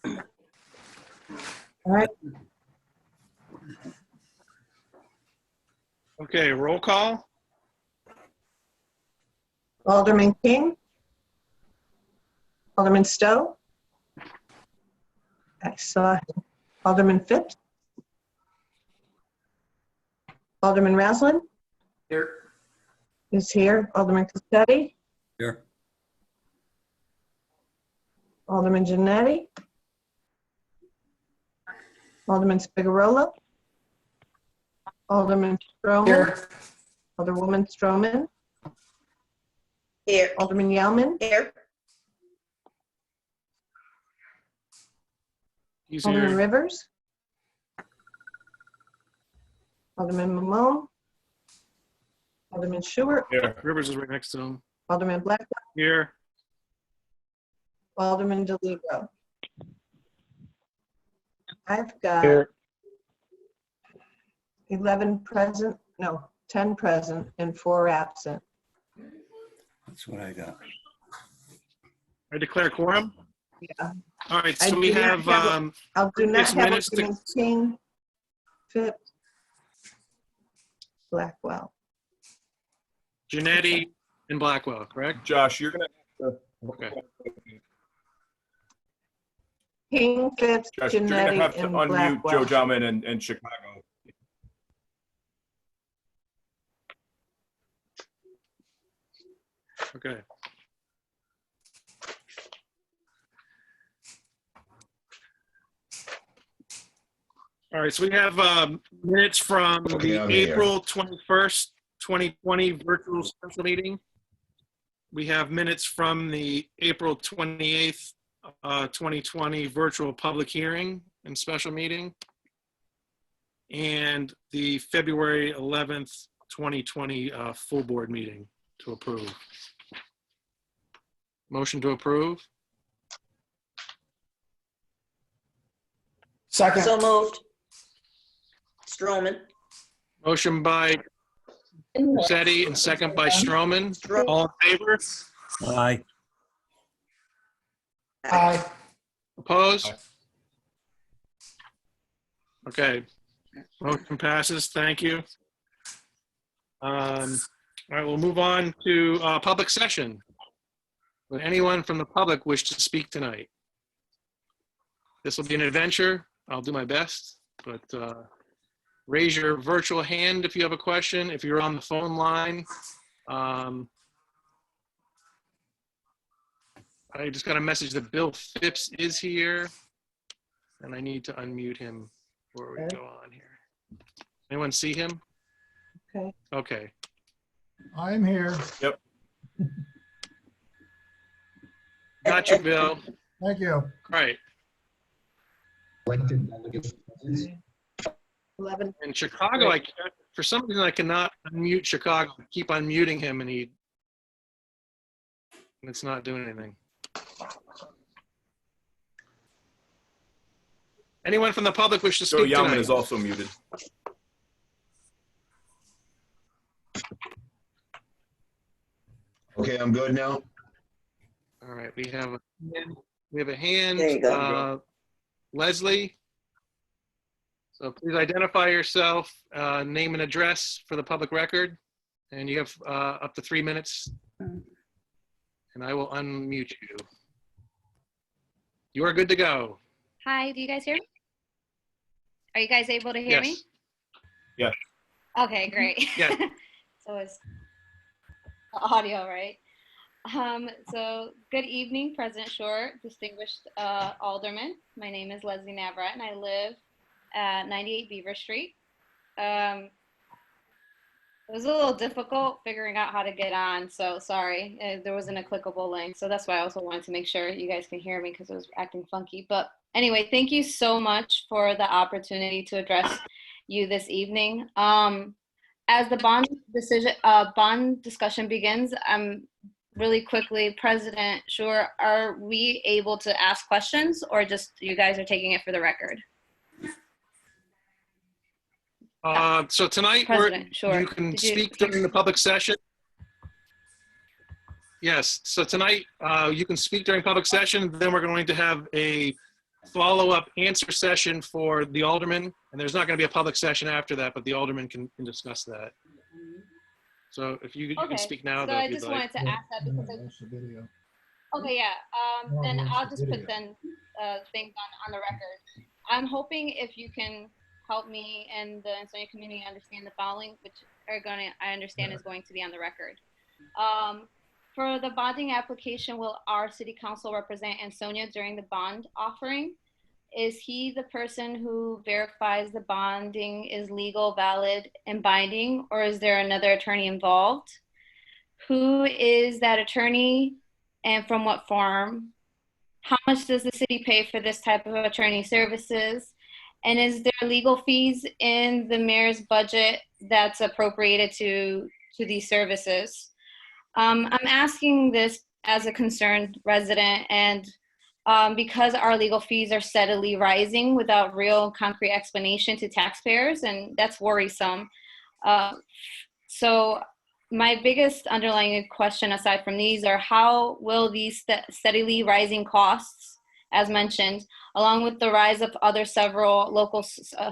All right, Okay, roll call. Alderman King. Alderman Stowe. I saw him. Alderman Phipps. Alderman Raslin Here. is here. Alderman Cassetti. Here. Alderman Janetti. Alderman Spigarola. Alderman Stroman. Here. Alderwoman Stroman. Here. Alderman Yellman. Here. He's Alderman here. Rivers. Alderman Mamone. Alderman Stewart. Yeah, Rivers is right next to him. Alderman Blackwell. Here. Alderman DeLigo. I've got 11 present, no, 10 present and 4 absent. That's what I got. I declare quorum. Yeah. All right, I so we do not have, have I'll do not Yes, have minutes to- Alderman King, Phipps, Blackwell. Janetti and Blackwell, correct? Josh, you're gonna have Okay. King, Phipps, to, Josh, you're gonna have Janetti, to and unmute Blackwell. Joe Jellman and Chicago. Okay. All right, so we have minutes from Okay, the I'm here. April 21st, 2020 virtual special meeting. We have minutes from the April 28th, 2020 virtual public hearing and special meeting, and the February 11th, 2020 full board meeting to approve. Motion to approve. Second. So moved. Stroman. Motion by Rossetti and second by Stroman. All in favor? Aye. Aye. Opposed? Aye. Okay. Motion passes. Thank you. All right, we'll move on to public session. Would anyone from the public wish to speak tonight? This will be an adventure. I'll do my best, but raise your virtual hand if you have a question. If you're on the phone line, I just got a message that Bill Phipps is here, and I need to unmute him before we Okay. go on here. Anyone see him? Okay. Okay. I'm here. Got you, Bill. Thank you. All right. Elected delegates. 11. In Chicago, I can't, for some reason, I cannot unmute Chicago. I keep unmuting him, and it's not doing anything. Anyone from the public wish to Joe speak Yellman tonight? is also muted. Okay, I'm good now. All right, we have a hand. There you go. Leslie. So please identify yourself, name and address for the public record, and you have up to 3 minutes, and I will unmute you. You are good to go. Hi, do you guys hear me? Are you guys able to hear me? Yes. Yeah. Okay, great. Yeah. So it's audio, right? So good evening, President Short, distinguished aldermen. My name is Leslie Navrat, and I live at 98 Beaver Street. It was a little difficult figuring out how to get on, so sorry. There wasn't a clickable link, so that's why I also wanted to make sure you guys can hear me because it was acting funky. But anyway, thank you so much for the opportunity to address you this evening. As the bond discussion begins, really quickly, President Shore, are we able to ask questions, or just you guys are taking it for the record? So tonight, President Shore, you can speak during the public session. Yes, so tonight you can speak during public session. Then we're going to have a follow-up answer session for the aldermen, and there's not going to be a public session after that, but the aldermen can discuss that. So if you Okay, can speak now, so though, I if you'd just like. wanted to ask that because Watch the video. okay, yeah. No, Then he wants I'll the just put video. then things on the record. I'm hoping if you can help me and the Ansonia community understand the following, which I understand is going to be on the record. For the bonding application, will our city council represent Ansonia during the bond offering? Is he the person who verifies the bonding is legal, valid, and binding, or is there another attorney involved? Who is that attorney and from what firm? How much does the city pay for this type of attorney services? And is there legal fees in the mayor's budget that's appropriated to these services? I'm asking this as a concerned resident, and because our legal fees are steadily rising without real concrete explanation to taxpayers, and that's worrisome. So my biggest underlying question aside from these are how will these steadily rising costs, as mentioned, along with the rise of other several local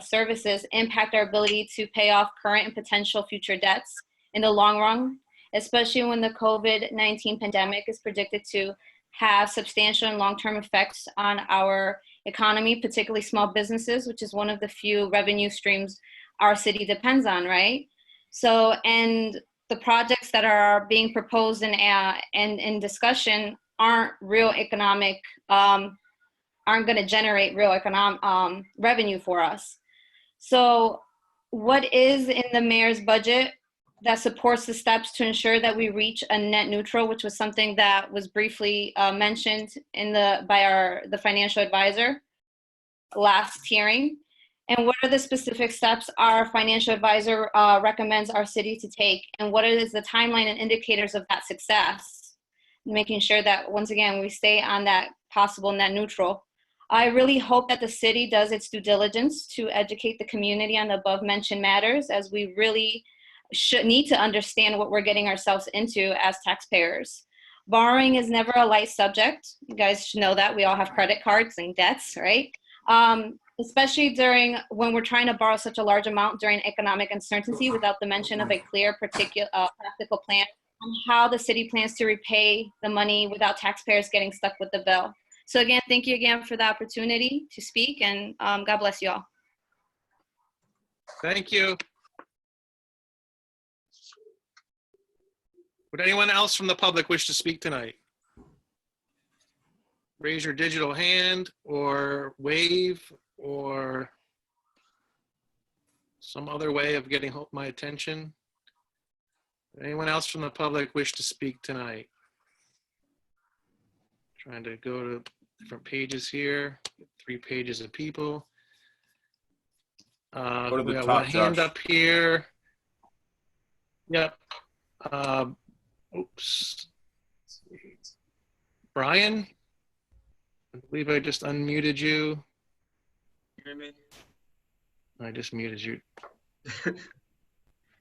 services impact our ability to pay off current and potential future debts in the long run, especially when the COVID-19 pandemic is predicted to have substantial and long-term effects on our economy, particularly small businesses, which is one of the few revenue streams our city depends on, right? So, and the projects that are being proposed and in discussion aren't real economic, aren't going to generate real economic revenue for us. So what is in the mayor's budget that supports the steps to ensure that we reach a net neutral, which was something that was briefly mentioned in by the financial advisor last hearing? And what are the specific steps our financial advisor recommends our city to take? And what is the timeline and indicators of that success? Making sure that, once again, we stay on that possible net neutral. I really hope that the city does its due diligence to educate the community on the above mentioned matters, as we really should need to understand what we're getting ourselves into as taxpayers. Borrowing is never a light subject. You guys should know that. We all have credit cards and debts, right? Especially when we're trying to borrow such a large amount during economic uncertainty without the mention of a clear, practical plan on how the city plans to repay the money without taxpayers getting stuck with the bill. So again, thank you again for the opportunity to speak, and God bless you all. Thank you. Would anyone else from the public wish to speak tonight? Raise your digital hand or wave or some other way of getting my attention. Anyone else from the public wish to speak tonight? Trying to go to different pages here. 3 pages of people. Go to the We got top, one hand Josh. up here. Yep. Oops. Brian, I believe I just unmuted you. Hear me? I just muted you. Can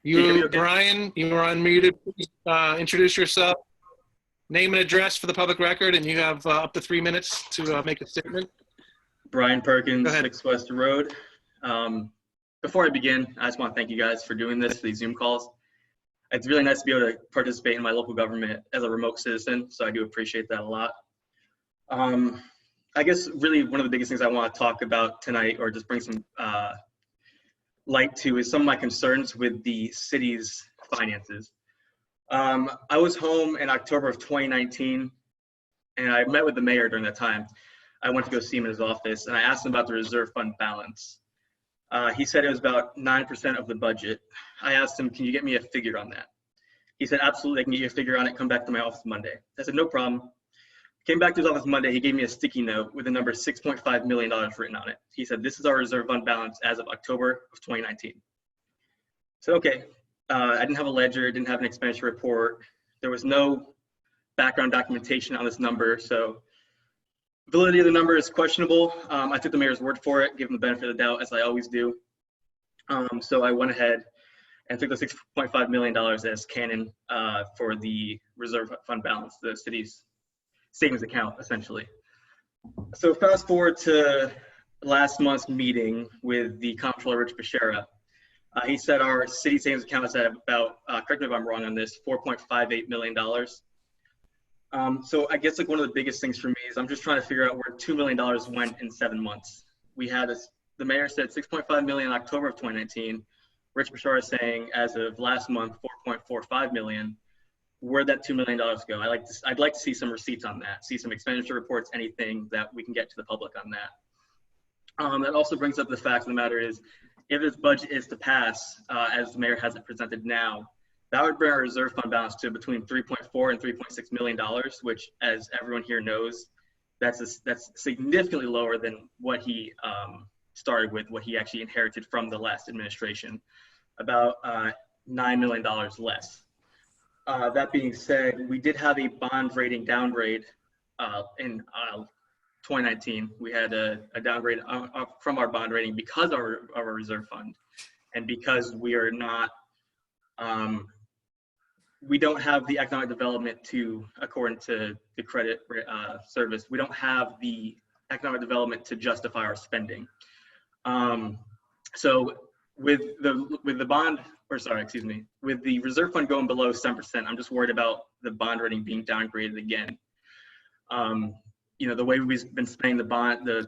you hear me okay? Brian, you are unmuted. Please introduce yourself, name and address for the public record, and you have up to 3 minutes to make a statement. Brian Perkins, Go ahead. 6 West Road. Before I begin, I just want to thank you guys for doing this, for these Zoom calls. It's really nice to be able to participate in my local government as a remote citizen, so I do appreciate that a lot. I guess really one of the biggest things I want to talk about tonight, or just bring some light to, is some of my concerns with the city's finances. I was home in October of 2019, and I met with the mayor during that time. I went to go see him in his office, and I asked him about the reserve fund balance. He said it was about 9% of the budget. I asked him, can you get me a figure on that? He said, absolutely, I can get you a figure on it. Come back to my office Monday. I said, no problem. Came back to his office Monday. He gave me a sticky note with the number $6.5 million written on it. He said, this is our reserve fund balance as of October of 2019. So, okay. I didn't have a ledger, didn't have an expenditure report. There was no background documentation on this number. So validity of the number is questionable. I took the mayor's word for it, give him the benefit of the doubt, as I always do. So I went ahead and took the $6.5 million as canon for the reserve fund balance, the city's savings account, essentially. So fast forward to last month's meeting with the comptroller, Rich Bashara. He said our city savings account is at about, correct me if I'm wrong on this, $4.58 million. So I guess like one of the biggest things for me is I'm just trying to figure out where $2 million went in 7 months. We had this, the mayor said 6.5 million in October of 2019. Rich Bashara is saying as of last month, 4.45 million. Where'd that $2 million go? I'd like to see some receipts on that, see some expenditure reports, anything that we can get to the public on that. That also brings up the fact of the matter is, if this budget is to pass, as the mayor has it presented now, that would bring our reserve fund balance to between 3.4 and 3.6 million dollars, which, as everyone here knows, that's significantly lower than what he started with, what he actually inherited from the last administration, about $9 million less. That being said, we did have a bond rating downgrade in 2019. We had a downgrade from our bond rating because of our reserve fund, and because we are not, we don't have the economic development to, according to the credit service, we don't have the economic development to justify our spending. So with the bond, or sorry, excuse me, with the reserve fund going below 7%, I'm just worried about the bond rating being downgraded again. You know, the way we've been spending the bond, the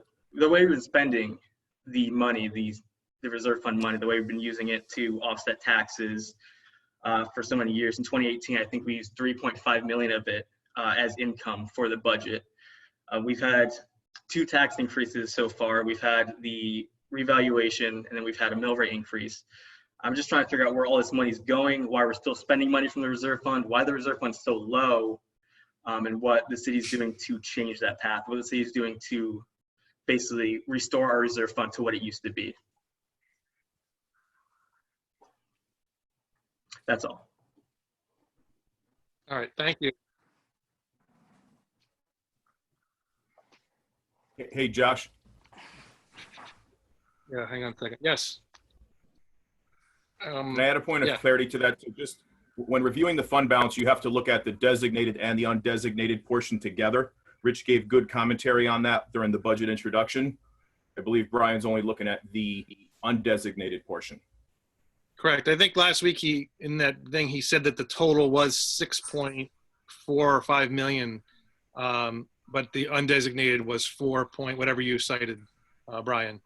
way we've been spending the money, the reserve fund money, the way we've been using it to offset taxes for so many years. In 2018, I think we used 3.5 million of it as income for the budget. We've had 2 tax increases so far. We've had the revaluation, and then we've had a mill rate increase. I'm just trying to figure out where all this money is going, why we're still spending money from the reserve fund, why the reserve fund's so low, and what the city's doing to change that path, what the city's doing to basically restore our reserve fund to what it used to be. That's all. All right, thank you. Hey, Josh. Yeah, hang on a second. Yes. Can I add a point of Yeah. clarity to that? So just when reviewing the fund balance, you have to look at the designated and the undesignated portion together. Rich gave good commentary on that during the budget introduction. I believe Brian's only looking at the undesignated portion. Correct. I think last week in that thing, he said that the total was 6.4 or 5 million, but the undesignated was 4 point, whatever you cited, Brian.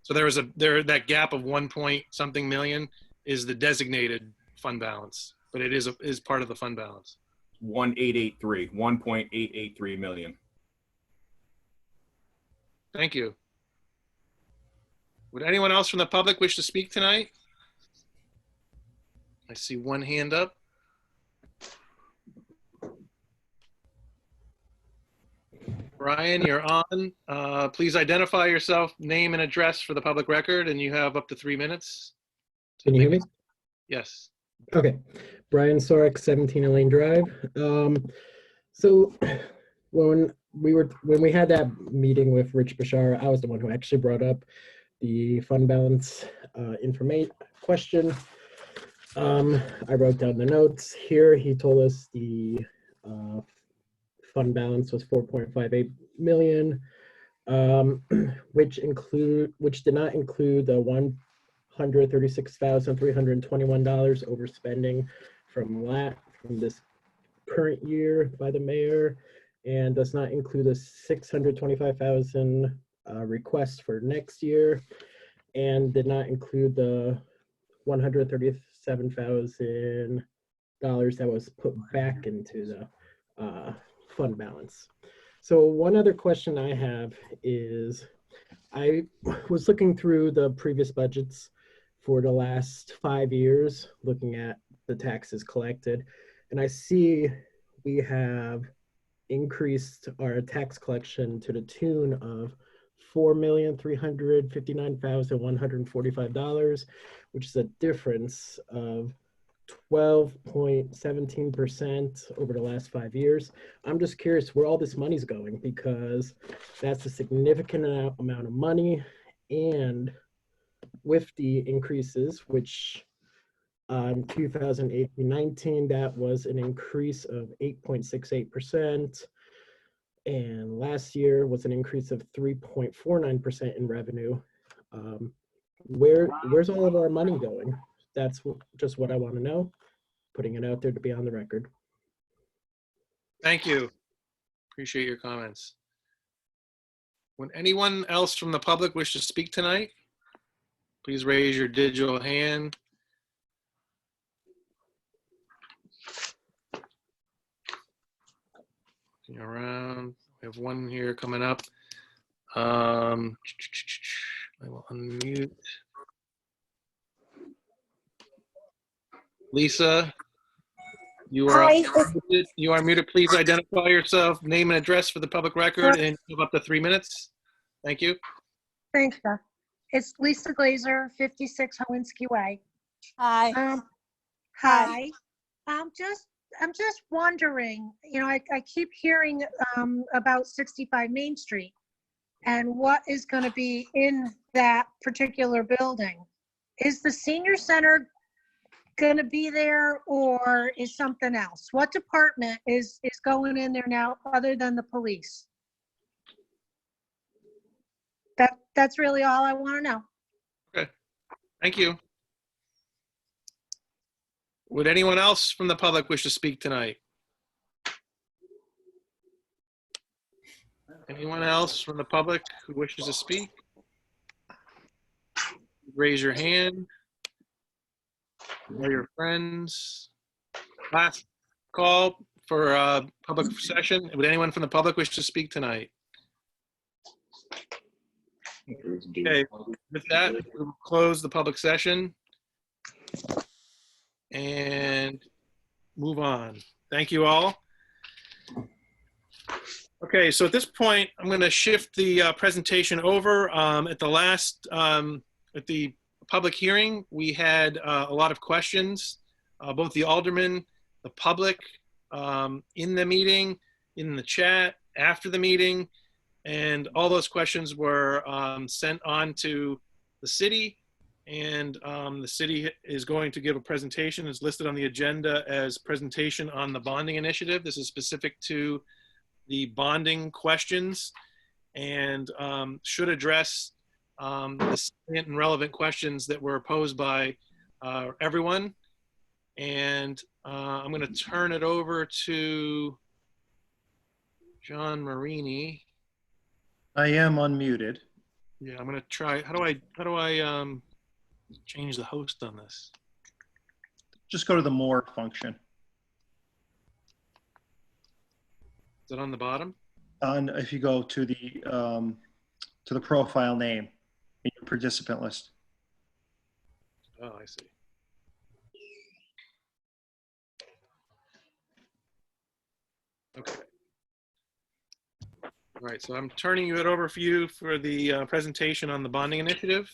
So there was that gap of 1 point something million is the designated fund balance, but it is part of the fund balance. 1.883 million. Thank you. Would anyone else from the public wish to speak tonight? I see one hand up. Brian, you're on. Please identify yourself, name and address for the public record, and you have up to 3 minutes. Can you hear me? Yes. Okay. Brian Sorek, 17 Elaine Drive. So when we had that meeting with Rich Bashara, I was the one who actually brought up the fund balance information question. I wrote down the notes here. He told us the fund balance was 4.58 million, which did not include the $136,321 overspending from this current year by the mayor, and does not include the 625,000 requests for next year, and did not include the $137,000 that was put back into the fund balance. So one other question I have is, I was looking through the previous budgets for the last 5 years, looking at the taxes collected, and I see we have increased our tax collection to the tune of $4,359,145, which is a difference of 12.17% over the last 5 years. I'm just curious where all this money's going, because that's a significant amount of money. And with the increases, which 2018-19, that was an increase of 8.68%. And last year was an increase of 3.49% in revenue. Where's all of our money going? That's just what I want to know. Putting it out there to be on the record. Thank you. Appreciate your comments. Would anyone else from the public wish to speak tonight? Please raise your digital hand. Looking around, we have one here coming up. I will unmute. Lisa, you are muted. You are muted. Please identify yourself, name and address for the public record, and you have up to 3 minutes. Thank you. Thanks, Beth. It's Lisa Glazer, 56 Howinski Way. Hi. Hi. I'm just wondering, I keep hearing about 65 Main Street and what is going to be in that particular building. Is the senior center going to be there, or is something else? What department is going in there now other than the police? That's really all I want to know. Okay. Thank you. Would anyone else from the public wish to speak tonight? Anyone else from the public who wishes to speak? Raise your hand. Know your friends. Last call for public session. Would anyone from the public wish to speak tonight? Okay, with that, we will close the public session and move on. Thank you all. Okay, so at this point, I'm going to shift the presentation over. At the public hearing, we had a lot of questions, both the aldermen, the public, in the meeting, in the chat, after the meeting, and all those questions were sent on to the city, and the city is going to give a presentation. It's listed on the agenda as presentation on the bonding initiative. This is specific to the bonding questions and should address the salient and relevant questions that were posed by everyone. And I'm going to turn it over to John Marini. I am unmuted. Yeah, I'm going to try. How do I change the host on this? Just go to the more function. Is it on the bottom? If you go to the profile name in your participant list. Oh, I see. Okay. All right, so I'm turning it over for you for the presentation on the bonding initiative.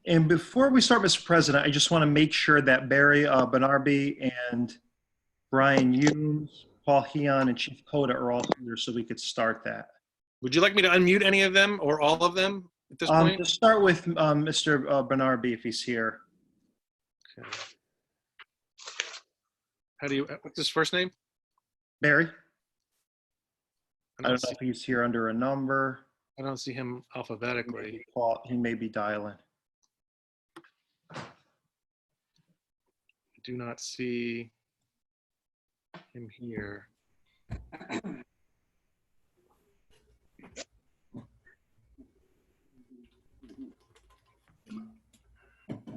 And before we start, Mr. President, I just want to make sure that Barry Benarbi and Brian Humes, Paul Heon, and Chief Coda are all here so we could start that. Would you like me to unmute any of them or all of them at this point? Let's start with Mr. Benarbi if he's here. Okay. What's his first name? Barry? I don't know if he's here under a number. I don't see him alphabetically. Paul, he may be dialing. I do not see him here.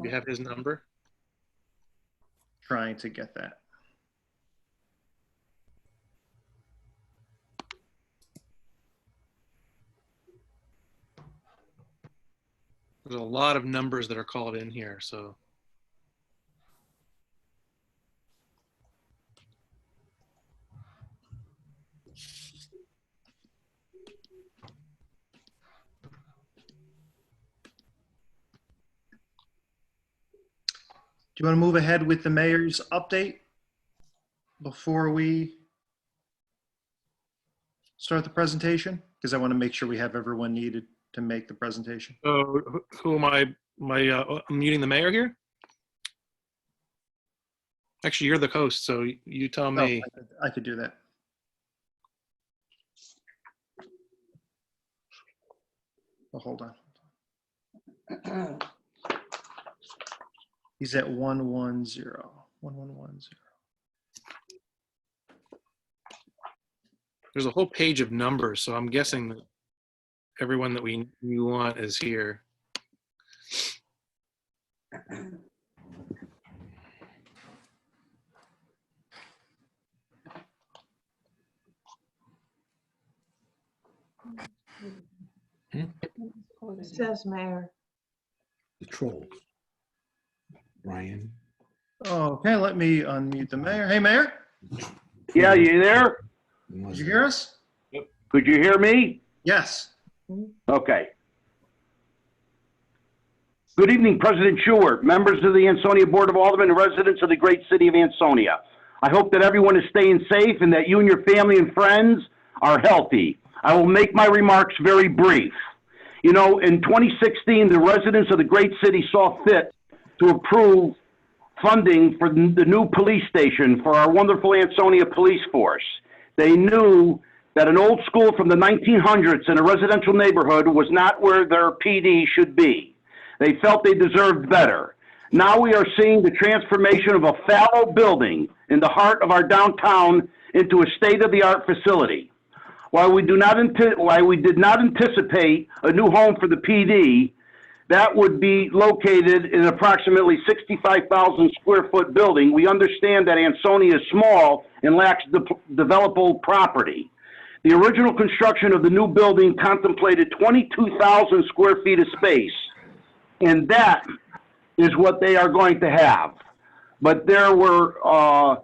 You have his number? Trying to get that. There's a lot of numbers that are called in here, so. Do you want to move ahead with the mayor's update before we start the presentation? Because I want to make sure we have everyone needed to make the presentation. So who am I? I'm muting the mayor here? Actually, you're the host, so you tell me. Oh, I could do that. Oh, hold on. He's at 110. 1110. There's a whole page of numbers, so I'm guessing that everyone that we want is here. It says mayor. The trolls. Brian. Okay, let me unmute the mayor. Hey, Mayor, Yeah, you there? did you hear us? Could you hear me? Yes. Okay. Good evening, President Stewart, members of the Ansonia Board of Aldermen, and residents of the great city of Ansonia. I hope that everyone is staying safe and that you and your family and friends are healthy. I will make my remarks very brief. You know, in 2016, the residents of the great city saw fit to approve funding for the new police station for our wonderful Ansonia police force. They knew that an old school from the 1900s in a residential neighborhood was not where their PD should be. They felt they deserved better. Now we are seeing the transformation of a fallow building in the heart of our downtown into a state-of-the-art facility. While we did not anticipate a new home for the PD, that would be located in approximately 65,000 square foot building, we understand that Ansonia is small and lacks developable property. The original construction of the new building contemplated 22,000 square feet of space, and that is what they are going to have. But there are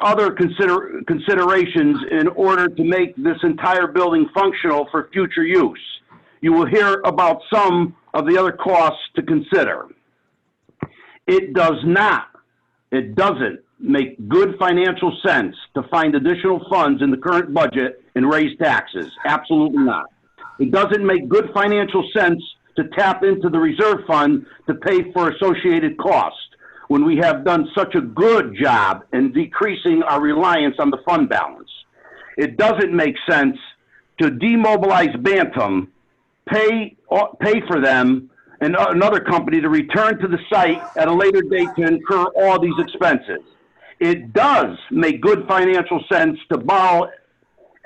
other considerations in order to make this entire building functional for future use. You will hear about some of the other costs to consider. It doesn't make good financial sense to find additional funds in the current budget and raise taxes. Absolutely not. It doesn't make good financial sense to tap into the reserve fund to pay for associated costs when we have done such a good job in decreasing our reliance on the fund balance. It doesn't make sense to demobilize Bantam, pay for them and another company to return to the site at a later date to incur all these expenses. It does make good financial sense to borrow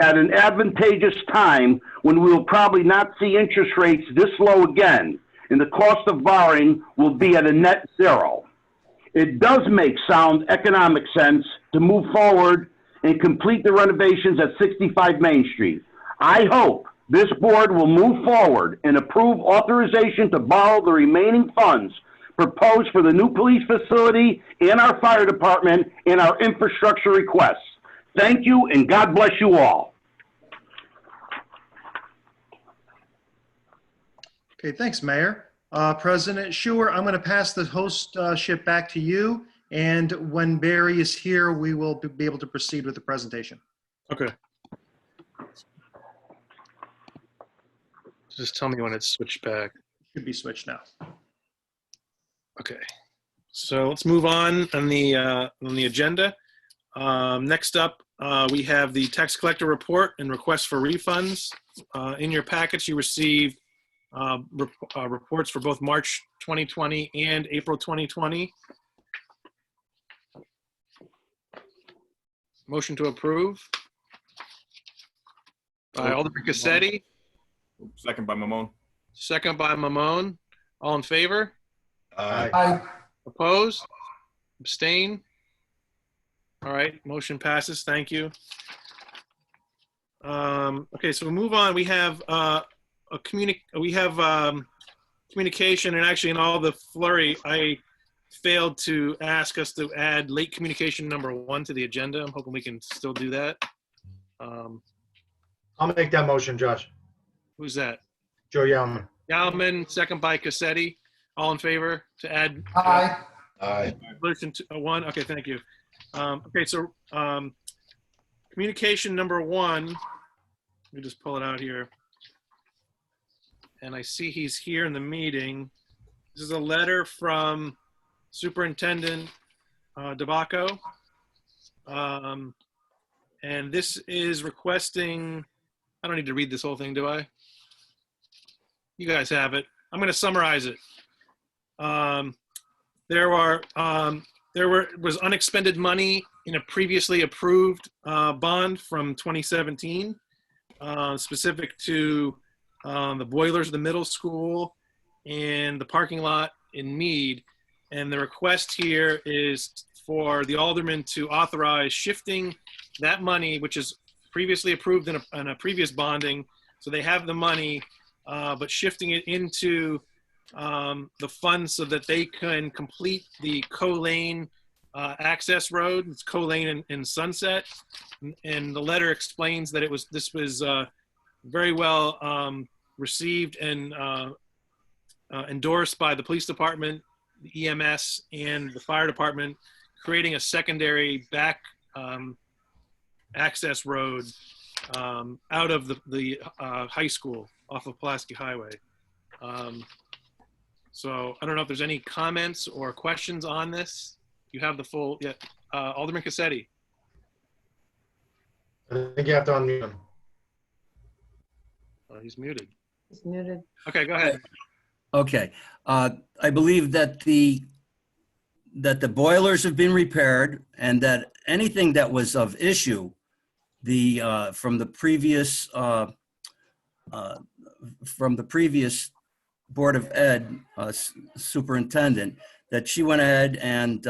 at an advantageous time when we will probably not see interest rates this low again, and the cost of borrowing will be at a net zero. It does make sound economic sense to move forward and complete the renovations at 65 Main Street. I hope this board will move forward and approve authorization to borrow the remaining funds proposed for the new police facility and our fire department and our infrastructure requests. Thank you, and God bless you all. Okay, thanks, Mayor. President Stewart, I'm going to pass the hostship back to you. And when Barry is here, we will be able to proceed with the presentation. Okay. Just tell me when it's switched back. Should be switched now. Okay. So let's move on the agenda. Next up, we have the tax collector report and request for refunds. In your packets, you received reports for both March 2020 and April 2020. Motion to approve by Alderman Cassetti, Second by Mamone. second by Mamone. All in favor? Aye. Opposed? Abstain? All right, motion passes. Thank you. Okay, so we'll move on. We have communication, and actually in all the flurry, I failed to ask us to add late communication number 1 to the agenda. I'm hoping we can still do that. I'll make that motion, Josh. Who's that? Joe Yalman. Yalman, second by Cassetti. All in favor to add? Aye. Aye. Resolution 1. Okay, thank you. Okay, so communication number 1. Let me just pull it out here. And I see he's here in the meeting. This is a letter from Superintendent DeBacco. And this is requesting, I don't need to read this whole thing, do I? you guys have it. I'm going to summarize it. There was unexpended money in a previously approved bond from 2017, specific to the boilers of the middle school and the parking lot in Mead. And the request here is for the aldermen to authorize shifting that money, which is previously approved in a previous bonding, so they have the money, but shifting it into the funds so that they can complete the Co-Lane access road. It's Co-Lane and Sunset. And the letter explains that this was very well received and endorsed by the police department, the EMS, and the fire department, creating a secondary back access road out of the high school off of Pulaski Highway. So I don't know if there's any comments or questions on this. You have the full, yeah. Alderman Cassetti. I think you have to unmute him. Oh, he's muted. It's muted. Okay, go ahead. Okay. I believe that the boilers have been repaired and that anything that was of issue, from the previous Board of Ed superintendent, that she went ahead and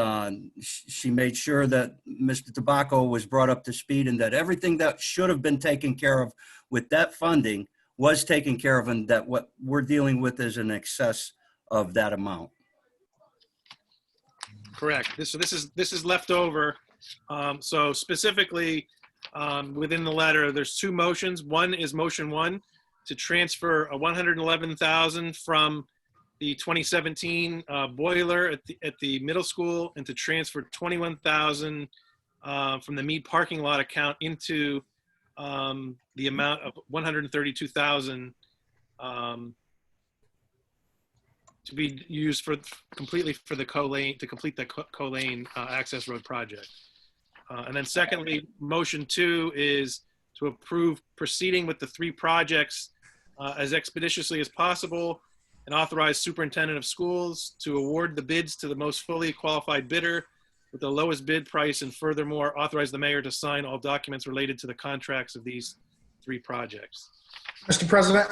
she made sure that Mr. Tobacco was brought up to speed and that everything that should have been taken care of with that funding was taken care of, and that what we're dealing with is in excess of that amount. Correct. This is left over. So specifically within the letter, there's two motions. One is motion 1 to transfer a $111,000 from the 2017 boiler at the middle school, and to transfer $21,000 from the Mead parking lot account into the amount of $132,000 to be used completely for the Co-Lane, to complete the Co-Lane access road project. And then secondly, motion 2 is to approve proceeding with the 3 projects as expeditiously as possible, and authorize superintendent of schools to award the bids to the most fully qualified bidder with the lowest bid price, and furthermore authorize the mayor to sign all documents related to the contracts of these 3 projects. Mr. President?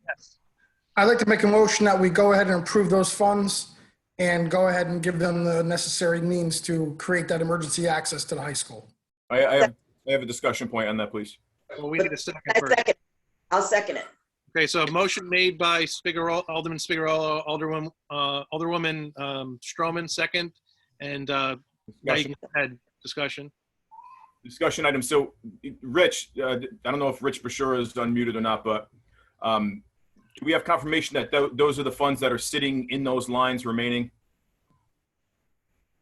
Yes. I'd like to make a motion that we go ahead and approve those funds and go ahead and give them the necessary means to create that emergency access to the high school. I have a discussion point on that, please. Well, we need a second first. I'll second it. Okay, so a motion made by Alderman Spigarolo, Alderwoman Stroman, second, and now you can add discussion. Discussion item. So, Rich, I don't know if Rich Bashura is unmuted or not, but do we have confirmation that those are the funds that are sitting in those lines remaining?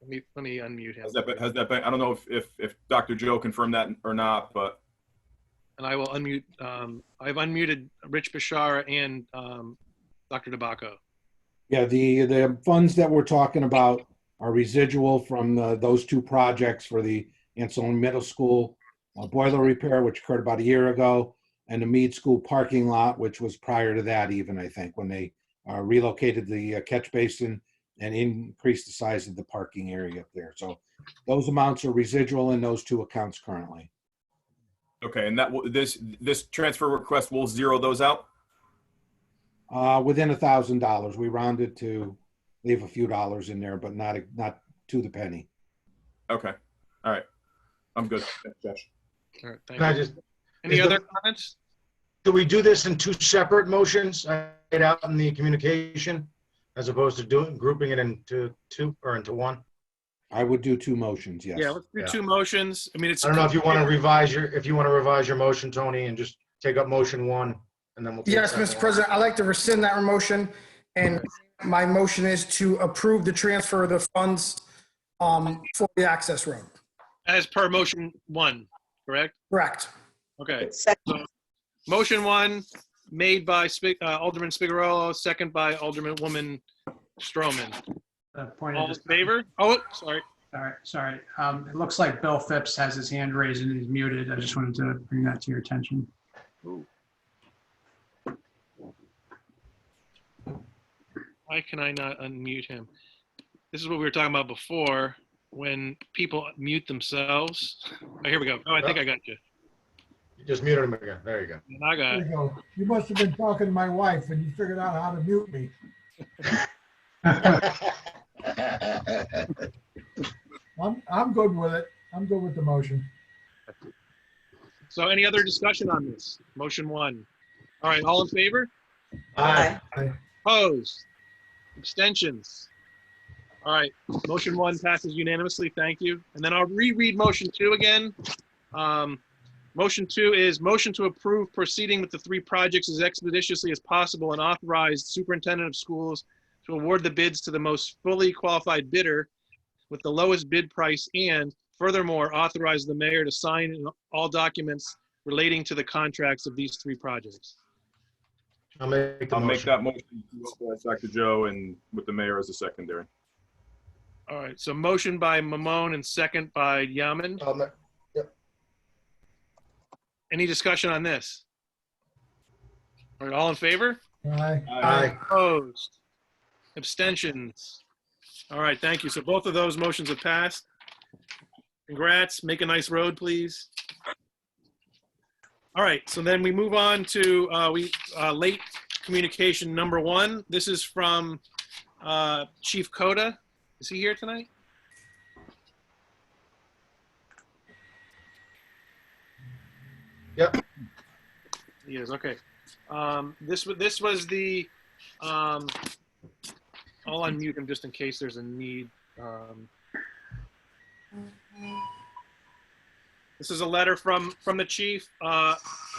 Let me unmute him. Has that been? I don't know if Dr. Joe confirmed that or not, but. And I will unmute. I've unmuted Rich Bashara and Dr. Tobacco. Yeah, the funds that we're talking about are residual from those 2 projects for the Ansonia Middle School boiler repair, which occurred about a year ago, and the Mead School parking lot, which was prior to that even, I think, when they relocated the catch basin and increased the size of the parking area up there. So those amounts are residual in those 2 accounts currently. Okay, and that this transfer request will zero those out? Within $1,000. We rounded to leave a few dollars in there, but not to the penny. Okay, all right, I'm good. Thanks, Josh. All right, thank Can I you. just, Any other comments? do we do this in 2 separate motions laid out in the communication, as opposed to grouping it into 2 or into 1? I would do 2 motions, yes. Yeah, let's do 2 motions. I mean, it's. I don't know if you want to revise your motion, Tony, and just take up motion 1, and then we'll. Yes, Mr. President, I'd like to rescind that motion, and my motion is to approve the transfer of the funds for the access road. As per motion 1, correct? Correct. Okay. So, motion 1 made by Alderman Spigarolo, second by Alderwoman Stroman. Point All of in favor? Oh, sorry. Sorry. It looks like Bill Phipps has his hand raised and he's muted. I just wanted to bring that to your attention. Ooh. Why can I not unmute him? This is what we were talking about before, when people mute themselves. Oh, here we go. Oh, I think I got you. You just muted him again. There you go. And I got There it. you go. You must have been talking to my wife and you figured out how to mute me. I'm good with it. I'm good with the motion. So any other discussion on this? Motion 1. All right, all in favor? Aye. Opposed? Abstentions? All right, motion 1 passes unanimously. Thank you. And then I'll reread motion 2 again. Motion 2 is motion to approve proceeding with the 3 projects as expeditiously as possible and authorize the superintendent of schools to award the bids to the most fully qualified bidder with the lowest bid price, and furthermore, authorize the mayor to sign all documents relating to the contracts of these 3 projects. I'll make that motion to authorize Dr. Joe and with the mayor as a secondary. All right, so motion by Mamone and second by Yaman. Yep. Any discussion on this? All right, all in favor? Aye. Aye. Opposed? Abstentions? All right, thank you. So both of those motions have passed. Congrats. Make a nice road, please. All right, so then we move on to late communication number 1. This is from Chief Coda. Is he here tonight? Yep. He is, okay. This was the, I'll unmute him just in case there's a need. This is a letter from the chief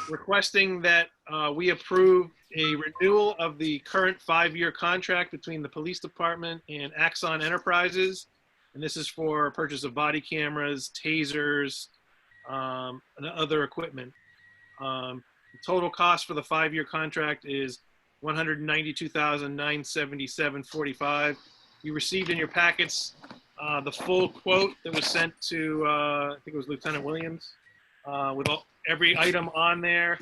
requesting that we approve a renewal of the current 5-year contract between the police department and Axon Enterprises. And this is for purchase of body cameras, tasers, and other equipment. The total cost for the 5-year contract is $192,977.45. You received in your packets the full quote that was sent to, I think it was Lieutenant Williams, with every item on there.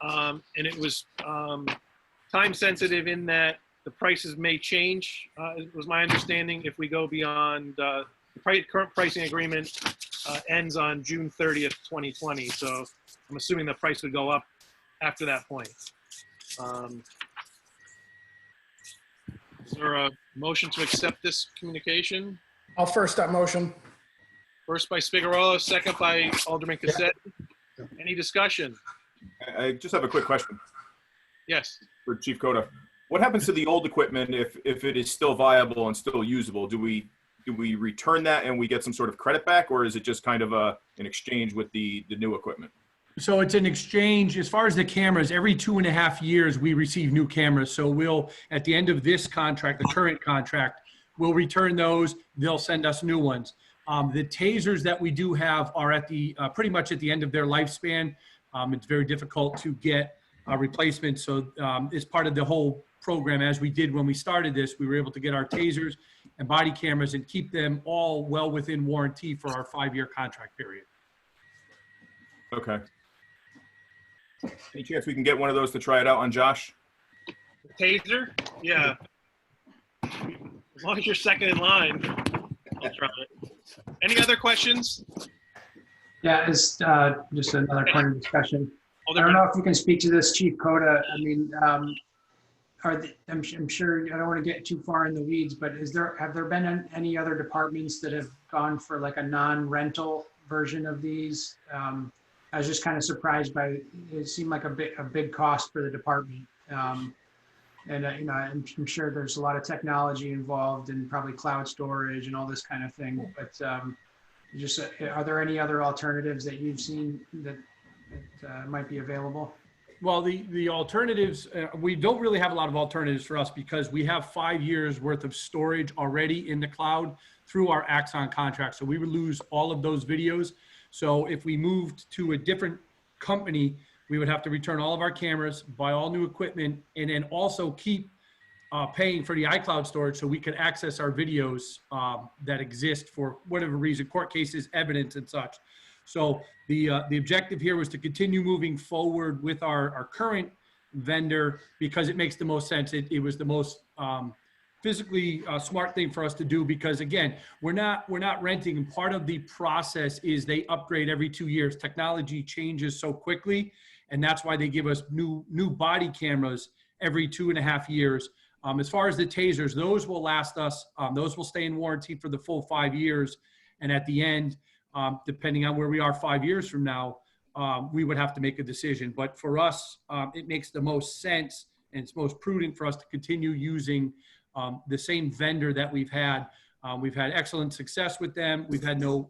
And it was time sensitive in that the prices may change, it was my understanding, if we go beyond, the current pricing agreement ends on June 30th, 2020. So I'm assuming the price would go up after that point. Is there a motion to accept this communication? I'll first that motion. First by Spigarolo, second by Alderman Cassett. Any discussion? I just have a quick question Yes. for Chief Coda. What happens to the old equipment if it is still viable and still usable? Do we return that and we get some sort of credit back, or is it just kind of an exchange with the new equipment? So it's an exchange. As far as the cameras, every 2.5 years, we receive new cameras. So we'll, at the end of this contract, the current contract, we'll return those. They'll send us new ones. The tasers that we do have are at the pretty much at the end of their lifespan. It's very difficult to get a replacement. So as part of the whole program, as we did when we started this, we were able to get our tasers and body cameras and keep them all well within warranty for our 5-year contract period. Okay. Any chance we can get one of those to try it out on Josh? Taser? Yeah. As long as you're second in line, I'll try it. Any other questions? Yeah, it's just another point of discussion. I don't know if you can speak to this, Chief Coda. I mean, I'm sure I don't want to get too far in the weeds, but have there been any other departments that have gone for like a non-rental version of these? I was just kind of surprised by it. Seemed like a big cost for the department. I'm sure there's a lot of technology involved and probably cloud storage and all this kind of thing. But are there any other alternatives that you've seen that might be available? Well, the alternatives, we don't really have a lot of alternatives for us because we have 5 years worth of storage already in the cloud through our Axon contract. So we would lose all of those videos. So if we moved to a different company, we would have to return all of our cameras, buy all new equipment, and then also keep paying for the iCloud storage so we could access our videos that exist for whatever reason, court cases, evidence, and such. So the objective here was to continue moving forward with our current vendor because it makes the most sense. It was the most physically smart thing for us to do, because again, we're not renting. And part of the process is they upgrade every 2 years. Technology changes so quickly, and that's why they give us new body cameras every 2.5 years. As far as the tasers, those will last us. Those will stay in warranty for the full 5 years, and at the end, depending on where we are 5 years from now, we would have to make a decision. But for us, it makes the most sense, and it's most prudent for us to continue using the same vendor that we've had. We've had excellent success with them. We've had no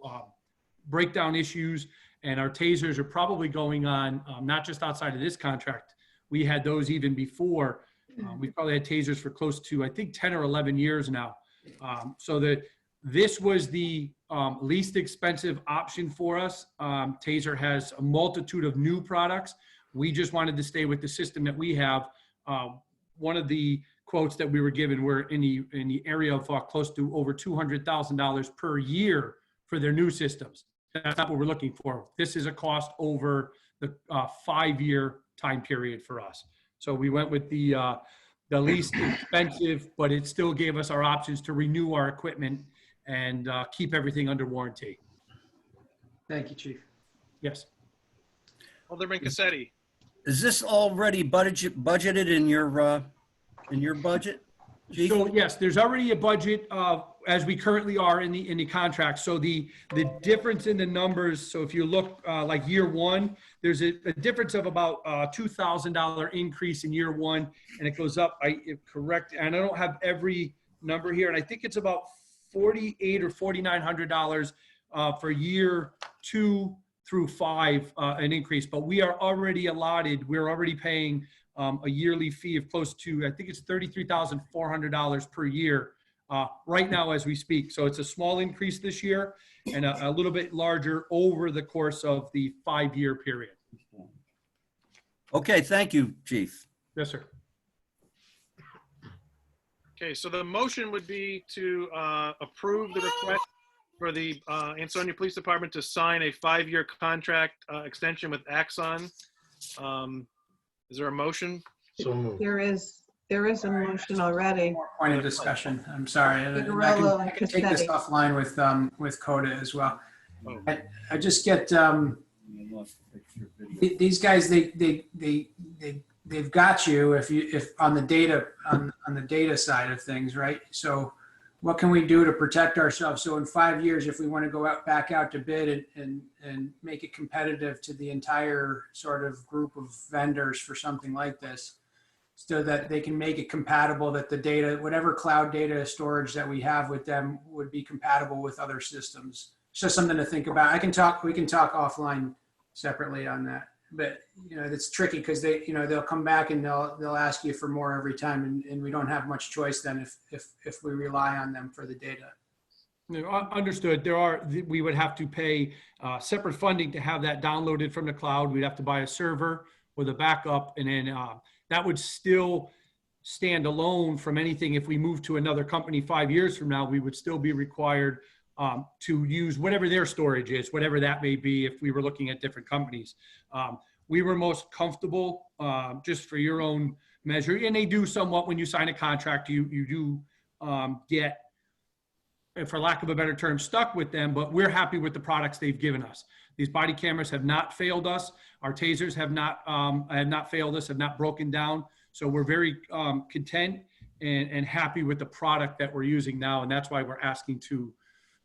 breakdown issues, and our tasers are probably going on, not just outside of this contract. We had those even before. We've probably had tasers for close to, I think, 10 or 11 years now. So this was the least expensive option for us. Taser has a multitude of new products. We just wanted to stay with the system that we have. One of the quotes that we were given were in the area of close to over $200,000 per year for their new systems. That's not what we're looking for. This is a cost over the 5-year time period for us. So we went with the least expensive, but it still gave us our options to renew our equipment and keep everything under warranty. Thank you, Chief. Yes. Alderman Cassetti. Is this already budgeted in your budget, Chief? So yes, there's already a budget as we currently are in the contract. So the difference in the numbers, so if you look like year one, there's a difference of about $2,000 increase in year one, and it goes up, correct, and I don't have every number here, and I think it's about $4,800 or $4,900 for year 2 through 5, an increase. But we are already allotted, we're already paying a yearly fee of close to, I think it's $33,400 per year right now as we speak. So it's a small increase this year and a little bit larger over the course of the 5-year period. Okay, thank you, Chief. Yes, sir. Okay, so the motion would be to approve the request for the Ansonia Police Department to sign a 5-year contract extension with Axon. Is there a motion? So moved. There is a motion already. Point of discussion. I'm sorry. Figueroa I and can take this Cassetti. offline with Coda as well. Oh. I just get these guys. They've got you if on the data side of things, right? So what can we do to protect ourselves? So in 5 years, if we want to go back out to bid and make it competitive to the entire sort of group of vendors for something like this, so that they can make it compatible, that the data, whatever cloud data storage that we have with them would be compatible with other systems. It's just something to think about. We can talk offline separately on that. But it's tricky because they'll come back and they'll ask you for more every time, and we don't have much choice then if we rely on them for the data. Understood. We would have to pay separate funding to have that downloaded from the cloud. We'd have to buy a server with a backup, and then that would still stand alone from anything. If we move to another company 5 years from now, we would still be required to use whatever their storage is, whatever that may be, if we were looking at different companies. We were most comfortable, just for your own measure, and they do somewhat when you sign a contract, you do get, for lack of a better term, stuck with them, but we're happy with the products they've given us. These body cameras have not failed us. Our tasers have not failed us, have not broken down. So we're very content and happy with the product that we're using now, and that's why we're asking to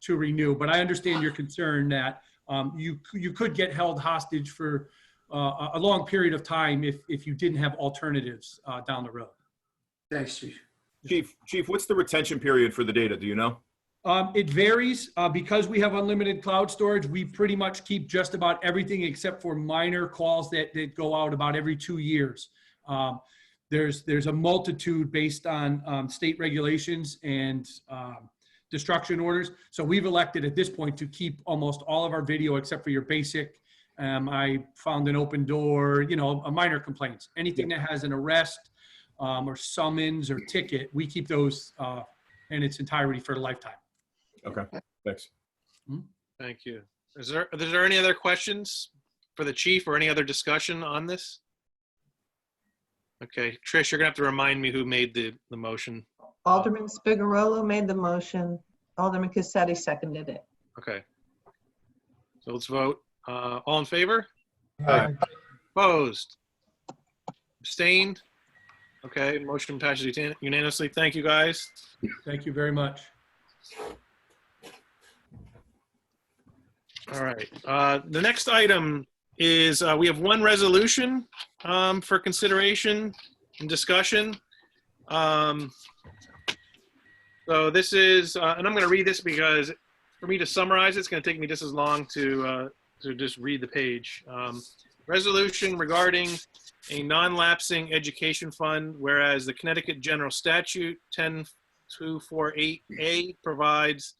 renew. But I understand your concern that you could get held hostage for a long period of time if you didn't have alternatives down the road. Thanks, Chief. Chief, what's the retention period for the data? Do you know? It varies because we have unlimited cloud storage. We pretty much keep just about everything except for minor calls that go out about every 2 years. There's a multitude based on state regulations and destruction orders. So we've elected at this point to keep almost all of our video except for your basic. I found an open door, a minor complaints. Anything that has an arrest or summons or ticket, we keep those in its entirety for a lifetime. Okay, thanks. Thank you. Is there any other questions for the chief or any other discussion on this? Okay, Trish, you're gonna have to remind me who made the motion. Alderman Spigarolo made the motion. Alderman Cassetti seconded it. Okay. So let's vote. All in favor? Aye. Opposed? Abstained? Okay, motion passes unanimously. Thank you, guys. Thank you very much. All right. The next item is we have one resolution for consideration and discussion. So this is, and I'm going to read this because for me to summarize, it's going to take me just as long to just read the page. Resolution regarding a non-lapsing education fund, whereas the Connecticut General Statute 10248A provides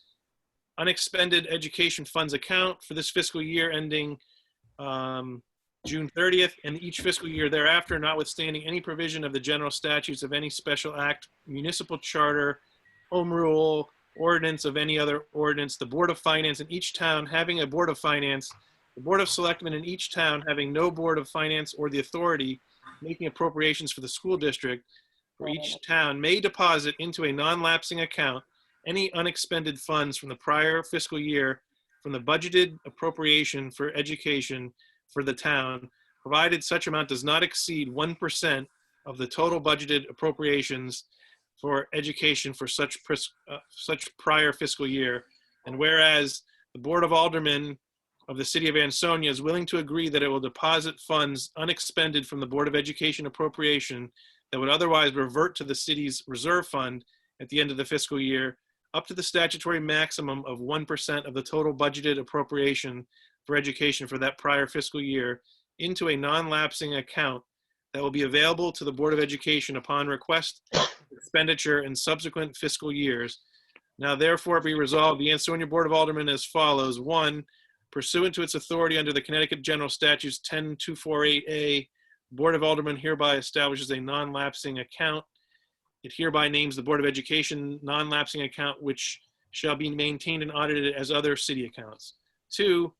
unexpended education funds account for this fiscal year ending June 30th and each fiscal year thereafter, notwithstanding any provision of the general statutes of any special act, municipal charter, home rule, ordinance of any other ordinance, the Board of Finance in each town having a Board of Finance, the Board of Selectmen in each town having no Board of Finance or the authority making appropriations for the school district for each town may deposit into a non-lapsing account any unexpended funds from the prior fiscal year from the budgeted appropriation for education for the town, provided such amount does not exceed 1% of the total budgeted appropriations for education for such prior fiscal year. And whereas the Board of Aldermen of the City of Ansonia is willing to agree that it will deposit funds unexpended from the Board of Education appropriation that would otherwise revert to the city's reserve fund at the end of the fiscal year, up to the statutory maximum of 1% of the total budgeted appropriation for education for that prior fiscal year into a non-lapsing account that will be available to the Board of Education upon request, expenditure in subsequent fiscal years. Now therefore be resolved, the Ansonia Board of Aldermen as follows. 1, pursuant to its authority under the Connecticut General Statutes 10248A, Board of Aldermen hereby establishes a non-lapsing account. It hereby names the Board of Education non-lapsing account, which shall be maintained and audited as other city accounts. 2,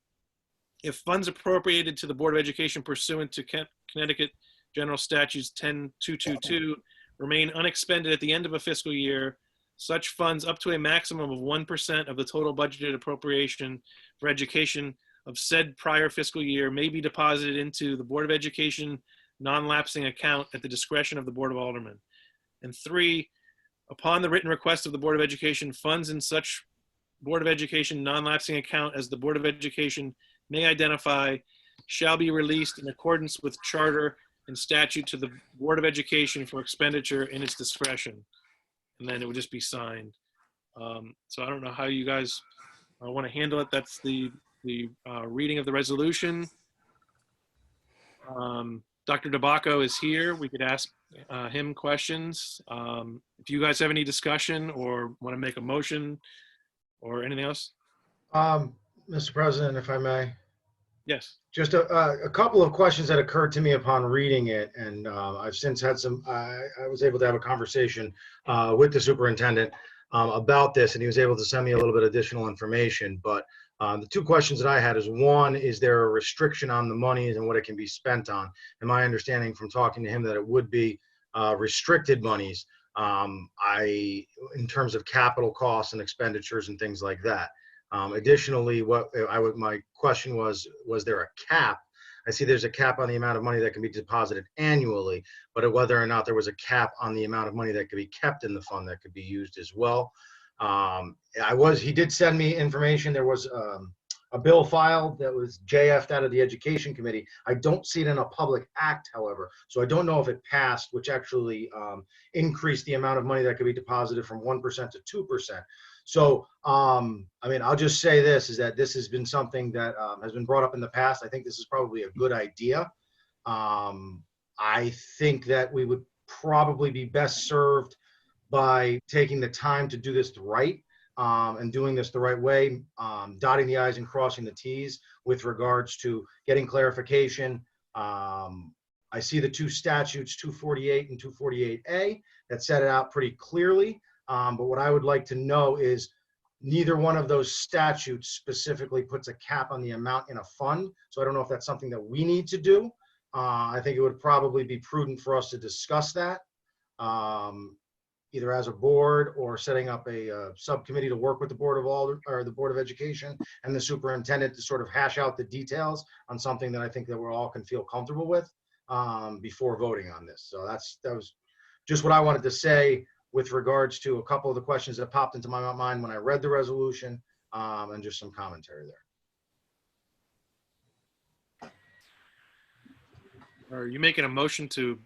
if funds appropriated to the Board of Education pursuant to Connecticut General Statutes 10222 remain unexpended at the end of a fiscal year, such funds up to a maximum of 1% of the total budgeted appropriation for education of said prior fiscal year may be deposited into the Board of Education non-lapsing account at the discretion of the Board of Aldermen. And 3, upon the written request of the Board of Education, funds in such Board of Education non-lapsing account as the Board of Education may identify shall be released in accordance with charter and statute to the Board of Education for expenditure in its discretion. And then it would just be signed. So I don't know how you guys want to handle it. That's the reading of the resolution. Dr. DeBacco is here. We could ask him questions. If you guys have any discussion or want to make a motion or anything else. Mr. President, if I may. Yes. Just a couple of questions that occurred to me upon reading it, and I've since had some, I was able to have a conversation with the superintendent about this, and he was able to send me a little bit of additional information. But the two questions that I had is, one, is there a restriction on the monies and what it can be spent on? And my understanding from talking to him that it would be restricted monies in terms of capital costs and expenditures and things like that. Additionally, my question was there a cap? I see there's a cap on the amount of money that can be deposited annually, but whether or not there was a cap on the amount of money that could be kept in the fund that could be used as well. He did send me information. There was a bill filed that was JF'd out of the Education Committee. I don't see it in a public act, however, so I don't know if it passed, which actually increased the amount of money that could be deposited from 1% to 2%. So, I mean, I'll just say this, is that this has been something that has been brought up in the past. I think this is probably a good idea. I think that we would probably be best served by taking the time to do this right and doing this the right way, dotting the I's and crossing the T's with regards to getting clarification. I see the two statutes, 248 and 248A, that set it out pretty clearly. But what I would like to know is neither one of those statutes specifically puts a cap on the amount in a fund. So I don't know if that's something that we need to do. I think it would probably be prudent for us to discuss that. either as a board or setting up a subcommittee to work with the Board of or the Board of Education and the superintendent to sort of hash out the details on something that I think that we all can feel comfortable with before voting on this. So that was just what I wanted to say with regards to a couple of the questions that popped into my mind when I read the resolution, and just some commentary there. Are you making a motion to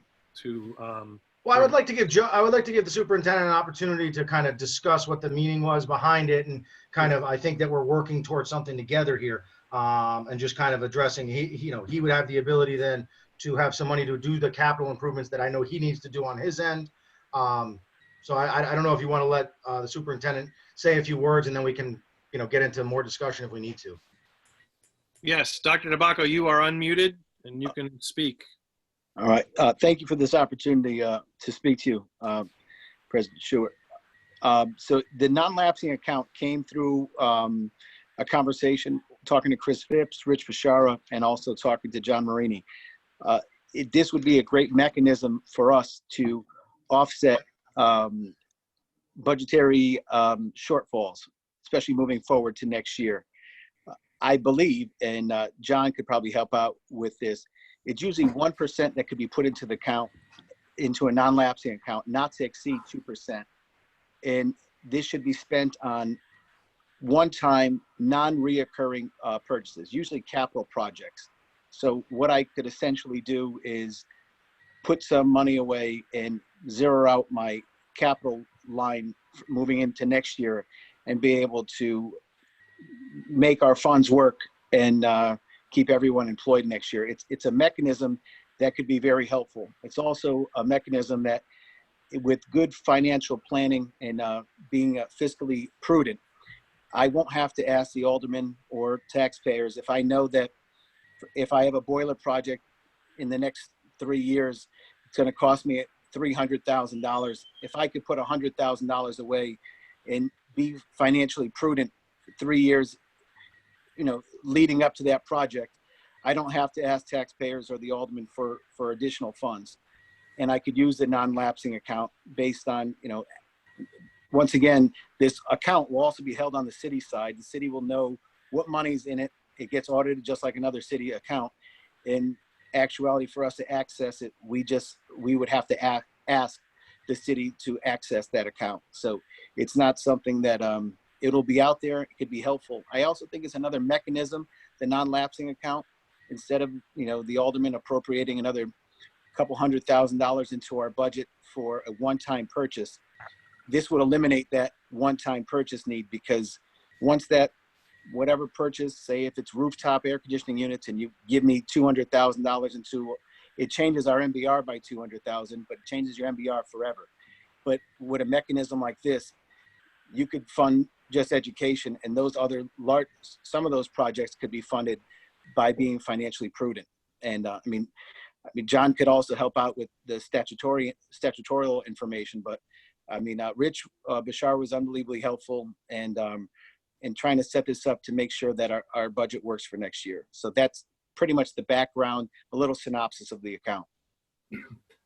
Well, I would like to give the superintendent an opportunity to kind of discuss what the meaning was behind it, and kind of, I think that we're working towards something together here, and just kind of addressing, he would have the ability then to have some money to do the capital improvements that I know he needs to do on his end. So I don't know if you want to let the superintendent say a few words, and then we can, get into more discussion if we need to. Yes, Dr. Tabacco, you are unmuted and you can speak. All right. Thank you for this opportunity to speak to you, President Stewart. So the non-lapsing account came through a conversation talking to Chris Phipps, Rich Bashara, and also talking to John Marini. This would be a great mechanism for us to offset budgetary shortfalls, especially moving forward to next year. I believe, and John could probably help out with this, it's usually 1% that could be put into the account, into a non-lapsing account, not to exceed 2%. And this should be spent on one-time, non-reoccurring purchases, usually capital projects. So what I could essentially do is put some money away and zero out my capital line moving into next year and be able to make our funds work and keep everyone employed next year. It's a mechanism that could be very helpful. It's also a mechanism that, with good financial planning and being fiscally prudent, I won't have to ask the aldermen or taxpayers if I know that if I have a boiler project in the next 3 years, it's going to cost me $300,000. If I could put $100,000 away and be financially prudent for 3 years, leading up to that project, I don't have to ask taxpayers or the aldermen for additional funds. And I could use the non-lapsing account based on, once again, this account will also be held on the city side. The city will know what money's in it. It gets audited just like another city account. In actuality, for us to access it, we would have to ask the city to access that account. So it's not something that it'll be out there. It could be helpful. I also think it's another mechanism, the non-lapsing account, instead of, the alderman appropriating another couple $100,000 into our budget for a one-time purchase. This would eliminate that one-time purchase need, because once that, whatever purchase, say if it's rooftop air conditioning units and you give me $200,000 into, it changes our MBR by 200,000, but it changes your MBR forever. But with a mechanism like this, you could fund just education, and those other some of those projects could be funded by being financially prudent. And I mean, John could also help out with the statutorial information, but I mean, Rich Bashar was unbelievably helpful and trying to set this up to make sure that our budget works for next year. So that's pretty much the background, a little synopsis of the account.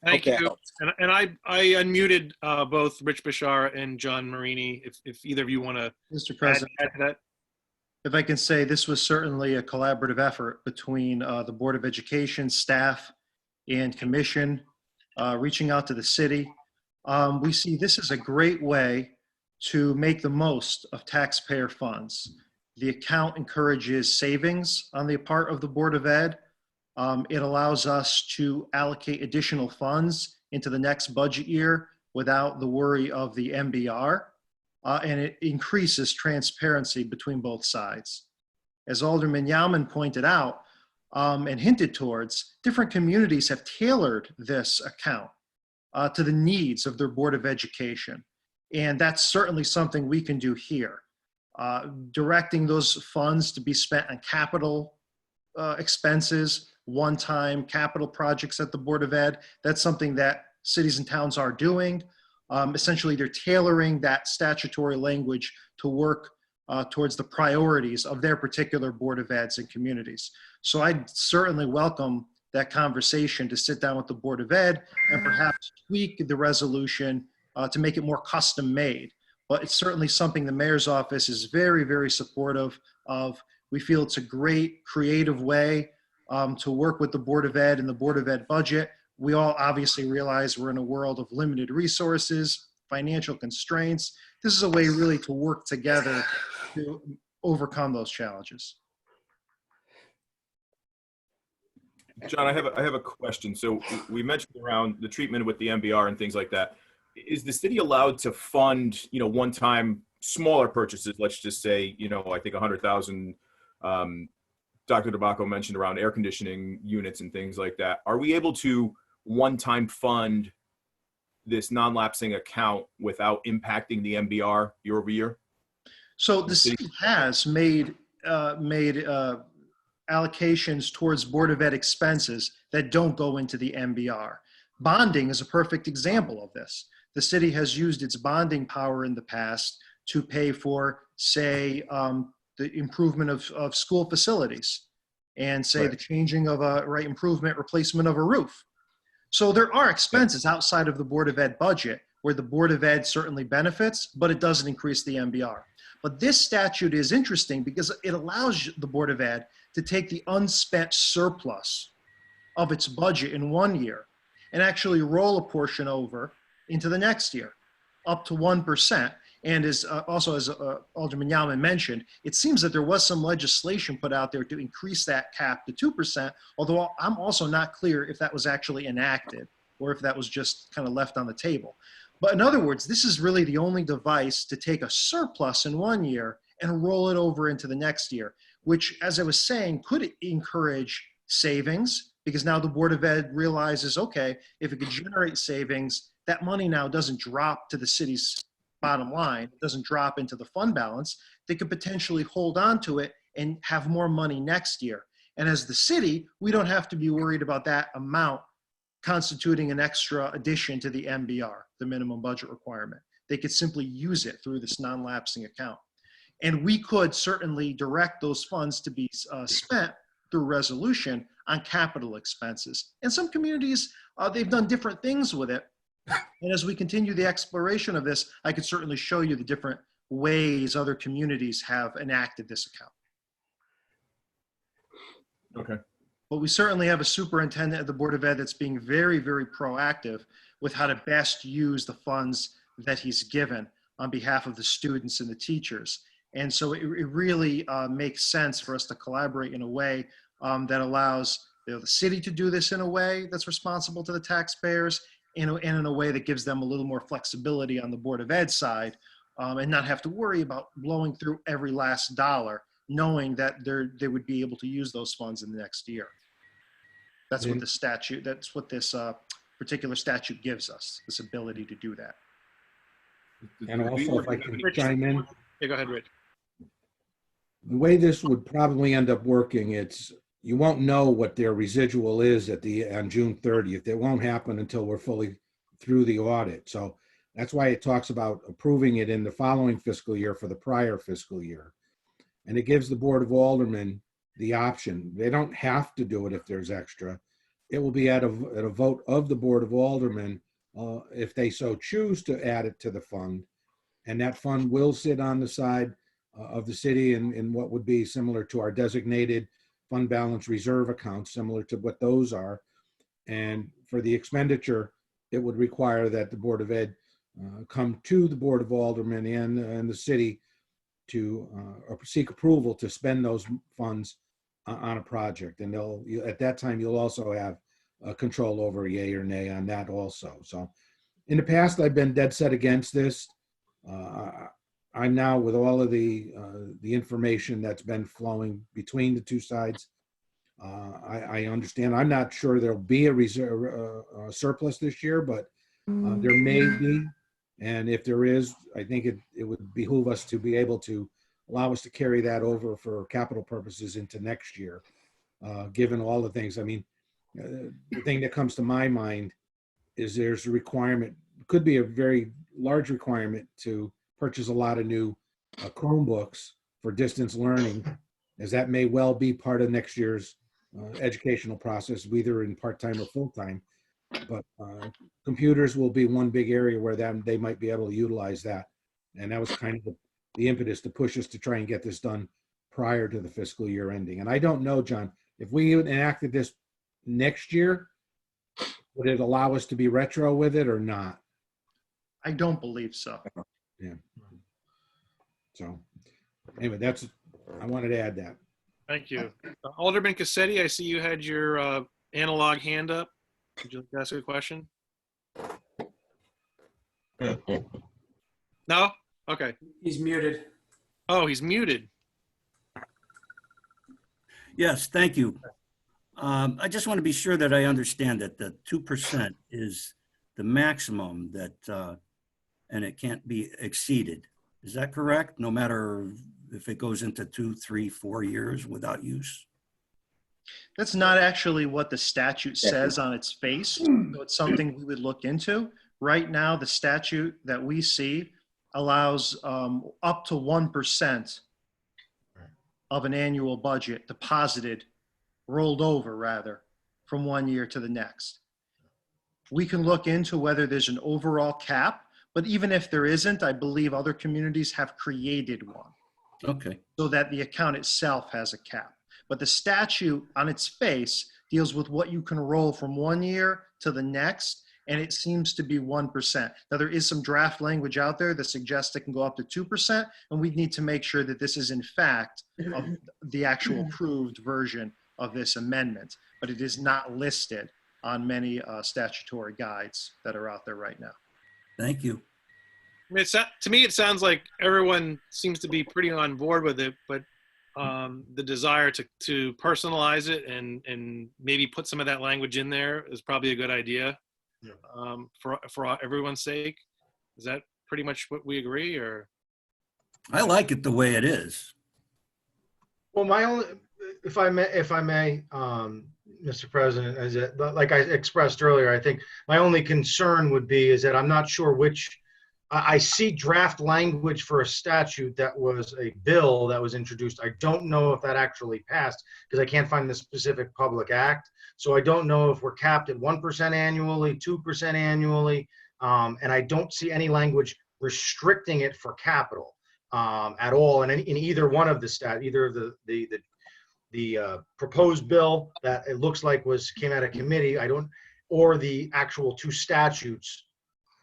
Thank you. And I unmuted both Rich Bashar and John Marini. If either of you want to Mr. President, add to that. If I can say, this was certainly a collaborative effort between the Board of Education, staff, and commission, reaching out to the city. We see this as a great way to make the most of taxpayer funds. The account encourages savings on the part of the Board of Ed. It allows us to allocate additional funds into the next budget year without the worry of the MBR. And it increases transparency between both sides. As Alderman Yauman pointed out and hinted towards, different communities have tailored this account to the needs of their Board of Education. And that's certainly something we can do here. Directing those funds to be spent on capital expenses, one-time capital projects at the Board of Ed, that's something that cities and towns are doing. Essentially, they're tailoring that statutory language to work towards the priorities of their particular Board of Eds and communities. So I'd certainly welcome that conversation to sit down with the Board of Ed and perhaps tweak the resolution to make it more custom made. But it's certainly something the mayor's office is very, very supportive of. We feel it's a great creative way to work with the Board of Ed and the Board of Ed budget. We all obviously realize we're in a world of limited resources, financial constraints. This is a way really to work together to overcome those challenges. John, I have a question. So we mentioned around the treatment with the MBR and things like that. Is the city allowed to fund, one-time smaller purchases? Let's just say, I think 100,000. Dr. DeBacco mentioned around air conditioning units and things like that. Are we able to one-time fund this non-lapsing account without impacting the MBR year over year? So the city has made allocations towards Board of Ed expenses that don't go into the MBR. Bonding is a perfect example of this. The city has used its bonding power in the past to pay for, say, the improvement of school facilities and say Right. the changing of a improvement, replacement of a roof. So there are expenses outside of the Board of Ed budget where the Board of Ed certainly benefits, but it doesn't increase the MBR. But this statute is interesting because it allows the Board of Ed to take the unspent surplus of its budget in 1 year and actually roll a portion over into the next year, up to 1%. And as Alderman Yalman mentioned, it seems that there was some legislation put out there to increase that cap to 2%, although I'm also not clear if that was actually enacted or if that was just kind of left on the table. But in other words, this is really the only device to take a surplus in 1 year and roll it over into the next year, which, as I was saying, could encourage savings because now the Board of Ed realizes, okay, if it could generate savings, that money now doesn't drop to the city's bottom line, it doesn't drop into the fund balance. They could potentially hold on to it and have more money next year. And as the city, we don't have to be worried about that amount constituting an extra addition to the MBR, the minimum budget requirement. They could simply use it through this non-lapsing account. And we could certainly direct those funds to be spent through resolution on capital expenses. And some communities, they've done different things with it. And as we continue the exploration of this, I could certainly show you the different ways other communities have enacted this account. Okay. But we certainly have a superintendent of the Board of Ed that's being very, very proactive with how to best use the funds that he's given on behalf of the students and the teachers. And so it really makes sense for us to collaborate in a way that allows the city to do this in a way that's responsible to the taxpayers and in a way that gives them a little more flexibility on the Board of Ed side and not have to worry about blowing through every last dollar, knowing that they would be able to use those funds in the next year. That's what the statute, that's what this particular statute gives us, this ability to do that. And also, if I can chime in, Yeah, go ahead, Rich. the way this would probably end up working, you won't know what their residual is on June 30th. It won't happen until we're fully through the audit. So that's why it talks about approving it in the following fiscal year for the prior fiscal year. And it gives the Board of Aldermen the option. They don't have to do it if there's extra. It will be at a vote of the Board of Aldermen if they so choose to add it to the fund. And that fund will sit on the side of the city in what would be similar to our designated fund balance reserve accounts, similar to what those are. And for the expenditure, it would require that the Board of Ed come to the Board of Aldermen and the city to seek approval to spend those funds on a project. And at that time, you'll also have control over yay or nay on that also. So in the past, I've been dead set against this. I'm now, with all of the information that's been flowing between the two sides, I understand. I'm not sure there'll be a reserve surplus this year, but there may be. And if there is, I think it would behoove us to be able to allow us to carry that over for capital purposes into next year, given all the things. I mean, the thing that comes to my mind is there's a requirement, could be a very large requirement to purchase a lot of new Chromebooks for distance learning, as that may well be part of next year's educational process, either in part-time or full-time. But computers will be one big area where they might be able to utilize that. And that was kind of the impetus to push us to try and get this done prior to the fiscal year ending. And I don't know, John, if we enacted this next year, would it allow us to be retro with it or not? I don't believe so. Yeah. So anyway, I wanted to add that. Thank you. Alderman Cassetti, I see you had your analog hand up. Would you like to ask a question? No? Okay. He's muted. Oh, he's muted. Yes, thank you. I just want to be sure that I understand that the 2% is the maximum that, and it can't be exceeded. Is that correct? No matter if it goes into 2, 3, 4 years without use? That's not actually what the statute says on its face. So it's something we would look into. Right now, the statute that we see allows up to 1% of an annual budget deposited, rolled over rather, from one year to the next. We can look into whether there's an overall cap, but even if there isn't, I believe other communities have created one. Okay. So that the account itself has a cap. But the statute on its face deals with what you can roll from one year to the next, and it seems to be 1%. Now, there is some draft language out there that suggests it can go up to 2%, and we need to make sure that this is in fact the actual approved version of this amendment, but it is not listed on many statutory guides that are out there right now. Thank you. I mean, to me, it sounds like everyone seems to be pretty on board with it, but the desire to personalize it and maybe put some of that language in there is probably a good idea. Yeah. For everyone's sake. Is that pretty much what we agree, or? I like it the way it is. Well, my only, if I may, Mr. President, is that, like I expressed earlier, I think my only concern would be is that I'm not sure which. I see draft language for a statute that was a bill that was introduced. I don't know if that actually passed because I can't find the specific public act. So I don't know if we're capped at 1% annually, 2% annually, and I don't see any language restricting it for capital at all in either one of the either of the proposed bill that it looks like came out of committee. Or the actual two statutes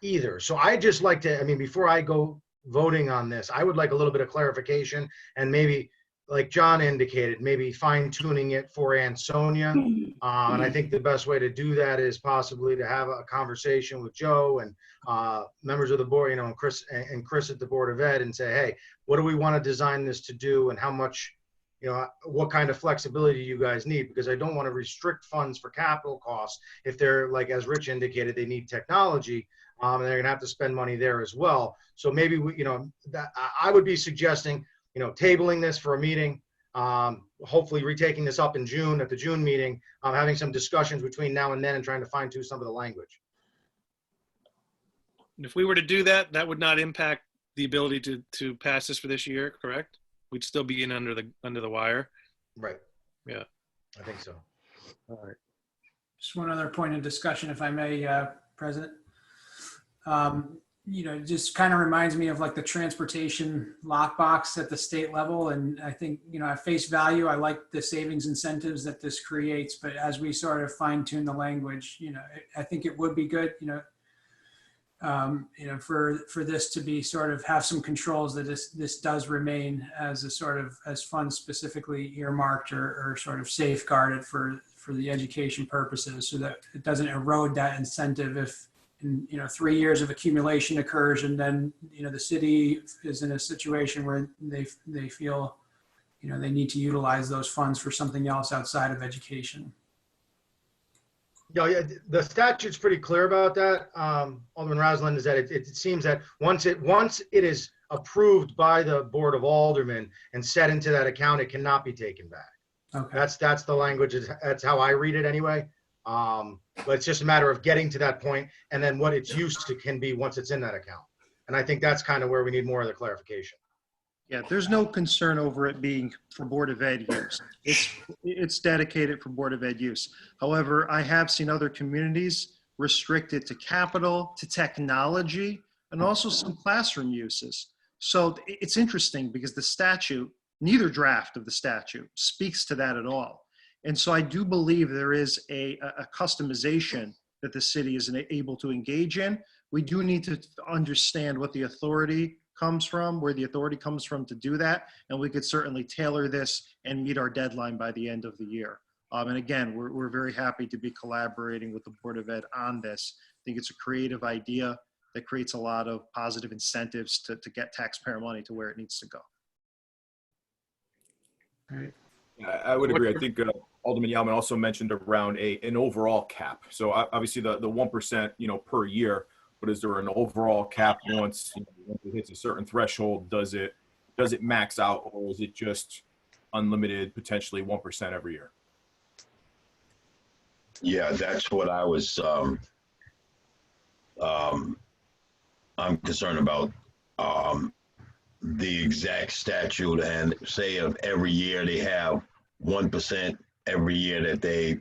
either. So I just like to, I mean, before I go voting on this, I would like a little bit of clarification and maybe, like John indicated, maybe fine tuning it for Ansonia. And I think the best way to do that is possibly to have a conversation with Joe and members of the board, and Chris at the Board of Ed, and say, hey, what do we want to design this to do, and how much, what kind of flexibility you guys need? Because I don't want to restrict funds for capital costs if they're, like, as Rich indicated, they need technology. And they're going to have to spend money there as well. So maybe that I would be suggesting, tabling this for a meeting, hopefully retaking this up in June at the June meeting, having some discussions between now and then and trying to fine tune some of the language. If we were to do that, that would not impact the ability to pass this for this year, correct? We'd still be in under the wire. Right. Yeah. I think so. All right. Just one other point of discussion, if I may, President. Just kind of reminds me of like the transportation lockbox at the state level. And I think, at face value, I like the savings incentives that this creates, but as we sort of fine tune the language, I think it would be good, for this to be sort of have some controls that this does remain as a sort of, as funds specifically earmarked or sort of safeguarded for the education purposes, so that it doesn't erode that incentive if, 3 years of accumulation occurs, and then the city is in a situation where they feel they need to utilize those funds for something else outside of education. Yeah, the statute's pretty clear about that, Alderman Roslin, is that it seems that once it is approved by the Board of Aldermen and set into that account, it cannot be taken back. Okay. That's the language. That's how I read it anyway. But it's just a matter of getting to that point, and then what its use can be once it's in that account. And I think that's kind of where we need more of the clarification. Yeah, there's no concern over it being for Board of Ed use. It's dedicated for Board of Ed use. However, I have seen other communities restricted to capital, to technology, and also some classroom uses. So it's interesting because the statute, neither draft of the statute speaks to that at all. And so I do believe there is a customization that the city is able to engage in. We do need to understand what the authority comes from, where the authority comes from to do that. And we could certainly tailor this and meet our deadline by the end of the year. And again, we're very happy to be collaborating with the Board of Ed on this. I think it's a creative idea that creates a lot of positive incentives to get taxpayer money to where it needs to go. Yeah, I would agree. I think Alderman Yalman also mentioned around an overall cap. So obviously the 1%, per year, but is there an overall cap once, once it hits a certain threshold? Does it max out, or is it just unlimited, potentially 1% every year? Yeah, that's what I was, I'm concerned about, the exact statute, and say if every year they have 1% every year that they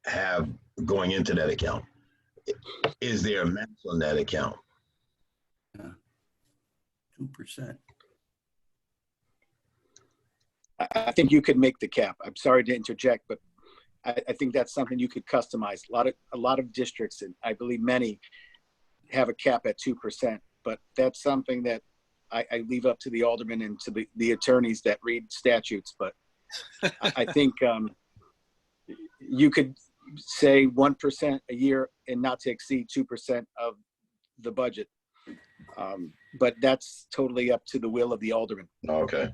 have going into that account. Is there a max on that account? 2%. I think you could make the cap. I'm sorry to interject, but I think that's something you could customize. A lot of districts, and I believe many, have a cap at 2%, but that's something that I leave up to the aldermen and to the attorneys that read statutes. But I think you could say 1% a year and not to exceed 2% of the budget. But that's totally up to the will of the alderman. Okay.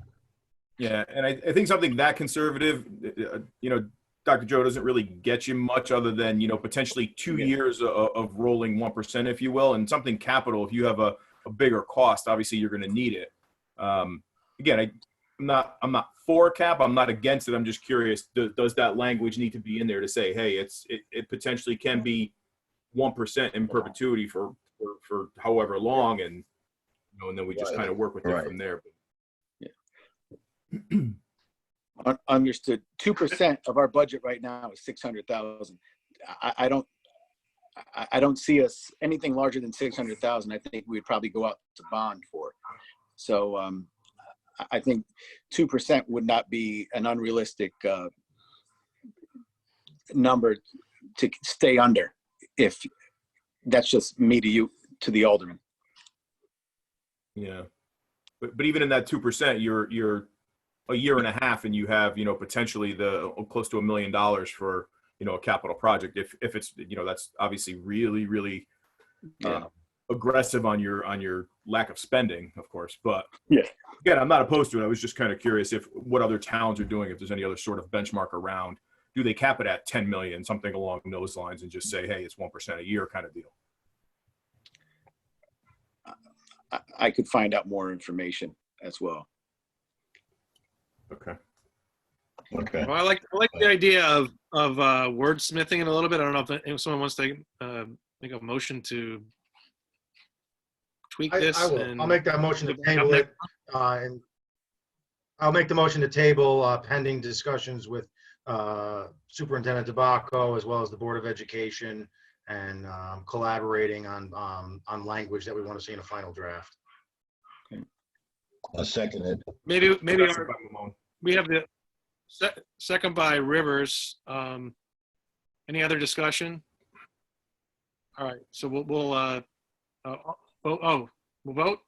Yeah, and I think something that conservative, Dr. Joe, doesn't really get you much other than, potentially 2 years of rolling 1%, if you will, and something capital. If you have a bigger cost, obviously you're going to need it. Again, I'm not for a cap. I'm not against it. I'm just curious, does that language need to be in there to say, hey, it potentially can be 1% in perpetuity for however long, and and then we just kind of work with it from there. Understood. 2% of our budget right now is 600,000. I don't see us anything larger than 600,000. I think we'd probably go out to bond for. So I think 2% would not be an unrealistic number to stay under. If that's just me to you, to the alderman. Yeah, but even in that 2%, you're a year and a half, and you have potentially close to $1 million for a capital project. If it's that's obviously really aggressive on your lack of spending, of course. But yeah, again, I'm not opposed to it. I was just kind of curious what other towns are doing, if there's any other sort of benchmark around. Do they cap it at 10 million, something along those lines, and just say, hey, it's 1% a year kind of deal? I could find out more information as well. Okay. Well, I like the idea of wordsmithing it a little bit. I don't know if someone wants to make a motion to tweak this. I will. And I'll make that motion to table it. And I'll make the motion to table pending discussions with Superintendent Tabacco, as well as the Board of Education, and collaborating on language that we want to see in a final draft. I'll second it. Maybe we have the second by Rivers. Any other discussion? All right, so we'll vote.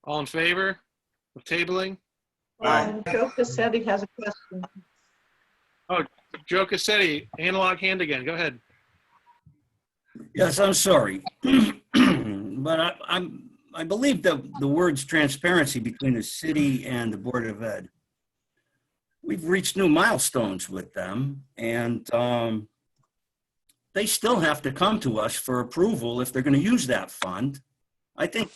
All in favor of tabling? Joe Cassetti has a question. Oh, Joe Cassetti, analog hand again. Go ahead. Yes, I'm sorry, but I believe that the words transparency between the city and the Board of Ed. We've reached new milestones with them, and they still have to come to us for approval if they're going to use that fund. I think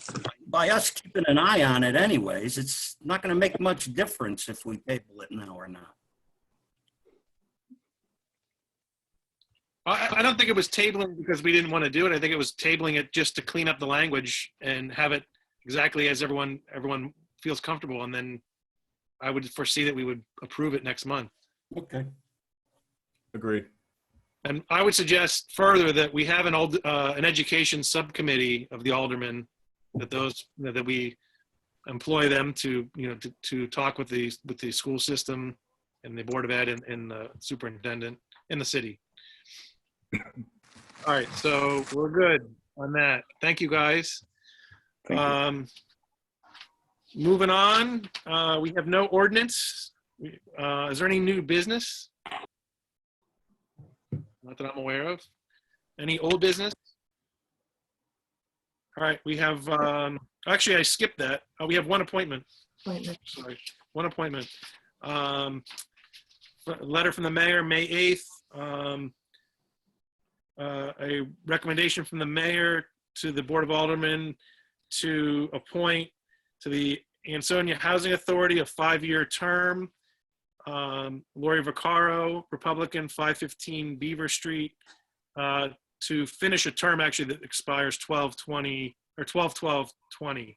by us keeping an eye on it anyways, it's not going to make much difference if we table it now or not. I don't think it was tabling because we didn't want to do it. I think it was tabling it just to clean up the language and have it exactly as everyone feels comfortable. And then I would foresee that we would approve it next month. Okay. Agreed. And I would suggest further that we have an education subcommittee of the aldermen, that we employ them to, to talk with the school system and the Board of Ed and the superintendent in the city. All right, so we're good on that. Thank you, guys. Moving on, we have no ordinance. Is there any new business? Not that I'm aware of. Any old business? All right, we have, actually I skipped that. We have one appointment. Sorry, one appointment. Letter from the mayor, May 8th. A recommendation from the mayor to the Board of Aldermen to appoint to the Ansonia Housing Authority a 5-year term. Lori Vaccaro, Republican, 515 Beaver Street, to finish a term actually that expires 12/20 or 12/12/20.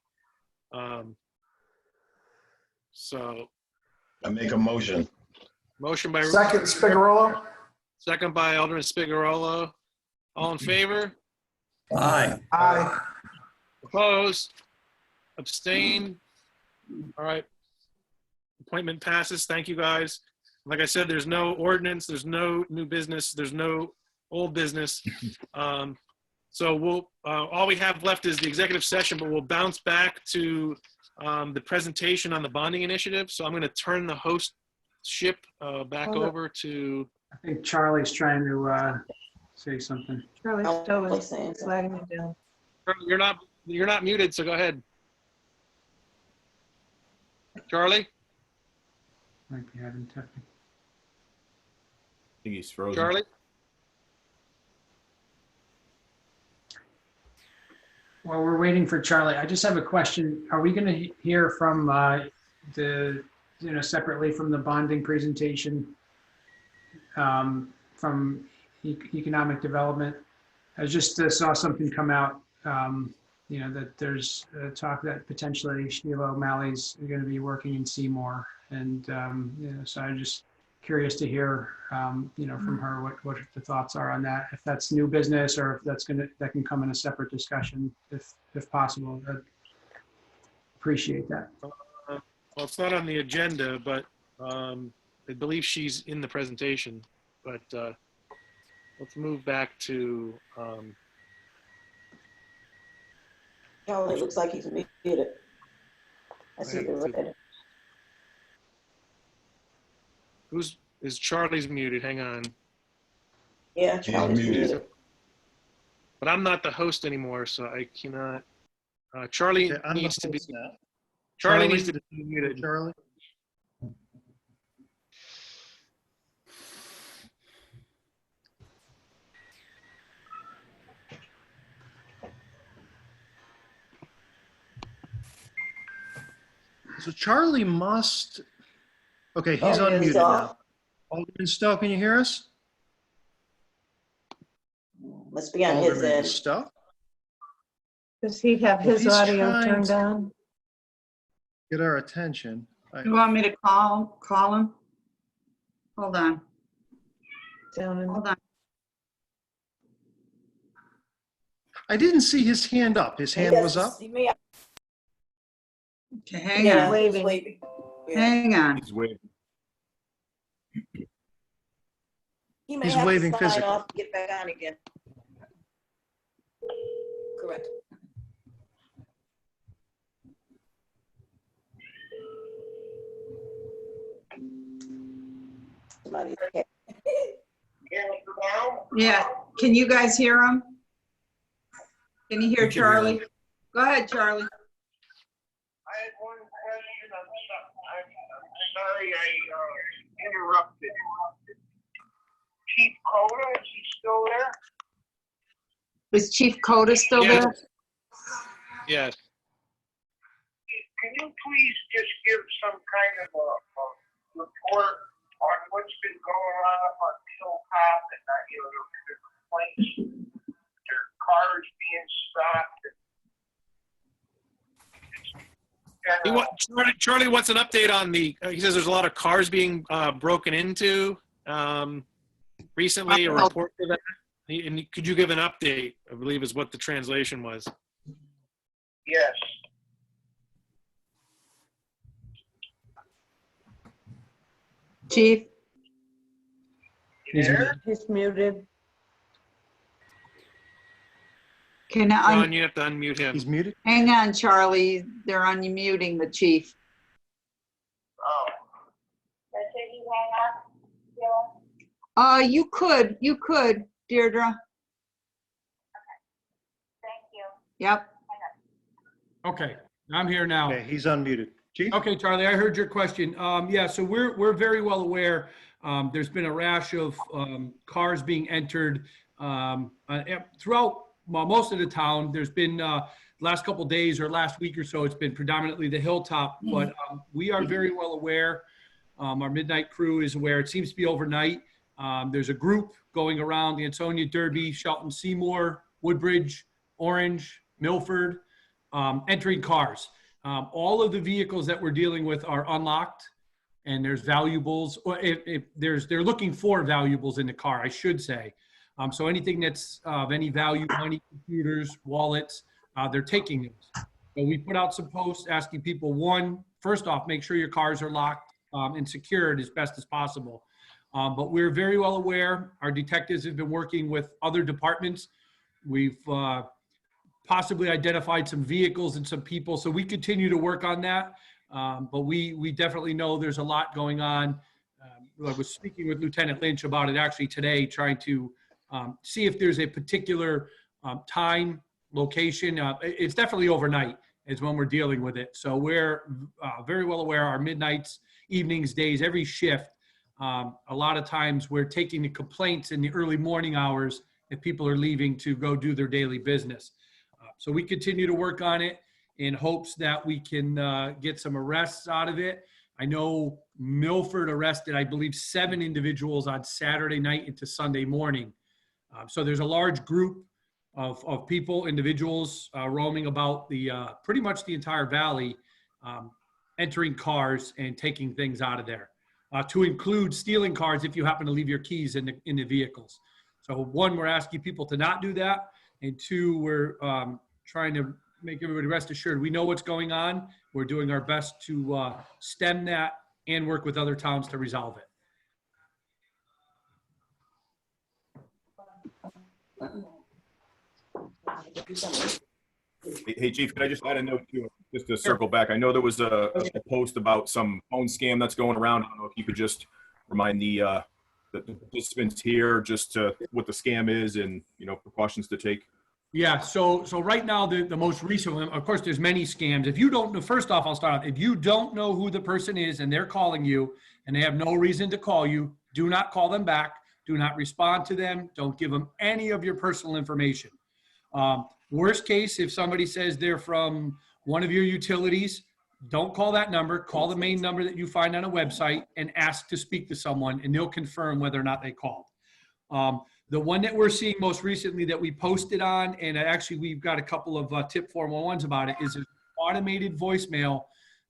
So I make a motion. Motion by Second, Spigarolo. Second by Alderman Spigarolo. All in favor? Aye. Aye. Opposed? Abstain? All right. Appointment passes. Thank you, guys. Like I said, there's no ordinance, there's no new business, there's no old business. So we'll, all we have left is the executive session, but we'll bounce back to the presentation on the bonding initiative. So I'm going to turn the hostship back over to. I think Charlie's trying to say something. Charlie Stowe is flagging me down. You're not muted, so go ahead. Charlie? Might be having technical. I think he's frozen. Charlie? While we're waiting for Charlie, I just have a question. Are we going to hear from separately from the bonding presentation from economic development? I just saw something come out, that there's a talk that potentially Sheila O'Malley's going to be working in Seymour. And, so I'm just curious to hear, from her what the thoughts are on that. If that's new business or if that can come in a separate discussion, if possible. I'd appreciate that. Well, it's not on the agenda, but I believe she's in the presentation. But let's move back to. Charlie looks like he's muted. I see the red. Is Charlie's muted? Hang on. Yeah, Charlie's muted. But I'm not the host anymore, so I cannot. Charlie needs to be. Charlie needs to be muted. Charlie. So Charlie must. Okay, he's unmuted now. Alderman Stowe, can you hear us? Must be on his Alderman end. Stowe? Does he have his audio turned on? Get our attention. You want me to call him? Hold on. Hold on. I didn't see his hand up. His hand was up? Okay, hang on. Waving. Hang on. He's waving. He may He's have waving to sign physically. off, get back on again. Correct. Somebody. Yeah, can you guys hear him? Can you hear We can hear Charlie? him. Go ahead, Charlie. I had one question. I'm sorry I interrupted. Chief Coda, is he still there? Is Chief Coda still Yes. there? Yes. Can you please just give some kind of a report on what's been going on up on Hilltop and the complaints, their cars being stopped? Charlie wants an update on the. He says there's a lot of cars being broken into recently, a report to that? And could you give an update, I believe is what the translation was. Yes. Chief, He's he's muted. Can I, Ron, you have to unmute him. He's muted. hang on, Charlie, they're unmuting the chief. Oh. You could, Deirdre. Thank you. Yep. Okay, I'm here now. Okay, he's unmuted. Chief? Okay, Charlie, I heard your question. Yeah, so we're very well aware. There's been a rash of cars being entered throughout most of the town. There's been last couple days or last week or so, it's been predominantly the Hilltop, but we are very well aware. Our midnight crew is aware. It seems to be overnight. There's a group going around the Ansonia, Derby, Shelton, Seymour, Woodbridge, Orange, Milford, entering cars. All of the vehicles that we're dealing with are unlocked, and there's valuables, or they're looking for valuables in the car, I should say. So anything that's of any value, money, computers, wallets, they're taking those. So we put out some posts asking people, first off, make sure your cars are locked and secured as best as possible. But we're very well aware. Our detectives have been working with other departments. We've possibly identified some vehicles and some people, so we continue to work on that. But we definitely know there's a lot going on. I was speaking with Lieutenant Lynch about it actually today, trying to see if there's a particular time, location. It's definitely overnight is when we're dealing with it. So we're very well aware our midnights, evenings, days, every shift. A lot of times we're taking the complaints in the early morning hours if people are leaving to go do their daily business. So we continue to work on it in hopes that we can get some arrests out of it. I know Milford arrested, I believe, 7 individuals on Saturday night into Sunday morning. So there's a large group of people, individuals roaming about the pretty much the entire valley, entering cars and taking things out of there, to include stealing cars if you happen to leave your keys in the vehicles. So 1, we're asking people to not do that, and 2, we're trying to make everybody rest assured we know what's going on. We're doing our best to stem that and work with other towns to resolve it. Hey, Chief, can I just add a note too, just to circle back? I know there was a post about some phone scam that's going around. I don't know if you could just remind the participants here just what the scam is and, precautions to take. Yeah, so right now, the most recent one, of course, there's many scams. If you don't know, first off, I'll start off. If you don't know who the person is and they're calling you and they have no reason to call you, do not call them back. Do not respond to them. Don't give them any of your personal information. Worst case, if somebody says they're from one of your utilities, don't call that number. Call the main number that you find on a website and ask to speak to someone, and they'll confirm whether or not they called. The one that we're seeing most recently that we posted on, and actually we've got a couple of tip 411s about it, is an automated voicemail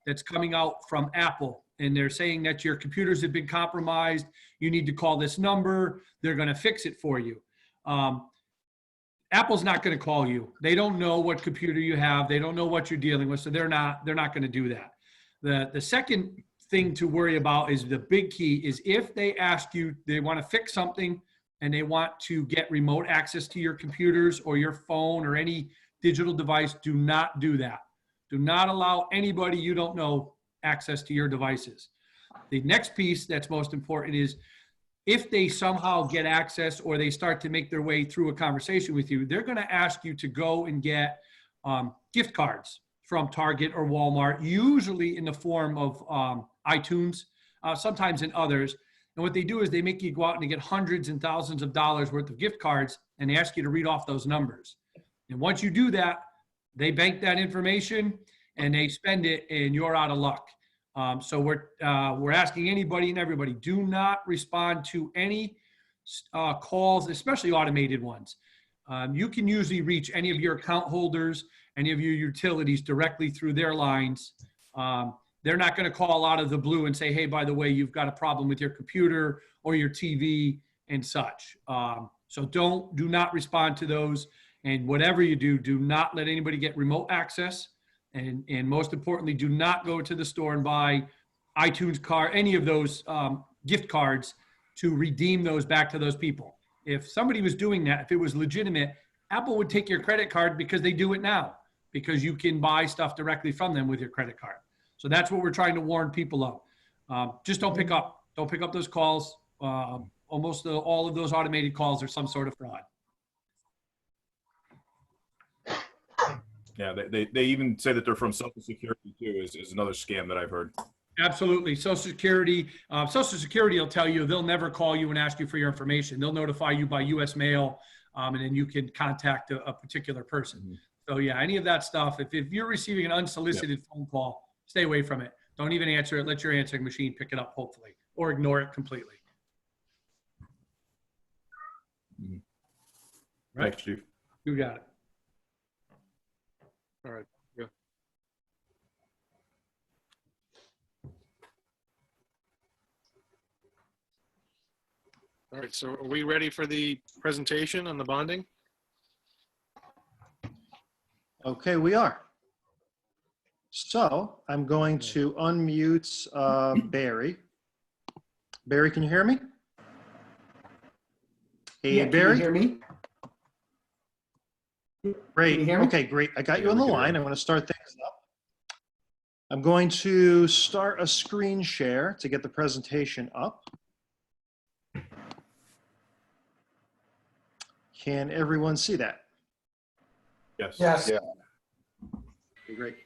that's coming out from Apple. And they're saying that your computers have been compromised. You need to call this number. They're going to fix it for you. Apple's not going to call you. They don't know what computer you have. They don't know what you're dealing with. So they're not going to do that. The second thing to worry about is the big key is if they ask you, they want to fix something and they want to get remote access to your computers or your phone or any digital device, do not do that. Do not allow anybody you don't know access to your devices. The next piece that's most important is if they somehow get access or they start to make their way through a conversation with you, they're going to ask you to go and get gift cards from Target or Walmart, usually in the form of iTunes, sometimes in others. And what they do is they make you go out and get hundreds and thousands of dollars worth of gift cards, and they ask you to read off those numbers. And once you do that, they bank that information and they spend it, and you're out of luck. So we're asking anybody and everybody, do not respond to any calls, especially automated ones. You can usually reach any of your account holders, any of your utilities directly through their lines. They're not going to call out of the blue and say, hey, by the way, you've got a problem with your computer or your TV, and such. So do not respond to those. And whatever you do, do not let anybody get remote access. And most importantly, do not go to the store and buy iTunes card, any of those gift cards to redeem those back to those people. If somebody was doing that, if it was legitimate, Apple would take your credit card because they do it now, because you can buy stuff directly from them with your credit card. So that's what we're trying to warn people of. Just don't pick up those calls. Almost all of those automated calls are some sort of fraud. Yeah, they even say that they're from Social Security too, is another scam that I've heard. Absolutely. Social Security will tell you they'll never call you and ask you for your information. They'll notify you by U.S. mail, and then you can contact a particular person. Mm-hmm. So yeah, any of that stuff, if you're receiving an unsolicited phone call, stay away from it. Don't even answer it. Let your answering machine pick it up, hopefully, or ignore it completely. Mm-hmm. Right? Thanks, Chief. You got it. All right. Yeah. All right. So are we ready for the presentation on the bonding? Okay, we are. So I'm going to unmute Barry. Barry, can you hear me? Hey, Yeah, Barry? can you hear me? Great. Can you hear me? Okay, great. I got Yeah, you on we the can hear line. you. I'm going to start things up. I'm going to start a screen share to get the presentation up. Can everyone see that? Yes. Yes. Okay, great.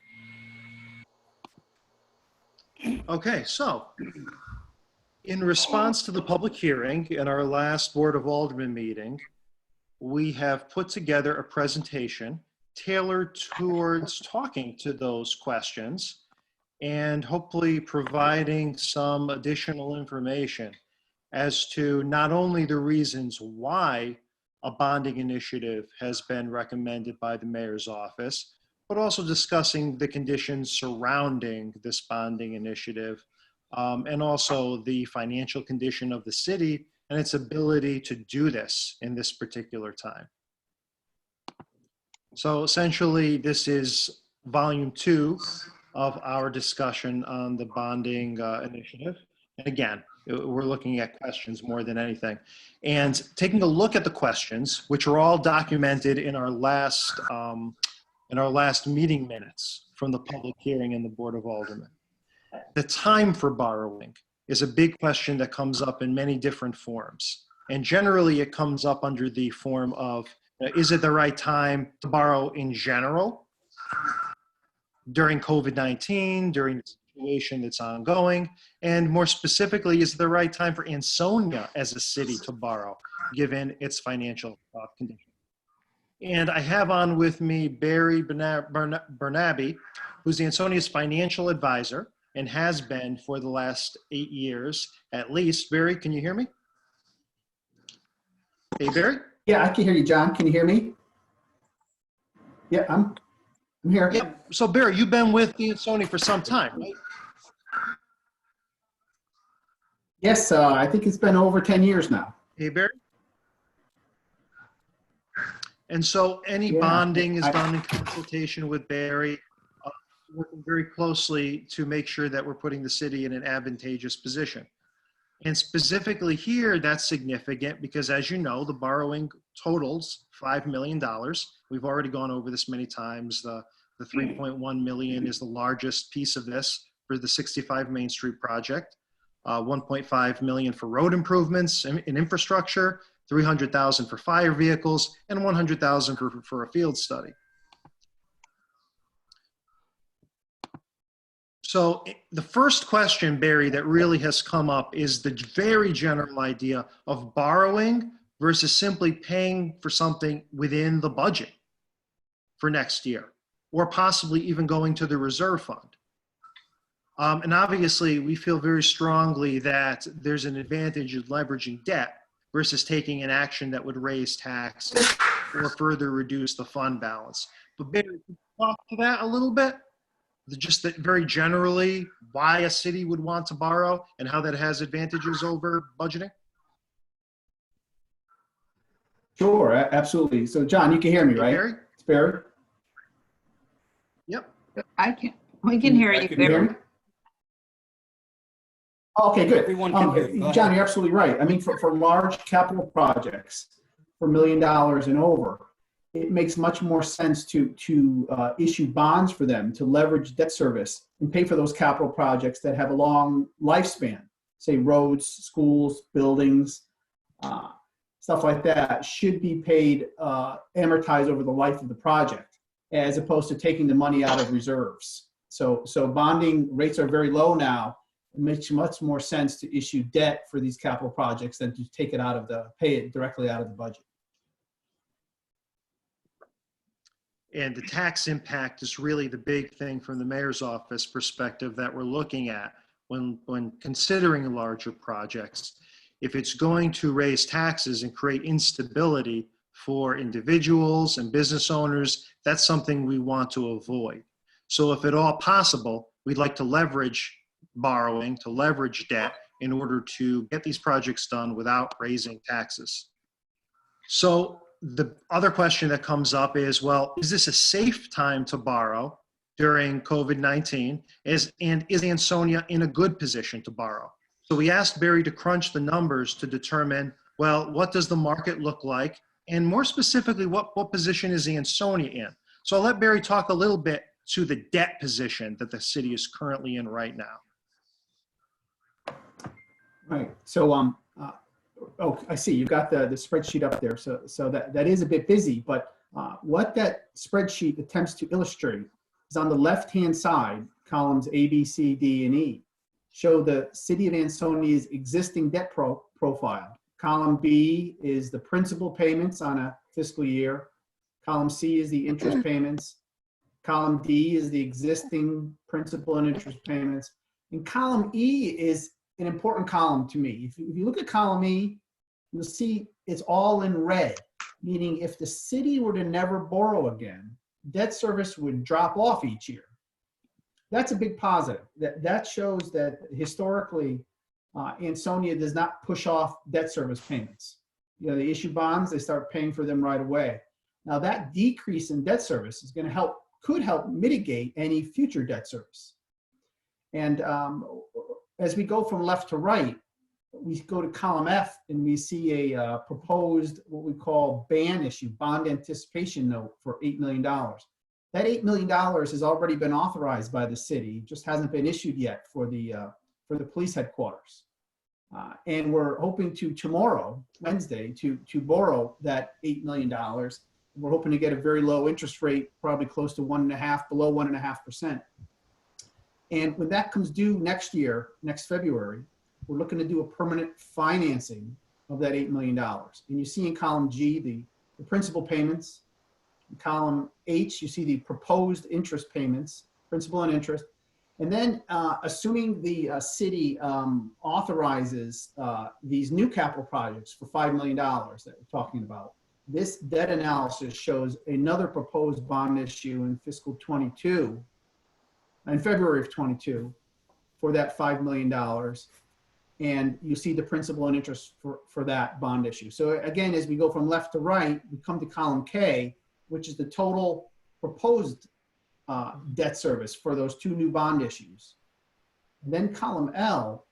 Okay, so in response to the public hearing in our last Board of Aldermen meeting, we have put together a presentation tailored towards talking to those questions and hopefully providing some additional information as to not only the reasons why a bonding initiative has been recommended by the mayor's office, but also discussing the conditions surrounding this bonding initiative, and also the financial condition of the city and its ability to do this in this particular time. So essentially, this is volume 2 of our discussion on the bonding initiative. And again, we're looking at questions more than anything. And taking a look at the questions, which are all documented in our last meeting minutes from the public hearing in the Board of Aldermen. The time for borrowing is a big question that comes up in many different forms. And generally it comes up under the form of, is it the right time to borrow in general during COVID-19, during the situation that's ongoing, and more specifically, is it the right time for Ansonia as a city to borrow, given its financial condition? And I have on with me Barry Bernabe, who's Ansonia's financial advisor and has been for the last 8 years at least. Barry, can you hear me? Hey, Barry? Yeah, I can hear you, John. Can you hear me? Yeah, I'm here. Yeah. So Barry, you've been with Ansonia for some time, right? Yes, I think it's been over 10 years now. Hey, Barry? And so any Yeah, bonding is done in consultation with Barry, working very closely to make sure that we're putting the city in an advantageous position. And specifically here, that's significant because, as you know, the borrowing totals $5 million. We've already gone over this many times. The 3.1 million is the largest piece of this for the 65 Main Street project. 1.5 million for road improvements in infrastructure, 300,000 for fire vehicles, and 100,000 for a field study. So the first question, Barry, that really has come up is the very general idea of borrowing versus simply paying for something within the budget for next year, or possibly even going to the reserve fund. And obviously, we feel very strongly that there's an advantage of leveraging debt versus taking an action that would raise taxes or further reduce the fund balance. But Barry, can you talk to that a little bit? Just that very generally, why a city would want to borrow and how that has advantages over budgeting? Sure, absolutely. So John, you can hear me, Hey, right? Barry? It's Barry? Yep. We can hear you, Can you hear me? Barry. Okay, good. Everyone can hear you. Go John, ahead. you're absolutely right. I mean, for large capital projects, for $1 million and over, it makes much more sense to issue bonds for them, to leverage debt service and pay for those capital projects that have a long lifespan, say roads, schools, buildings, stuff like that should be paid, amortized over the life of the project, as opposed to taking the money out of reserves. So bonding rates are very low now. It makes much more sense to issue debt for these capital projects than to take it pay it directly out of the budget. And the tax impact is really the big thing from the mayor's office perspective that we're looking at when considering larger projects. If it's going to raise taxes and create instability for individuals and business owners, that's something we want to avoid. So if at all possible, we'd like to leverage borrowing, to leverage debt in order to get these projects done without raising taxes. So the other question that comes up is, well, is this a safe time to borrow during COVID-19? And is Ansonia in a good position to borrow? So we asked Barry to crunch the numbers to determine, well, what does the market look like? And more specifically, what position is Ansonia in? So I'll let Barry talk a little bit to the debt position that the city is currently in right now. Right. So, oh, I see. You got the spreadsheet up there. So that is a bit busy, but what that spreadsheet attempts to illustrate is on the left-hand side, columns A, B, C, D, and E, show the city of Ansonia's existing debt profile. Column B is the principal payments on a fiscal year. Column C is the interest payments. Column D is the existing principal and interest payments. And column E is an important column to me. If you look at column E, you'll see it's all in red, meaning if the city were to never borrow again, debt service would drop off each year. That's a big positive. That shows that historically, Ansonia does not push off debt service payments. You know, they issue bonds, they start paying for them right away. Now that decrease in debt service is going to could help mitigate any future debt service. And as we go from left to right, we go to column F and we see a proposed, what we call BAN issue, bond anticipation note for $8 million. That $8 million has already been authorized by the city, just hasn't been issued yet for the police headquarters. And we're hoping to tomorrow, Wednesday, to borrow that $8 million. We're hoping to get a very low interest rate, probably close to 1.5%, below 1.5%. And when that comes due next year, next February, we're looking to do a permanent financing of that $8 million. And you see in column G, the principal payments. In column H, you see the proposed interest payments, principal and interest. And then assuming the city authorizes these new capital projects for $5 million that we're talking about, this debt analysis shows another proposed bond issue in fiscal 22, in February of 22, for that $5 million. And you see the principal and interest for that bond issue. So again, as we go from left to right, we come to column K, which is the total proposed debt service for those two new bond issues. And then column L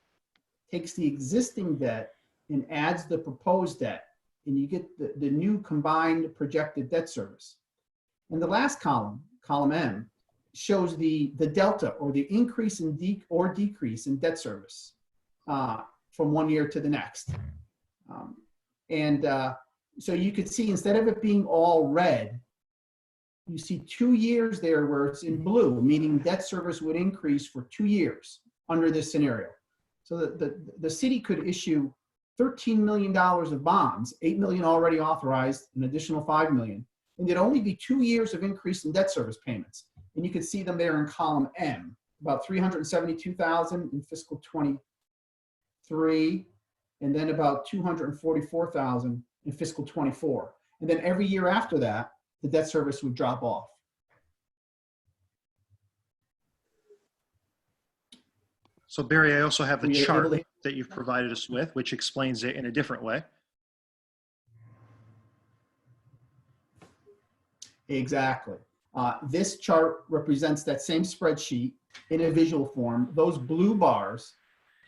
takes the existing debt and adds the proposed debt, and you get the new combined projected debt service. And the last column, column M, shows the delta, or the increase in decrease in debt service from one year to the next. So you could see, instead of it being all red, you see 2 years there where it's in blue, meaning debt service would increase for 2 years under this scenario. So the city could issue $13 million of bonds, $8 million already authorized, an additional $5 million, and there'd only be 2 years of increase in debt service payments. And you can see them there in column M, about $372,000 in fiscal 23, and then about $244,000 in fiscal 24. And then every year after that, the debt service would drop off. So Barry, I also have the Were you chart able to- that you've provided us with, which explains it in a different way. Exactly. This chart represents that same spreadsheet in a visual form. Those blue bars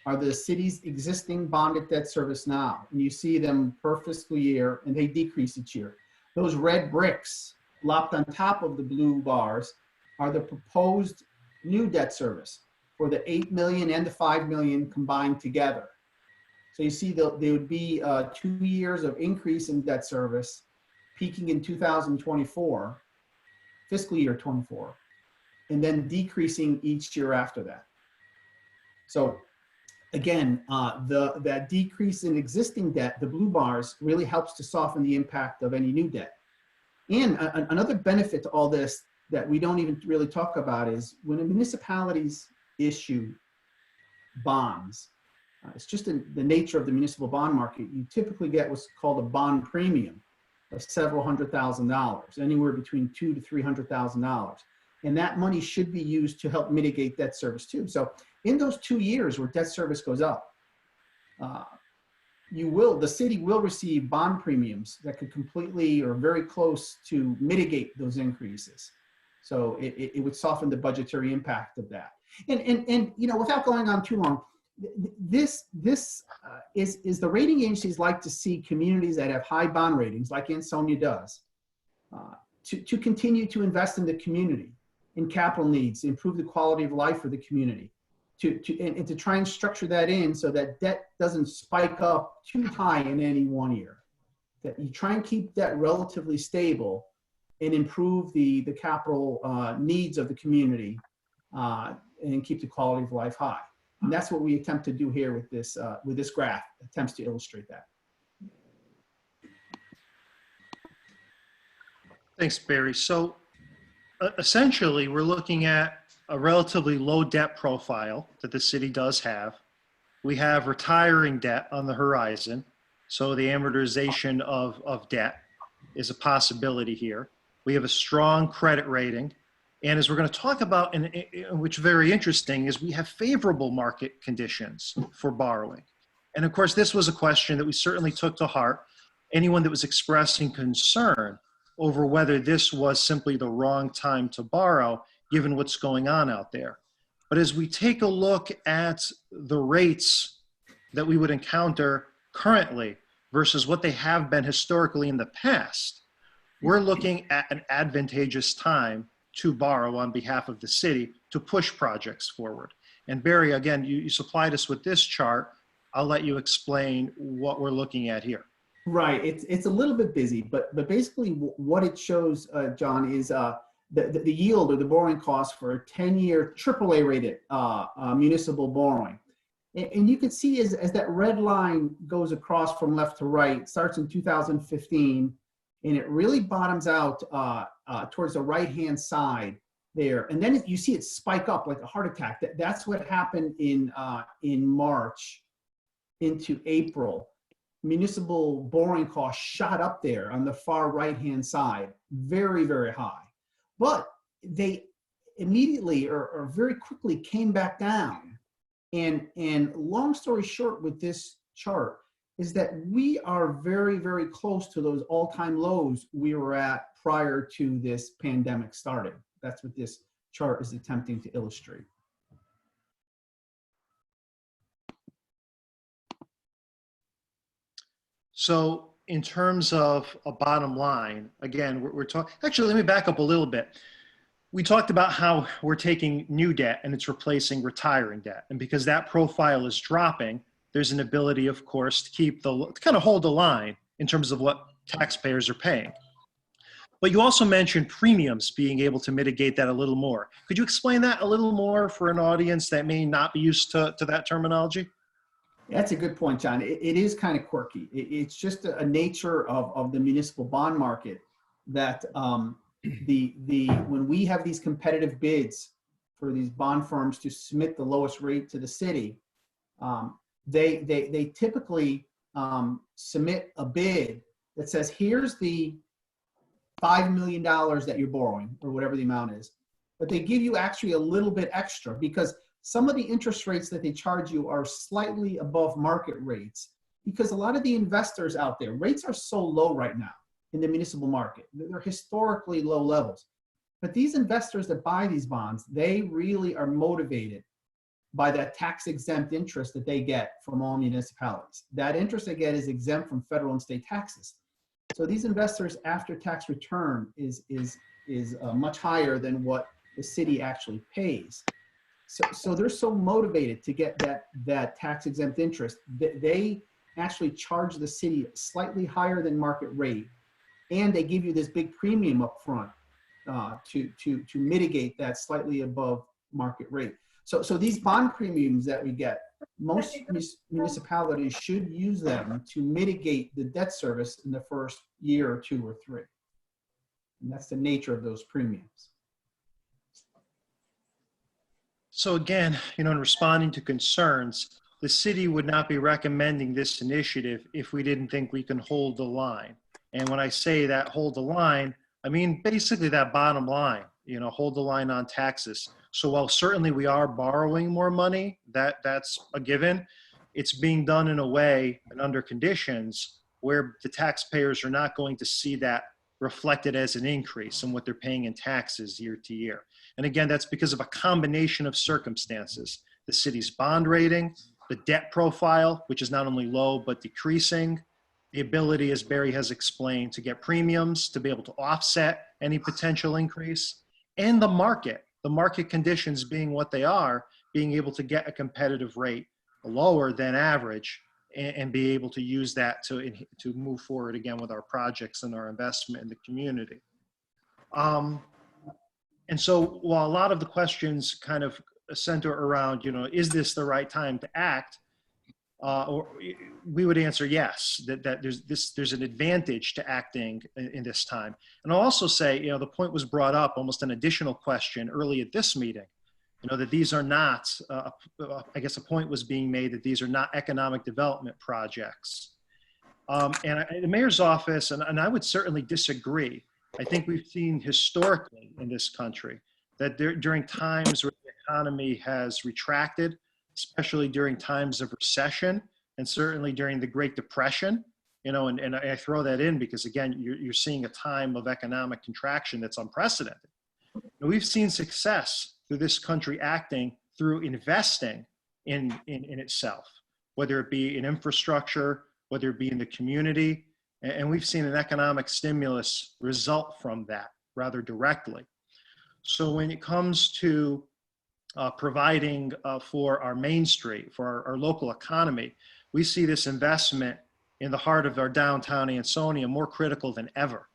are the city's existing bonded debt service now. And you see them per fiscal year, and they decrease each year. Those red bricks lopped on top of the blue bars are the proposed new debt service for the 8 million and the 5 million combined together. So you see there would be 2 years of increase in debt service, peaking in 2024, fiscal year 24, and then decreasing each year after that. So again, that decrease in existing debt, the blue bars, really helps to soften the impact of any new debt. And another benefit to all this that we don't even really talk about is when municipalities issue bonds, it's just the nature of the municipal bond market, you typically get what's called a bond premium of several $100,000, anywhere between $200,000 to $300,000. And that money should be used to help mitigate debt service too. So in those 2 years where debt service goes up, the city will receive bond premiums that could completely or very close to mitigate those increases. So it would soften the budgetary impact of that. And you know, without going on too long, this is the rating agencies like to see communities that have high bond ratings, like Ansonia does, to continue to invest in the community, in capital needs, improve the quality of life for the community, and to try and structure that in so that debt doesn't spike up too high in any one year. That you try and keep debt relatively stable and improve the capital needs of the community and keep the quality of life high. And that's what we attempt to do here with this graph, attempts to illustrate that. Thanks, Barry. So essentially, we're looking at a relatively low debt profile that the city does have. We have retiring debt on the horizon. So the amortization of debt is a possibility here. We have a strong credit rating. And as we're going to talk about, which is very interesting, is we have favorable market conditions for borrowing. And of course, this was a question that we certainly took to heart. Anyone that was expressing concern over whether this was simply the wrong time to borrow, given what's going on out there. But as we take a look at the rates that we would encounter currently versus what they have been historically in the past, we're looking at an advantageous time to borrow on behalf of the city to push projects forward. And Barry, again, you supplied us with this chart. I'll let you explain what we're looking at here. Right, it's a little bit busy, but basically what it shows, John, is the yield or the borrowing cost for a 10-year AAA rated municipal borrowing. And you can see as that red line goes across from left to right, starts in 2015, and it really bottoms out towards the right-hand side there. And then you see it spike up like a heart attack. That's what happened in March into April. Municipal borrowing costs shot up there on the far right-hand side, very, very high. But they immediately or very quickly came back down. And long story short with this chart is that we are very, very close to those all-time lows we were at prior to this pandemic starting. That's what this chart is attempting to illustrate. So in terms of a bottom line, again, we're talking, actually, let me back up a little bit. We talked about how we're taking new debt and it's replacing retiring debt. And because that profile is dropping, there's an ability, of course, to kind of hold the line in terms of what taxpayers are paying. But you also mentioned premiums being able to mitigate that a little more. Could you explain that a little more for an audience that may not be used to that terminology? That's a good point, John. It is kind of quirky. It's just a nature of the municipal bond market that when we have these competitive bids for these bond firms to submit the lowest rate to the city, they typically submit a bid that says, here's the $5 million that you're borrowing, or whatever the amount is. But they give you actually a little bit extra because some of the interest rates that they charge you are slightly above market rates, because a lot of the investors out there, rates are so low right now. in the municipal market. They're historically low levels. But these investors that buy these bonds, they really are motivated by that tax exempt interest that they get from all municipalities. That interest they get is exempt from federal and state taxes. So these investors' after tax return is much higher than what the city actually pays. So they're so motivated to get that tax exempt interest that they actually charge the city slightly higher than market rate, and they give you this big premium up front to mitigate that slightly above market rate. So these bond premiums that we get, most municipalities should use them to mitigate the debt service in the first year or 2 or 3. And that's the nature of those premiums. So again, in responding to concerns, the city would not be recommending this initiative if we didn't think we can hold the line. And when I say that hold the line, I mean basically that bottom line, hold the line on taxes. So while certainly we are borrowing more money, that's a given, it's being done in a way and under conditions where the taxpayers are not going to see that reflected as an increase in what they're paying in taxes year to year. And again, that's because of a combination of circumstances. The city's bond rating, the debt profile, which is not only low, but decreasing, the ability, as Barry has explained, to get premiums, to be able to offset any potential increase, and the market conditions being what they are, being able to get a competitive rate lower than average and be able to use that to move forward again with our projects and our investment in the community. And so while a lot of the questions kind of center around, is this the right time to act? Or we would answer yes, that there's an advantage to acting in this time. And I'll also say, the point was brought up, almost an additional question early at this meeting, that these are not, I guess a point was being made that these are not economic development projects. And the mayor's office, and I would certainly disagree. I think we've seen historically in this country that during times where the economy has retracted, especially during times of recession, and certainly during the Great Depression, and I throw that in because again, you're seeing a time of economic contraction that's unprecedented. And we've seen success through this country acting through investing in itself, whether it be in infrastructure, whether it be in the community, and we've seen an economic stimulus result from that rather directly. So when it comes to providing for our Main Street, for our local economy, we see this investment in the heart of our downtown Ansonia more critical than ever.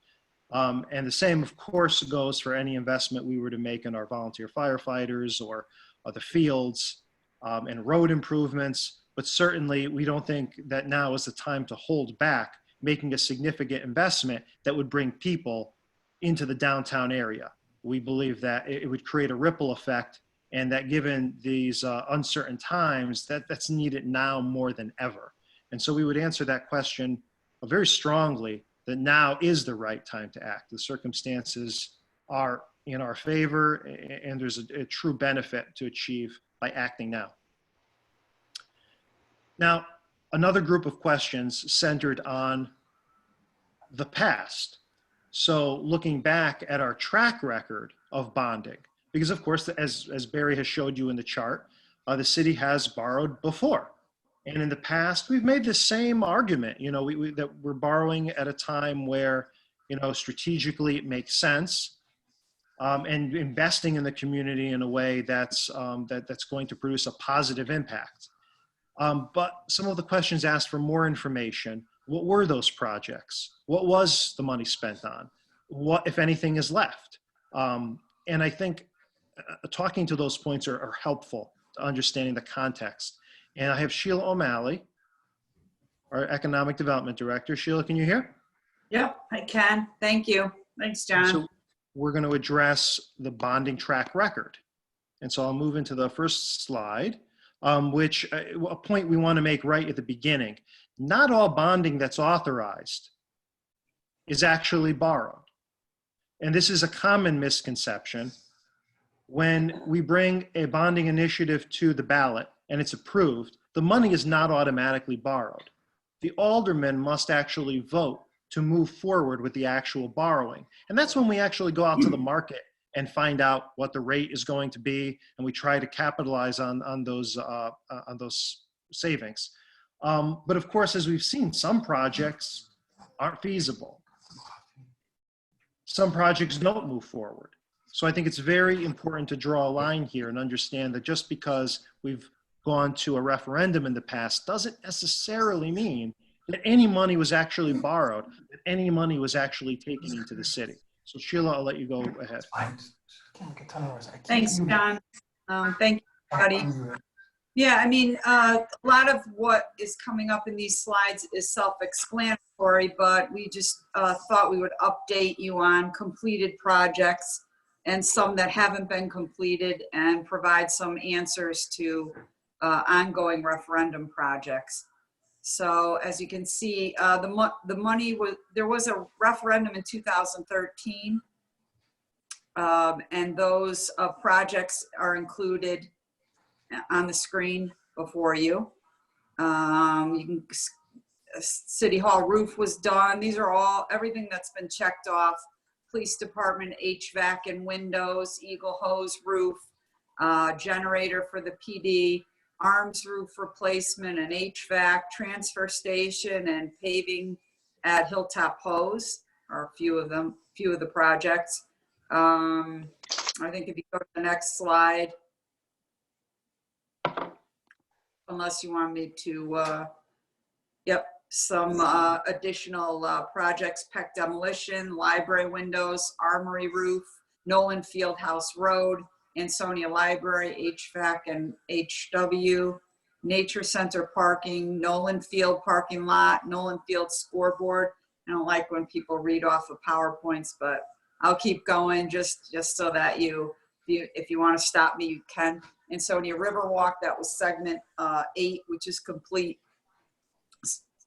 And the same, of course, goes for any investment we were to make in our volunteer firefighters or the fields and road improvements. But certainly, we don't think that now is the time to hold back making a significant investment that would bring people into the downtown area. We believe that it would create a ripple effect, and that given these uncertain times, that's needed now more than ever. And so we would answer that question very strongly, that now is the right time to act. The circumstances are in our favor, and there's a true benefit to achieve by acting now. Now, another group of questions centered on the past. So looking back at our track record of bonding, because of course, as Barry has showed you in the chart, the city has borrowed before. And in the past, we've made the same argument, that we're borrowing at a time where, strategically it makes sense, and investing in the community in a way that's going to produce a positive impact. But some of the questions asked for more information. What were those projects? What was the money spent on? What, if anything, is left? And I think talking to those points are helpful to understanding the context. And I have Sheila O'Malley, our Economic Development Director. Sheila, can you hear? Yep, I can. Thank you. Thanks, John. So we're going to address the bonding track record. And so I'll move into the first slide, which a point we want to make right at the beginning. Not all bonding that's authorized is actually borrowed. And this is a common misconception. When we bring a bonding initiative to the ballot and it's approved, the money is not automatically borrowed. The aldermen must actually vote to move forward with the actual borrowing. And that's when we actually go out to the market and find out what the rate is going to be, and we try to capitalize on those savings. But of course, as we've seen, some projects aren't feasible. Some projects don't move forward. So I think it's very important to draw a line here and understand that just because we've gone to a referendum in the past doesn't necessarily mean that any money was actually borrowed, that any money was actually taken into the city. So Sheila, I'll let you go ahead. Thanks, John. Thank you, everybody. Yeah, I mean, a lot of what is coming up in these slides is self-explanatory, but we just thought we would update you on completed projects and some that haven't been completed, and provide some answers to ongoing referendum projects. So as you can see, the money was, there was a referendum in 2013, and those projects are included on the screen before you. You can, City Hall roof was done. These are all, everything that's been checked off. Police Department HVAC and windows, Eagle Hose roof, generator for the PD, arms roof replacement and HVAC, transfer station and paving at Hilltop Hose are a few of them, few of the projects. I think if you go to the next slide, unless you want me to, yep, some additional projects, PEC demolition, library windows, armory roof, Nolan Fieldhouse Road, Ansonia Library, HVAC and HW, Nature Center parking, Nolan Field parking lot, Nolan Field scoreboard. I don't like when people read off of PowerPoints, but I'll keep going just so that if you want to stop me, you can. Ansonia Riverwalk, that was segment 8, which is complete.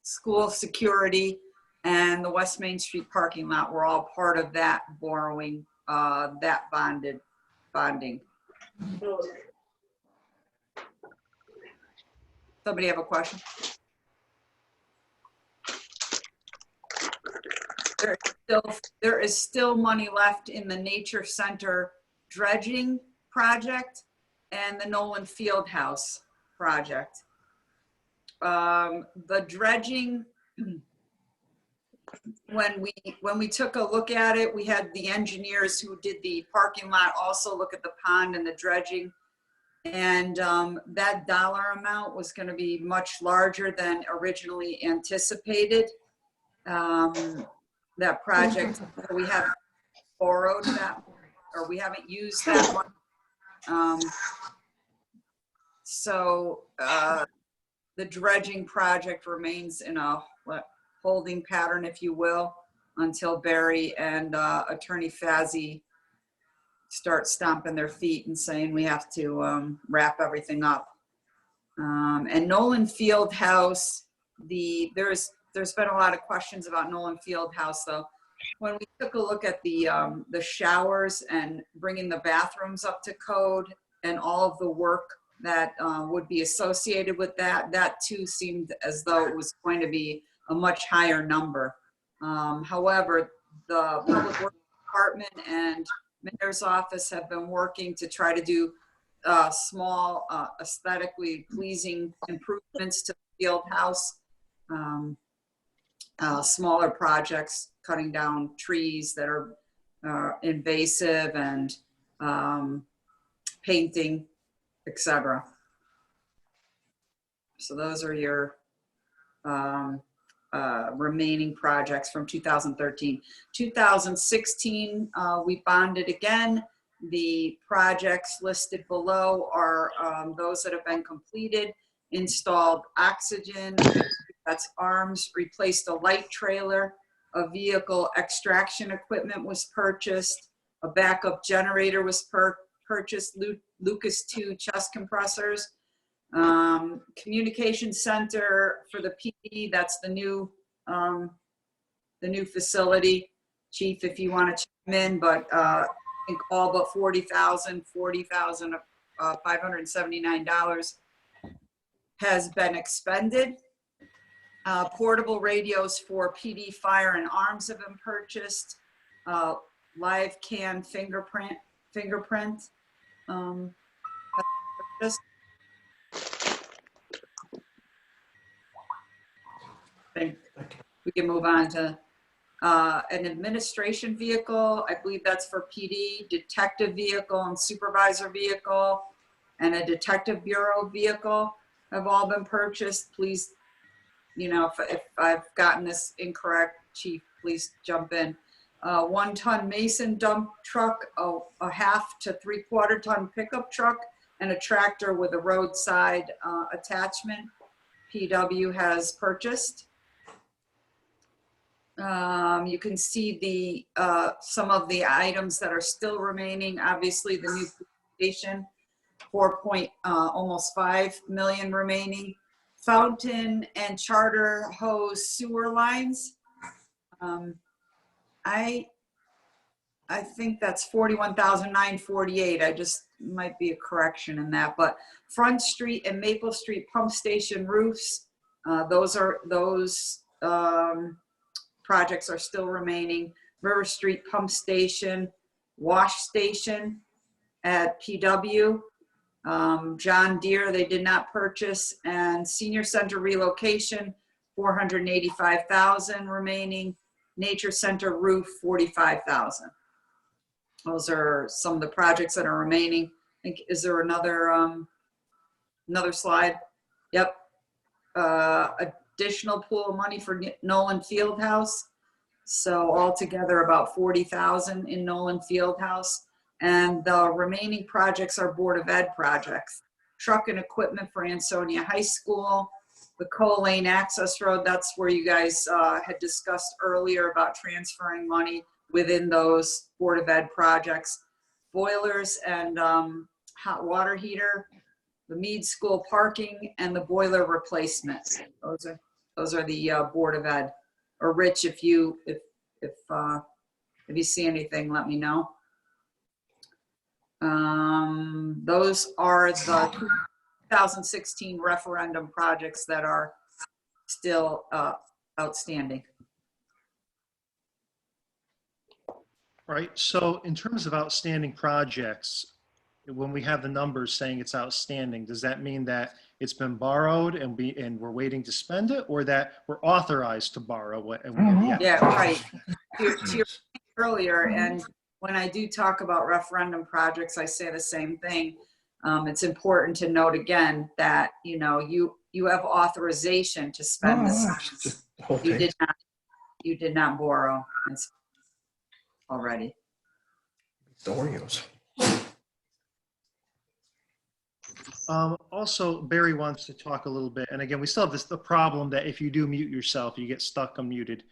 School security and the West Main Street parking lot were all part of that borrowing, that bonding. Somebody have a question? There is still money left in the Nature Center dredging project and the Nolan Fieldhouse project. The dredging, when we took a look at it, we had the engineers who did the parking lot also look at the pond and the dredging, and that dollar amount was going to be much larger than originally anticipated. That project, we haven't borrowed that, or we haven't used that one. So the dredging project remains in a holding pattern, if you will, until Barry and Attorney Fazzi start stomping their feet and saying we have to wrap everything up. And Nolan Fieldhouse, there's been a lot of questions about Nolan Fieldhouse, though. When we took a look at the showers and bringing the bathrooms up to code and all of the work that would be associated with that, that too seemed as though it was going to be a much higher number. However, the Public Works Department and Mayor's Office have been working to try to do small, aesthetically pleasing improvements to the field house, smaller projects, cutting down trees that are invasive and painting, etc. So those are your remaining projects from 2013. 2016, we bonded again. The projects listed below are those that have been completed. Installed oxygen, that's arms, replaced a light trailer, a vehicle extraction equipment was purchased, a backup generator was purchased, Lucas 2 chest compressors, communication center for the PD, that's the new facility. Chief, if you want to chime in, but I think all but $40,579 has been expended. Portable radios for PD, fire, and arms have been purchased. Live can fingerprint. Just think we can move on to an administration vehicle. I believe that's for PD, detective vehicle, and supervisor vehicle, and a detective bureau vehicle have all been purchased. Please, if I've gotten this incorrect, Chief, please jump in. 1 ton Mason dump truck, a half to 3/4 ton pickup truck, and a tractor with a roadside attachment. PW has purchased. You can see the some of the items that are still remaining. Obviously, the new station, almost 5 million remaining. Fountain and charter hose sewer lines. I think that's 41,948. I just might be a correction in that, but Front Street and Maple Street pump station roofs, those projects are still remaining. River Street pump station, wash station at PW, John Deere they did not purchase, and senior center relocation, 485,000 remaining. Nature Center roof, 45,000. Those are some of the projects that are remaining. I think, is there another slide? Yep. Additional pool of money for Nolan Fieldhouse. So altogether about 40,000 in Nolan Fieldhouse. And the remaining projects are Board of Ed projects. Truck and equipment for Ansonia High School. The Cole Lane Access Road, that's where you guys had discussed earlier about transferring money within those Board of Ed projects. Boilers and hot water heater, the Mead School parking, and the boiler replacements. Those are the Board of Ed. Or Rich, if you see anything, let me know. Those are the 2016 referendum projects that are still outstanding. Right. So in terms of outstanding projects, when we have the numbers saying it's outstanding, does that mean that it's been borrowed and we're waiting to spend it, or that we're authorized to borrow it? Yeah, right. To your point earlier, and when I do talk about referendum projects, I say the same thing. It's important to note again that you have authorization to spend this. You did not borrow already. Oreos. Also, Barry wants to talk a little bit, and again, we still have the problem that if you do mute yourself, you get stuck unmuted,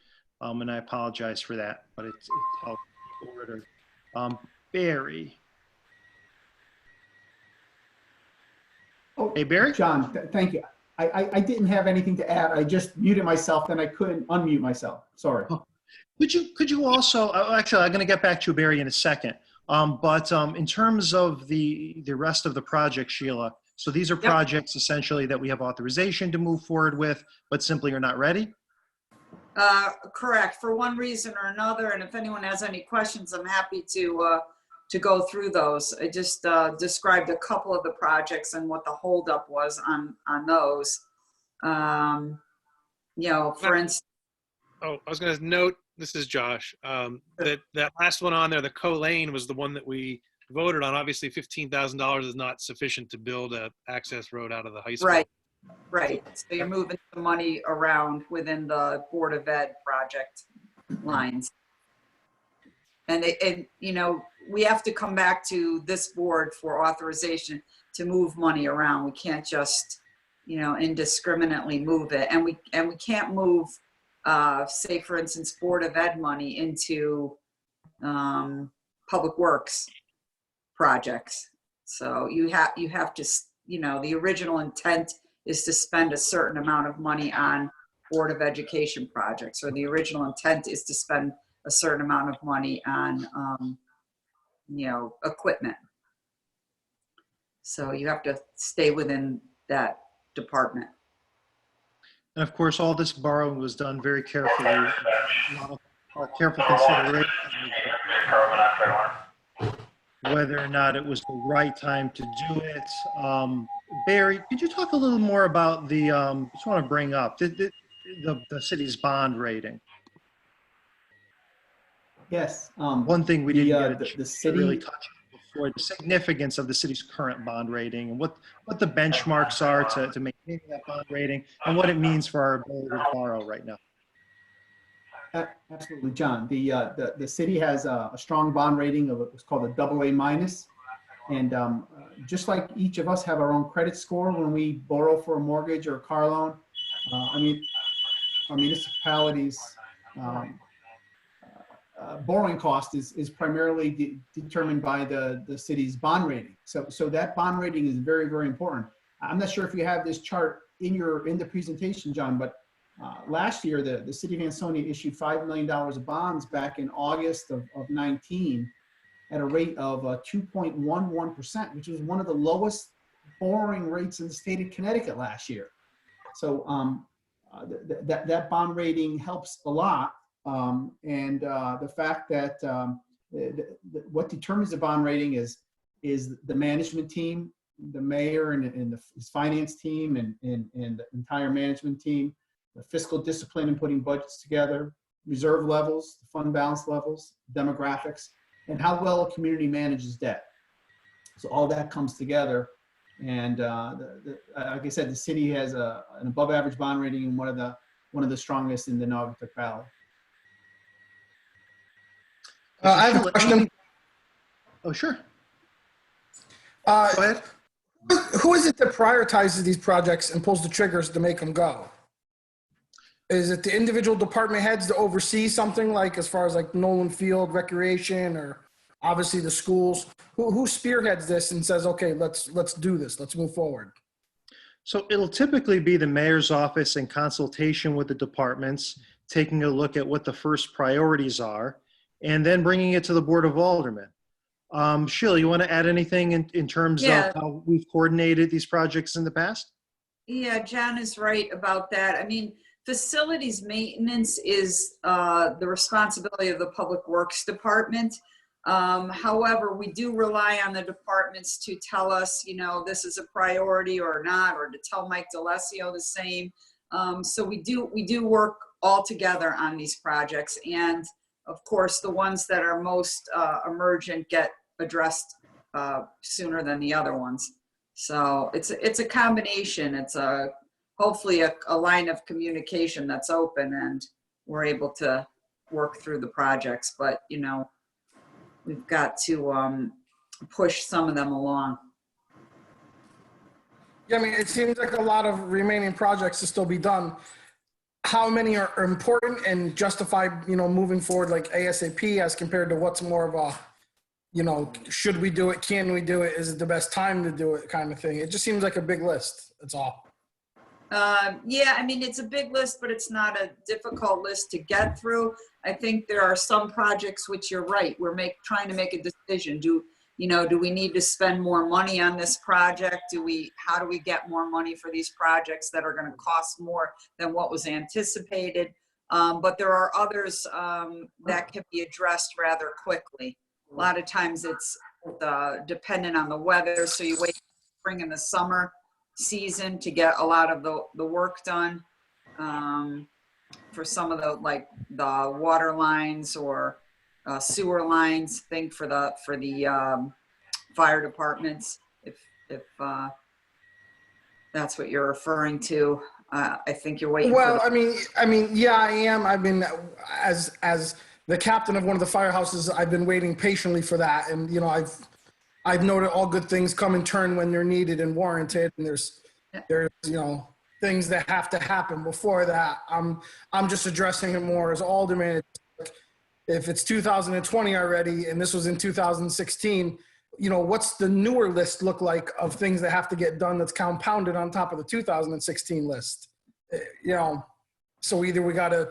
and I apologize for that, but it's how order. Barry. Oh, hey, Barry. John, thank you. I didn't have anything to add. I just muted myself, then I couldn't unmute myself. Sorry. Oh. Could you also, actually, I'm going to get back to you, Barry, in a second. But in terms of the rest of the project, Sheila, so these are projects essentially that we have authorization to move forward with, but simply are not ready? Correct, for one reason or another. And if anyone has any questions, I'm happy to go through those. I just described a couple of the projects and what the holdup was on those. For instance. Oh, I was going to note, this is Josh, that last one on there, the Cole Lane, was the one that we voted on. Obviously, $15,000 is not sufficient to build a access road out of the high school. Right. So you're moving the money around within the Board of Ed project lines. And we have to come back to this board for authorization to move money around. We can't just, indiscriminately move it. And we can't move, say for instance, Board of Ed money into public works projects. So you have to, the original intent is to spend a certain amount of money on Board of Education projects, or the original intent is to spend a certain amount of money on, equipment. So you have to stay within that department. And of course, all this borrowing was done very carefully, a lot of careful consideration, whether or not it was the right time to do it. Barry, could you talk a little more about the, just want to bring up the city's bond rating? Yes. One thing we didn't get the to city, really touch on before, the significance of the city's current bond rating and what the benchmarks are to maintain that bond rating and what it means for our ability to borrow right now. Absolutely, John. The city has a strong bond rating of what's called a AA-. And just like each of us have our own credit score when we borrow for a mortgage or a car loan, I mean, our municipalities' borrowing cost is primarily determined by the city's bond rating. So that bond rating is very, very important. I'm not sure if you have this chart in the presentation, John, but last year the city of Ansonia issued $5 million of bonds back in August of 19 at a rate of 2.11%, which was one of the lowest borrowing rates in the state of Connecticut last year. So that bond rating helps a lot. And the fact that what determines the bond rating is the management team, the mayor and his finance team and the entire management team, the fiscal discipline in putting budgets together, reserve levels, fund balance levels, demographics, and how well a community manages debt. So all that comes together. And like I said, the city has an above average bond rating and one of the strongest in the Naugatuck Valley. I have a question. Oh, sure. Go ahead. Who is it that prioritizes these projects and pulls the triggers to make them go? Is it the individual department heads to oversee something like as far as like Nolan Field, recreation, or obviously the schools? Who spearheads this and says, okay, let's do this, let's move forward? So it'll typically be the mayor's office in consultation with the departments, taking a look at what the first priorities are, and then bringing it to the Board of Aldermen. Sheila, you want to add anything in terms of how we've coordinated these projects in the past? Yeah, John is right about that. I mean, facilities maintenance is the responsibility of the Public Works Department. However, we do rely on the departments to tell us, you know, this is a priority or not, or to tell Mike DeLessio the same. So we do work all together on these projects. And of course, the ones that are most emergent get addressed sooner than the other ones. So it's a combination. It's hopefully a line of communication that's open and we're able to work through the projects. But, you know, we've got to push some of them along. Yeah, I mean, it seems like a lot of remaining projects to still be done. How many are important and justify, you know, moving forward like ASAP as compared to what's more of a, you know, should we do it? Can we do it? Is it the best time to do it kind of thing? It just seems like a big list. That's all. Yeah, I mean, it's a big list, but it's not a difficult list to get through. I think there are some projects which you're right. We're trying to make a decision. Do we need to spend more money on this project? How do we get more money for these projects that are going to cost more than what was anticipated? But there are others that can be addressed rather quickly. A lot of times it's dependent on the weather. So you wait spring and the summer season to get a lot of the work done for some of the water lines or sewer lines. Think for the fire departments, if that's what you're referring to. I think you're waiting. Well, I mean, yeah, I am. I've been as the captain of one of the firehouses. I've been waiting patiently for that, and you know, I've noted all good things come in turn when they're needed and warranted, and there's you know, things that have to happen before that. I'm just addressing it more as alderman. If it's 2020 already and this was in 2016, you know, what's the newer list look like of things that have to get done that's compounded on top of the 2016 list? You know, so either we got to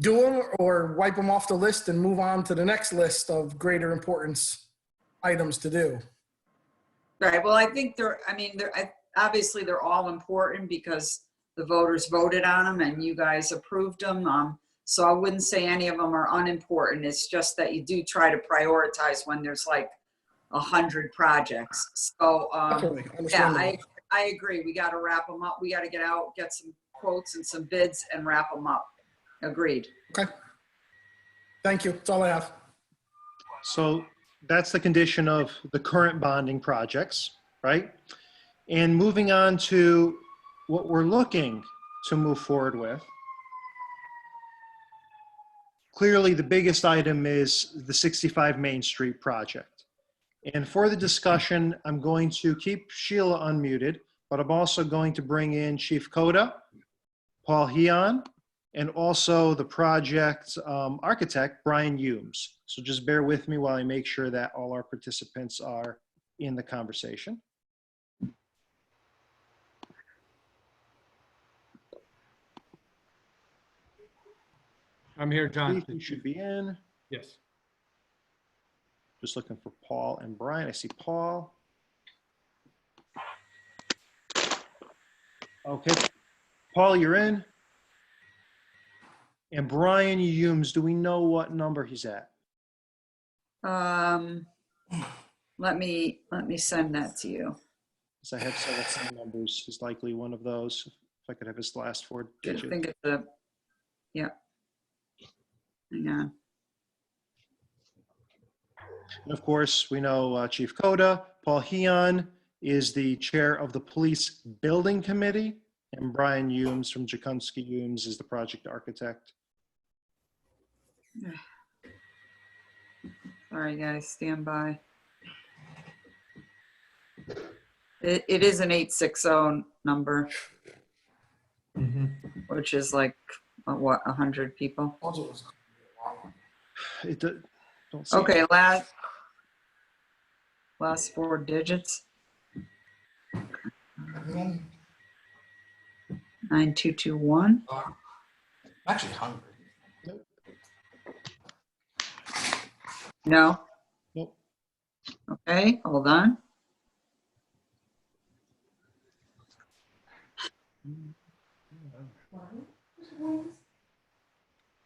do them or wipe them off the list and move on to the next list of greater importance items to do. Right. Well, I think obviously they're all important because the voters voted on them and you guys approved them. So I wouldn't say any of them are unimportant. It's just that you do try to prioritize when there's like 100 projects. So Definitely, yeah, understandable. I agree. We got to wrap them up. We got to get out, get some quotes and some bids and wrap them up. Agreed. Okay. Thank you. That's all I have. So that's the condition of the current bonding projects, right? And moving on to what we're looking to move forward with. Clearly, the biggest item is the 65 Main Street project. And for the discussion, I'm going to keep Sheila unmuted, but I'm also going to bring in Chief Coda, Paul Heon, and also the project architect, Brian Humes. So just bear with me while I make sure that all our participants are in the conversation. I'm here, John. You should be in. Yes. Just looking for Paul and Brian. I see Paul. Okay. Paul, you're in. And Brian Humes, do we know what number he's at? Let me send that to you. Because I have several phone numbers. He's likely one of those. If I could have his last four I digits. think it's a, yeah. Hang on. And of course, we know Chief Coda. Paul Heon is the chair of the Police Building Committee. And Brian Humes from Jakunski Humes is the project architect. Sorry, guys, stand by. It is an 860 number, which is like, what, 100 people? Don't see Okay, last four digits. 9221. I'm actually hungry. No? Nope. Okay, hold on.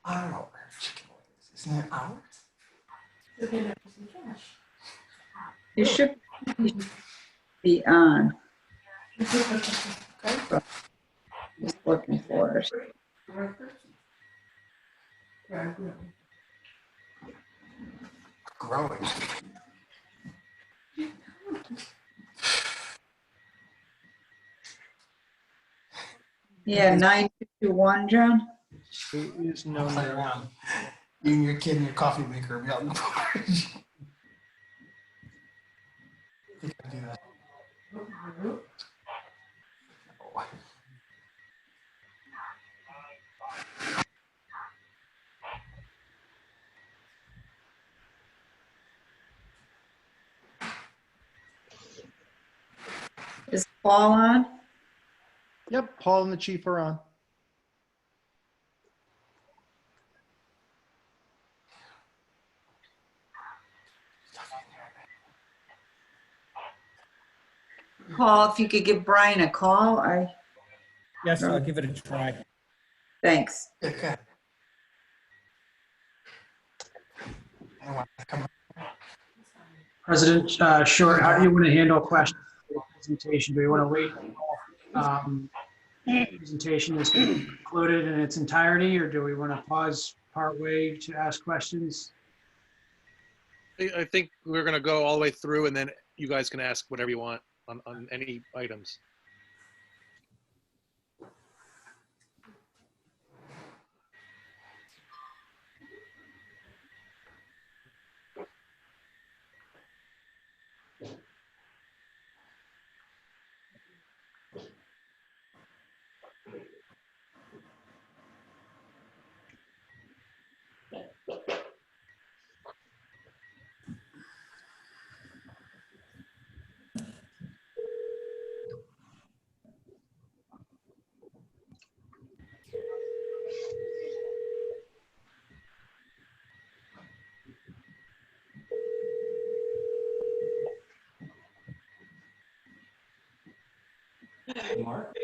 I don't know. Chicken wings. Isn't it ours? It should be on. Just looking for it. Growing. Yeah, 9221, John. There is no Don't play around. You and your kid and your coffee maker will be out in the porch. You can do that. Is Paul on? Yep, Paul and the chief are on. Paul, if you could give Brian a call, Yes, I'll give it a try. thanks. Okay. President Short, how do you want to handle questions for the presentation? Do we want to wait until presentation is concluded in its entirety, or do we want to pause partway to ask questions? I think we're going to go all the way through, and then you guys can ask whatever you want on any items. Mark?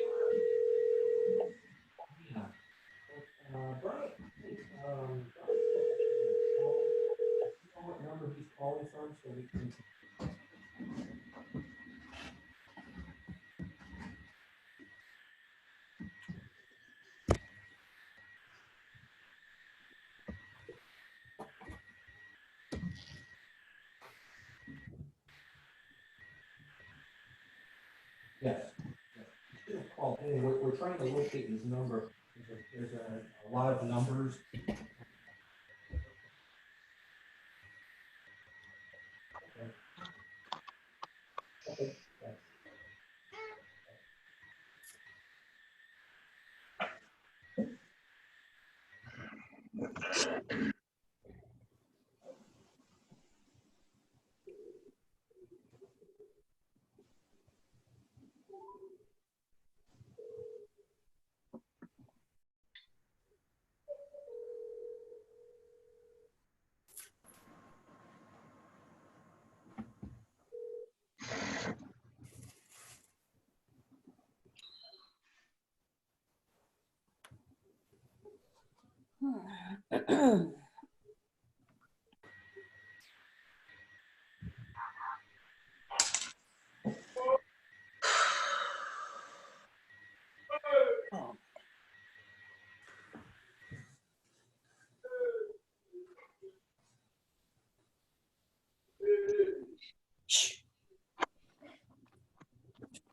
Yes. You should have called in. We're trying to locate his number. There's a lot of numbers. Okay.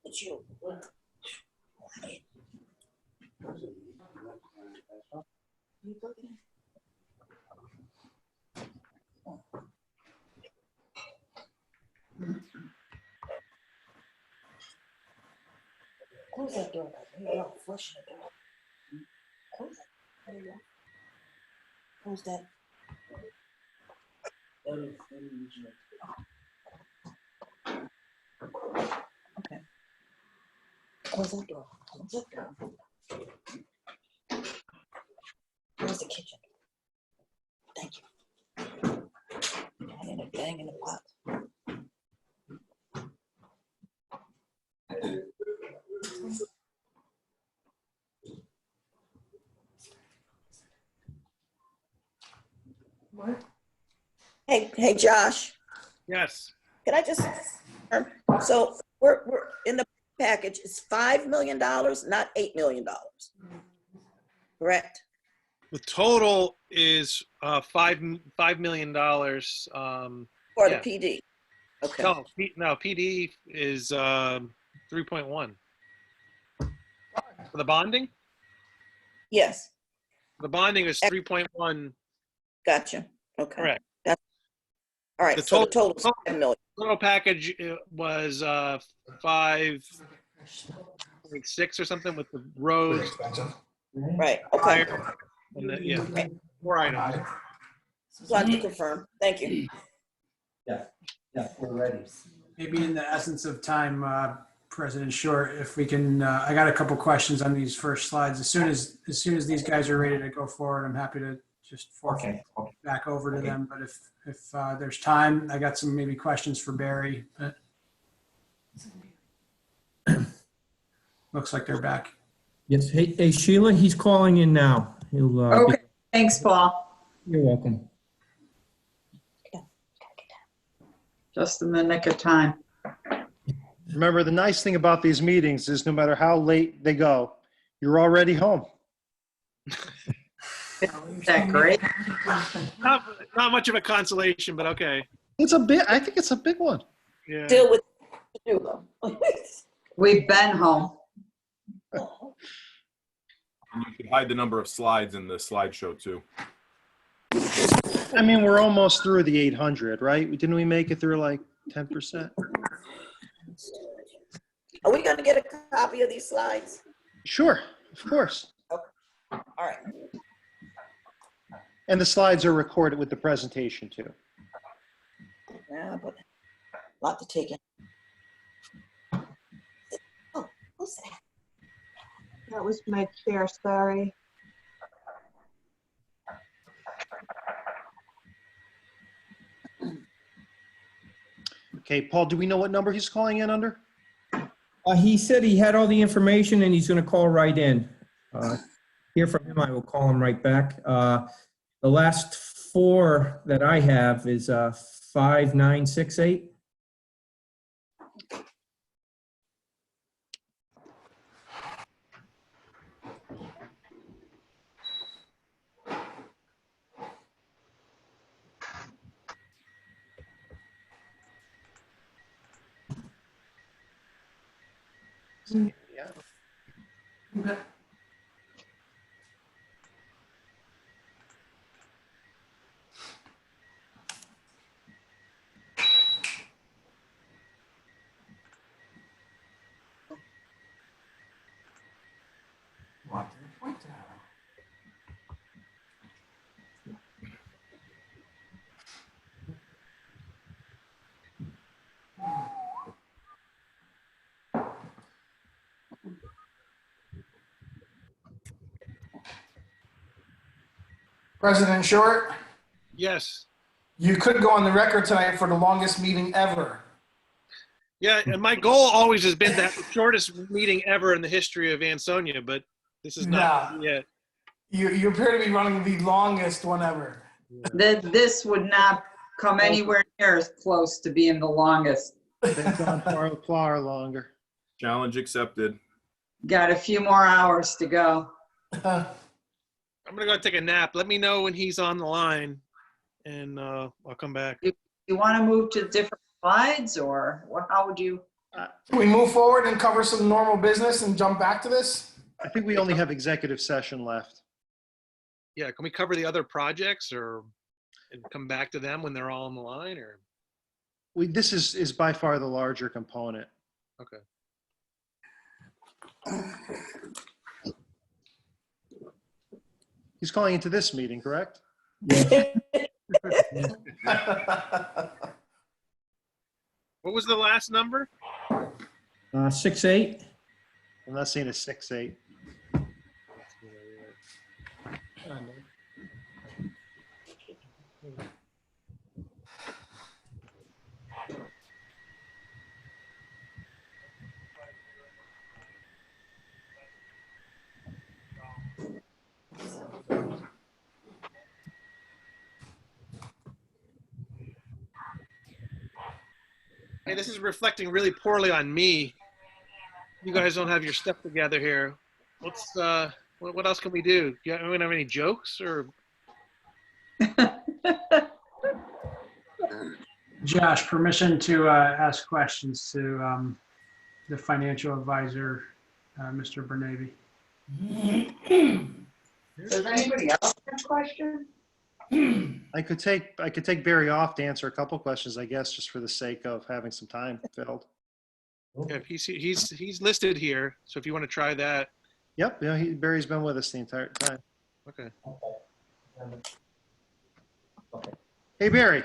It's you. You looking? Close that door. There you go. Flush the door. Close it. There you go. Close that. Okay. Close that door. Close that door. Where's the kitchen? Thank you. I need a bang in the pot. What? Hey, Josh, Yes. can I just, so we're in the package, it's $5 million, not $8 million. Correct? The total is $5 million. For the PD. Okay. No, PD is 3.1. For the bonding? Yes. The bonding is 3.1. Gotcha. Okay. Correct. All right. So the total is $5 million. Total package was 5.6 or something with the roads. Right. Okay. And the, yeah, 4 items. Just wanted to confirm. Thank you. Yeah, we're ready. Maybe in the essence of time, President Short, if we can, I got a couple questions on these first slides. As soon as these guys are ready to go forward, I'm happy to just fork it back over to them. But if there's time, I got some maybe questions for Barry. But looks like they're back. Yes. Hey, Sheila, he's calling in now. He'll. Okay, thanks, Paul. You're welcome. Just in the nick of time. Remember, the nice thing about these meetings is no matter how late they go, you're already home. Is that great? Not much of a consolation, but okay. It's a bit. I think it's a big one. Yeah. Deal with what to do though. We've been home. And you can hide the number of slides in the slideshow too. I mean, we're almost through the 800, right? Didn't we make it through like 10%? Are we going to get a copy of these slides? Sure, of course. Okay. All right. And the slides are recorded with the presentation too. Yeah, but a lot to take in. Oh, who's that? That was my chair, sorry. Okay, Paul, do we know what number he's calling in under? He said he had all the information and he's going to call right in. Hear from him, I will call him right back. The last four that I have is 5968. President Short, Yes. you could go on the record tonight for the longest meeting ever. Yeah, and my goal always has been that the shortest meeting ever in the history of Ansonia, but this is not yet. You appear to be running the longest one ever. This would not come anywhere near as close to being the longest. They've gone far longer. Challenge accepted. Got a few more hours to go. I'm gonna go take a nap. Let me know when he's on the line, and I'll come back. You want to move to different slides, or how would you? Can we move forward and cover some normal business and jump back to this? I think we only have executive session left. Yeah, can we cover the other projects and come back to them when they're all on the line, or? This is by far the larger component. Okay. He's calling into this meeting, correct? What was the last number? 68. I'm not seeing a 6-8. Hey, this is reflecting really poorly on me. You guys don't have your stuff together here. What's what else can we do? Do you have any jokes or? Josh, permission to ask questions to the financial advisor, Mr. Bernavy. Does anybody else have a question? I could take Barry off to answer a couple questions, I guess, just for the sake of having some time filled. Yeah, he's listed here, so if you want to try that. Yep, yeah, Barry's been with us the entire time. Okay. Hey, Barry.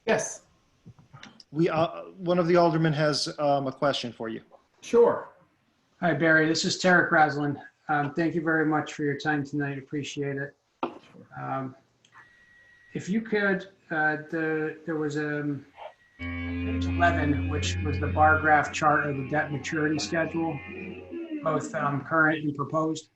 Yes. One of the aldermen has a question for you. Sure. Hi, Barry. This is Tarek Raslin. Thank you very much for your time tonight. Appreciate it. If you could, there was page 11, which was the bar graph chart of the debt maturity schedule, both current and proposed.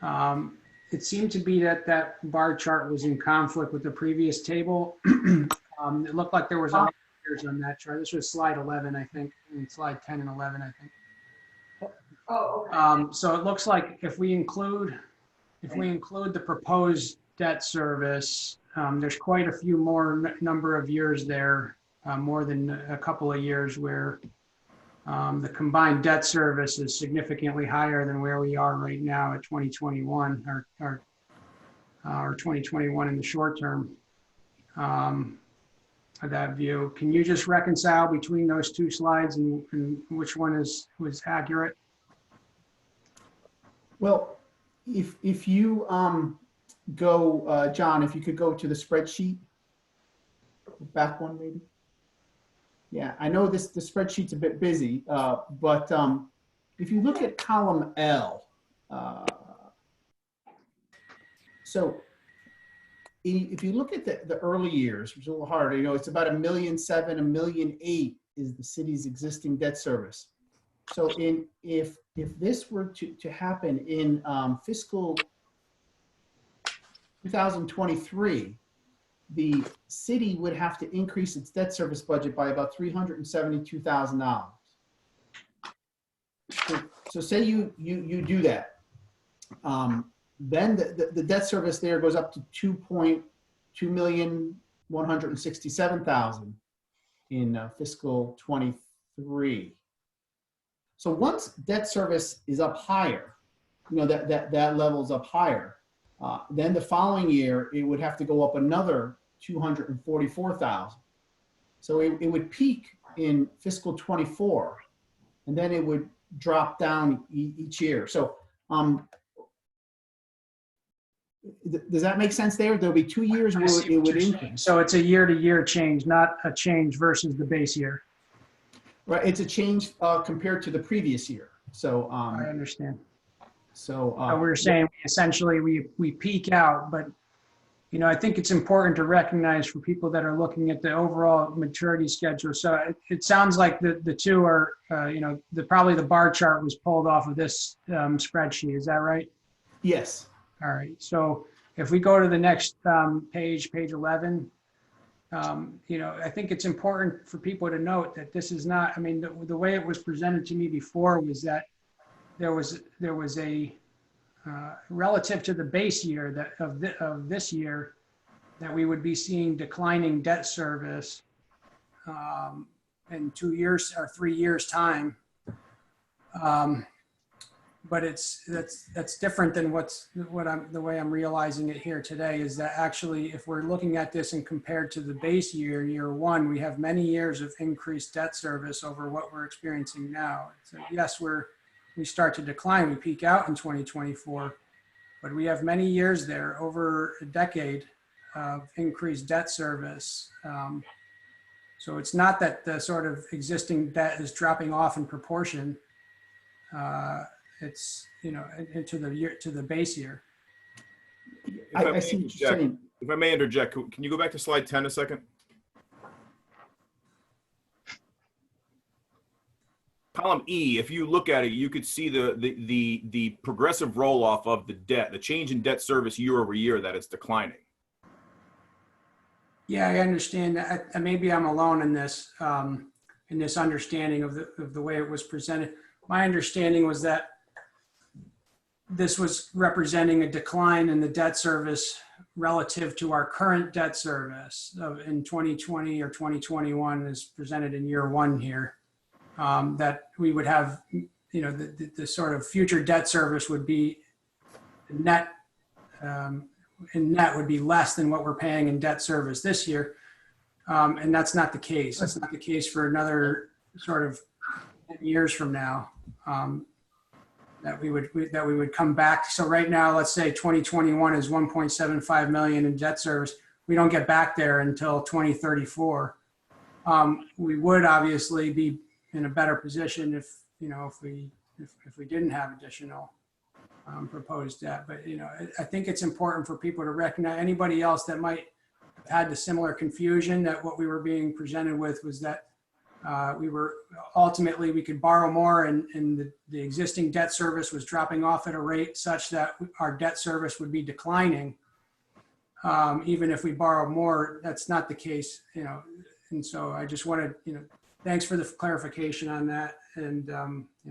It seemed to be that bar chart was in conflict with the previous table. It looked like there was a lot of years on that chart. This was slide 11, I think, and slide 10 and 11, I think. Oh, okay. So it looks like if we include the proposed debt service, there's quite a few more number of years there, more than a couple of years where the combined debt service is significantly higher than where we are right now at 2021 or 2021 in the short term. Of that view, can you just reconcile between those two slides and which one was accurate? Well, if you go, John, if you could go to the spreadsheet, back one maybe. Yeah, I know the spreadsheet's a bit busy, but if you look at column L, so if you look at the early years, which is a little harder, it's about $1.7 million, $1.8 million is the city's existing debt service. So if this were to happen in fiscal 2023, the city would have to increase its debt service budget by about $372,000. So say you do that, then the debt service there goes up to $2,167,000 in fiscal 23. So once debt service is up higher, that level's up higher, then the following year it would have to go up another $244,000. So it would peak in fiscal 24, and then it would drop down each year. So does that make sense there? There'll be 2 years where it would increase. So it's a year-to-year change, not a change versus the base year. Right, it's a change compared to the previous year. So I understand. So we were saying essentially we peak out, but I think it's important to recognize for people that are looking at the overall maturity schedule. So it sounds like the two are, probably the bar chart was pulled off of this spreadsheet. Is that right? Yes. All right. So if we go to the next page 11, I think it's important for people to note that this is not, the way it was presented to me before was that there was a relative to the base year of this year that we would be seeing declining debt service in 2 years or 3 years time. But that's different than the way I'm realizing it here today is that actually if we're looking at this and compared to the base year one, we have many years of increased debt service over what we're experiencing now. So yes, we start to decline, we peak out in 2024, but we have many years there, over a decade of increased debt service. So it's not that the sort of existing debt is dropping off in proportion. It's into the base year. I see what you're saying. If I may interject, can you go back to slide 10 a second? Column E, if you look at it, you could see the progressive roll off of the debt, the change in debt service year over year, that it's declining. Yeah, I understand that. Maybe I'm alone in this understanding of the way it was presented. My understanding was that this was representing a decline in the debt service relative to our current debt service in 2020 or 2021 is presented in year one here. That we would have, the sort of future debt service would be net, in net would be less than what we're paying in debt service this year. And that's not the case. That's not the case for another sort of 10 years from now. That we would come back. So right now, let's say 2021 is 1.75 million in debt service. We don't get back there until 2034. We would obviously be in a better position if we didn't have additional proposed debt. But I think it's important for people to recognize anybody else that might have had the similar confusion that what we were being presented with was that we could borrow more and the existing debt service was dropping off at a rate such that our debt service would be declining. Even if we borrow more, that's not the case, and so I just wanted, thanks for the clarification on that. And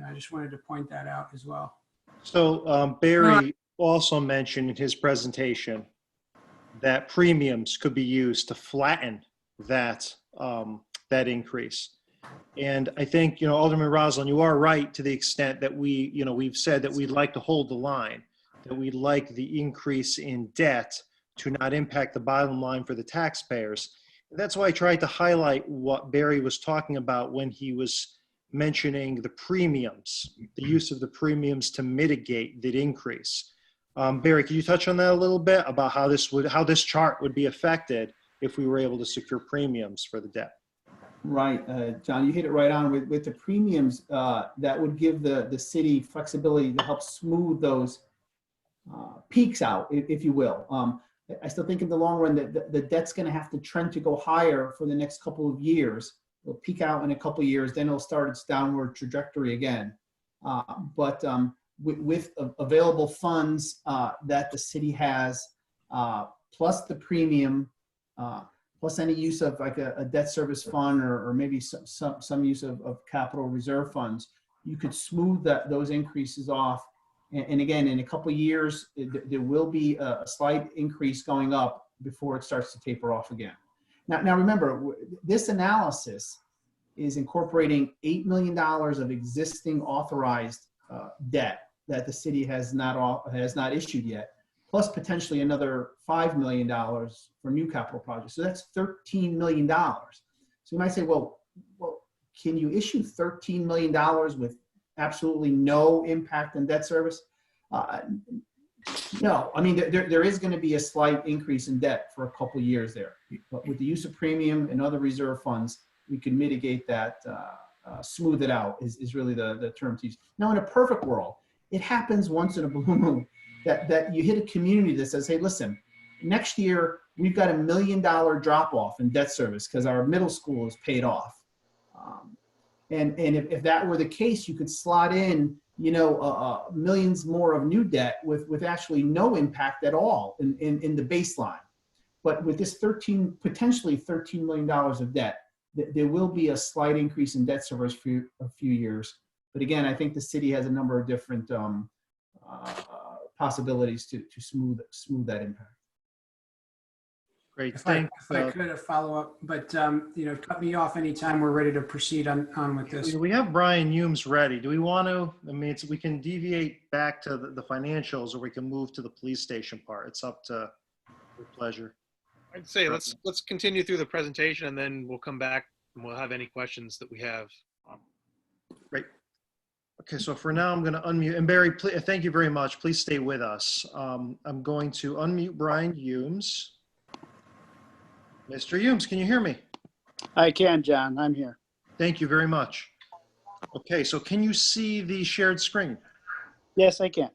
I just wanted to point that out as well. So Barry also mentioned in his presentation that premiums could be used to flatten that increase. And I think, Alderman Roslin, you are right to the extent that we've said that we'd like to hold the line, that we'd like the increase in debt to not impact the bottom line for the taxpayers. And that's why I tried to highlight what Barry was talking about when he was mentioning the premiums, the use of the premiums to mitigate the increase. Barry, can you touch on that a little bit about how this chart would be affected if we were able to secure premiums for the debt? Right, John, you hit it right on with the premiums. That would give the city flexibility to help smooth those peaks out, if you will. I still think in the long run that the debt's going to have to trend to go higher for the next couple of years It'll peak out in a couple years, then it'll start its downward trajectory again. But with available funds that the city has, plus the premium, plus any use of like a debt service fund or maybe some use of capital reserve funds, you could smooth those increases off. And again, in a couple of years, there will be a slight increase going up before it starts to taper off again. Now remember, this analysis is incorporating $8 million of existing authorized debt that the city has not issued yet, plus potentially another $5 million for new capital projects. So that's $13 million. So you might say, well, can you issue $13 million with absolutely no impact on debt service? No, I mean, there is going to be a slight increase in debt for a couple of years there. But with the use of premium and other reserve funds, we can mitigate that, smooth it out is really the term to use. Now, in a perfect world, it happens once in a blue moon that you hit a community that says, hey, listen, next year we've got $1 million drop off in debt service because our middle school is paid off. And if that were the case, you could slot in, millions more of new debt with actually no impact at all in the baseline. But with this potentially $13 million of debt, there will be a slight increase in debt service for a few years. But again, I think the city has a number of different possibilities to smooth that impact. Great, If I could follow up, but cut me off anytime we're ready to proceed on with this. We have Brian Humes ready. Do we want to, we can deviate back to the financials, or we can move to the police station part. It's up to your pleasure. I'd say let's continue through the presentation, and then we'll come back and we'll have any questions that we have. Great. Okay, so for now, I'm going to unmute. And Barry, thank you very much. Please stay with us. I'm going to unmute Brian Humes. Mr. Humes, can you hear me? I can, John. I'm here. Thank you very much. Okay, so can you see the shared screen? Yes, I can.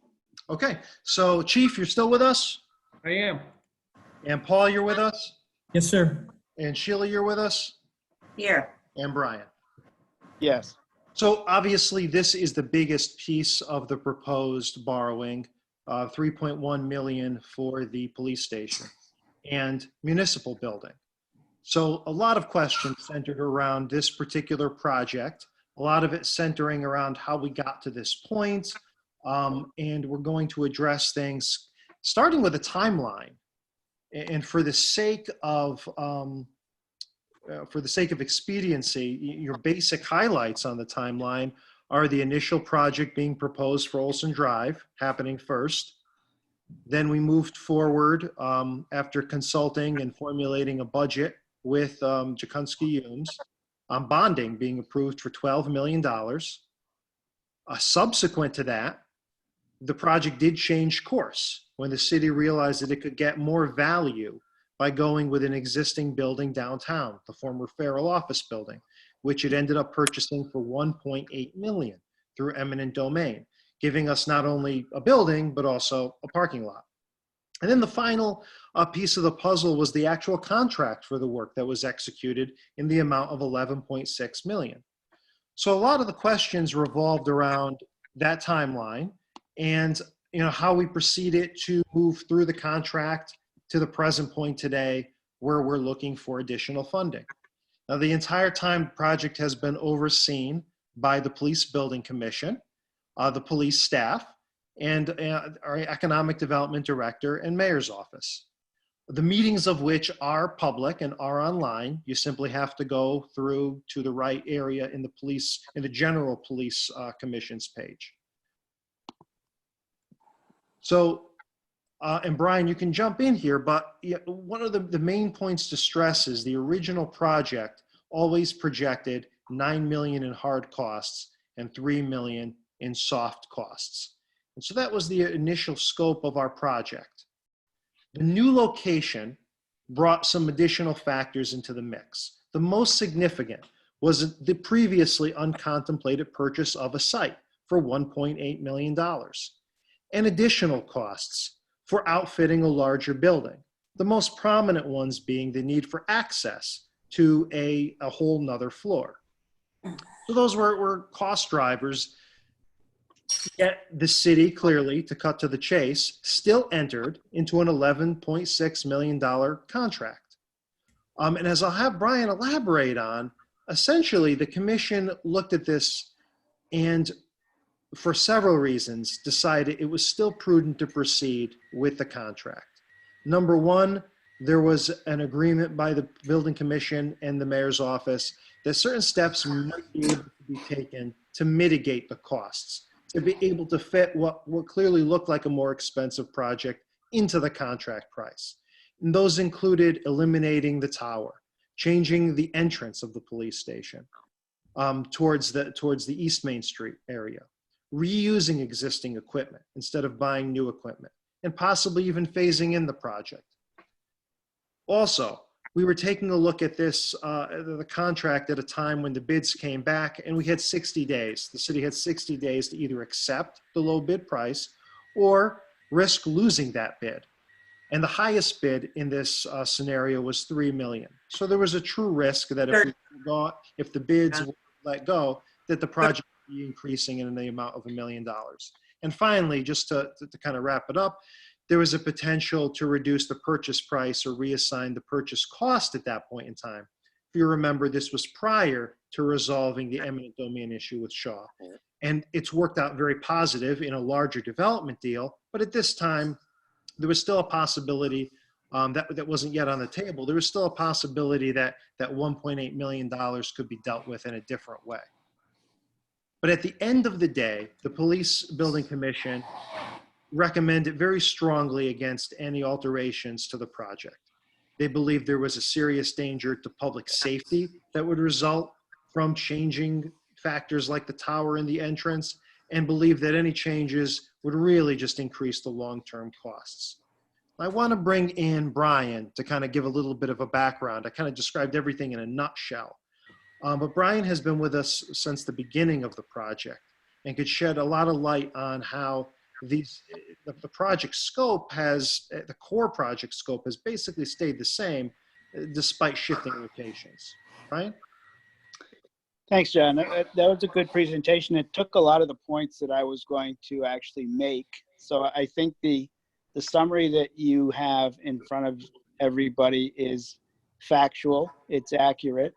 Okay, so Chief, you're still with us? I am. And Paul, you're with us? Yes, sir. And Sheila, you're with us? Here. And Brian? Yes. So obviously, this is the biggest piece of the proposed borrowing, $3.1 million for the police station and municipal building. So a lot of questions centered around this particular project, a lot of it centering around how we got to this point, and we're going to address things starting with a timeline. And for the sake of expediency, your basic highlights on the timeline are the initial project being proposed for Olson Drive happening first. Then we moved forward after consulting and formulating a budget with Jakunski Humes on bonding being approved for $12 million. Subsequent to that, the project did change course when the city realized that it could get more value by going with an existing building downtown, the former Farrell office building, which it ended up purchasing for $1.8 million through eminent domain, giving us not only a building, but also a parking lot. And then the final piece of the puzzle was the actual contract for the work that was executed in the amount of $11.6 million. So a lot of the questions revolved around that timeline and how we proceeded to move through the contract to the present point today, where we're looking for additional funding. Now, the entire time the project has been overseen by the Police Building Commission, the police staff, and our Economic Development Director and Mayor's Office. The meetings of which are public and are online. You simply have to go through to the right area in the General Police Commission's page. So, and Brian, you can jump in here, but one of the main points to stress is the original project always projected $9 million in hard costs and $3 million in soft costs. And so that was the initial scope of our project. The new location brought some additional factors into the mix. The most significant was the previously uncontemplated purchase of a site for $1.8 million and additional costs for outfitting a larger building. The most prominent ones being the need for access to a whole nother floor. So those were cost drivers. Yet the city, clearly, to cut to the chase, still entered into an $11.6 million contract. And as I'll have Brian elaborate on, essentially the commission looked at this and for several reasons decided it was still prudent to proceed with the contract. Number one, there was an agreement by the building commission and the mayor's office that certain steps might be able to be taken to mitigate the costs, to be able to fit what clearly looked like a more expensive project into the contract price. And those included eliminating the tower, changing the entrance of the police station towards the East Main Street area, reusing existing equipment instead of buying new equipment, and possibly even phasing in the project. Also, we were taking a look at this, the contract at a time when the bids came back and we had 60 days. The city had 60 days to either accept the low bid price or risk losing that bid. And the highest bid in this scenario was $3 million. So there was a true risk that if the bids were let go, that the project would be increasing in the amount of $1 million. And finally, just to kind of wrap it up, there was a potential to reduce the purchase price or reassign the purchase cost at that point in time. If you remember, this was prior to resolving the eminent domain issue with Shaw. And it's worked out very positive in a larger development deal, but at this time, there was still a possibility that wasn't yet on the table. There was still a possibility that $1.8 million could be dealt with in a different way. But at the end of the day, the Police Building Commission recommended very strongly against any alterations to the project. They believed there was a serious danger to public safety that would result from changing factors like the tower and the entrance, and believed that any changes would really just increase the long-term costs. I want to bring in Brian to kind of give a little bit of a background. I kind of described everything in a nutshell. But Brian has been with us since the beginning of the project and could shed a lot of light on how the project scope the core project scope has basically stayed the same despite shifting locations. Brian? Thanks, John. That was a good presentation. It took a lot of the points that I was going to actually make. So I think the summary that you have in front of everybody is factual, it's accurate.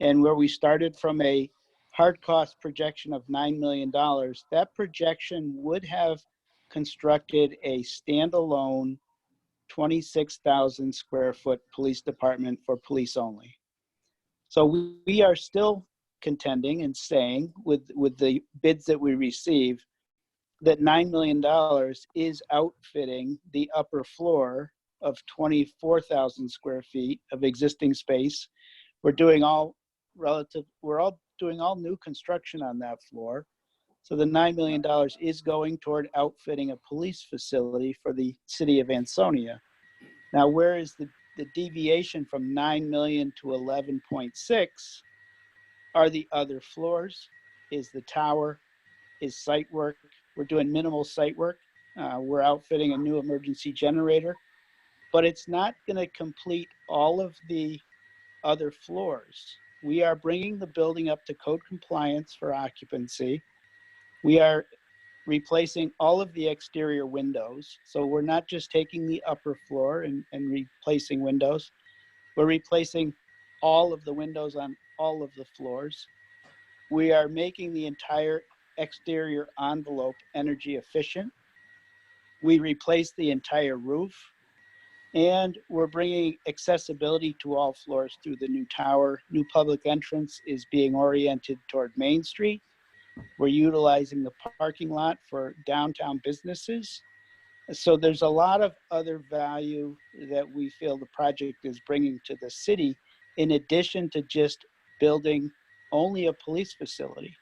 And where we started from a hard cost projection of $9 million, that projection would have constructed a standalone 26,000 square foot police department for police only. So we are still contending and saying with the bids that we receive that $9 million is outfitting the upper floor of 24,000 square feet of existing space. We're doing all doing all new construction on that floor. So the $9 million is going toward outfitting a police facility for the city of Ansonia. Now, where is the deviation from 9 million to 11.6 are the other floors, is the tower, is site work. We're doing minimal site work. We're outfitting a new emergency generator, but it's not going to complete all of the other floors. We are bringing the building up to code compliance for occupancy. We are replacing all of the exterior windows. So we're not just taking the upper floor and replacing windows. We're replacing all of the windows on all of the floors. We are making the entire exterior envelope energy efficient. We replaced the entire roof, and we're bringing accessibility to all floors through the new tower. New public entrance is being oriented toward Main Street. We're utilizing the parking lot for downtown businesses. So there's a lot of other value that we feel the project is bringing to the city, in addition to just building only a police facility.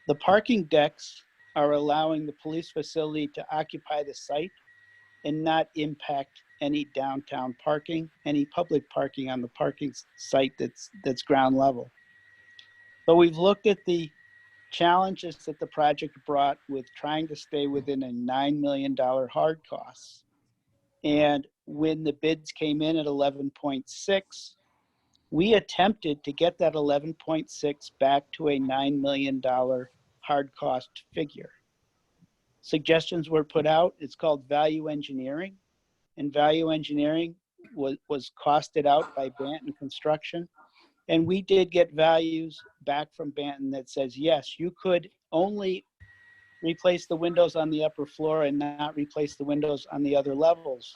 The parking decks are allowing the police facility to occupy the site and not impact any downtown parking, any public parking on the parking site that's ground level. So we've looked at the challenges that the project brought with trying to stay within a $9 million hard costs. And when the bids came in at 11.6, We attempted to get that 11.6 back to a $9 million hard cost figure. Suggestions were put out. It's called value engineering. And value engineering was costed out by Banton Construction. And we did get values back from Banton that says, yes, you could only replace the windows on the upper floor and not replace the windows on the other levels.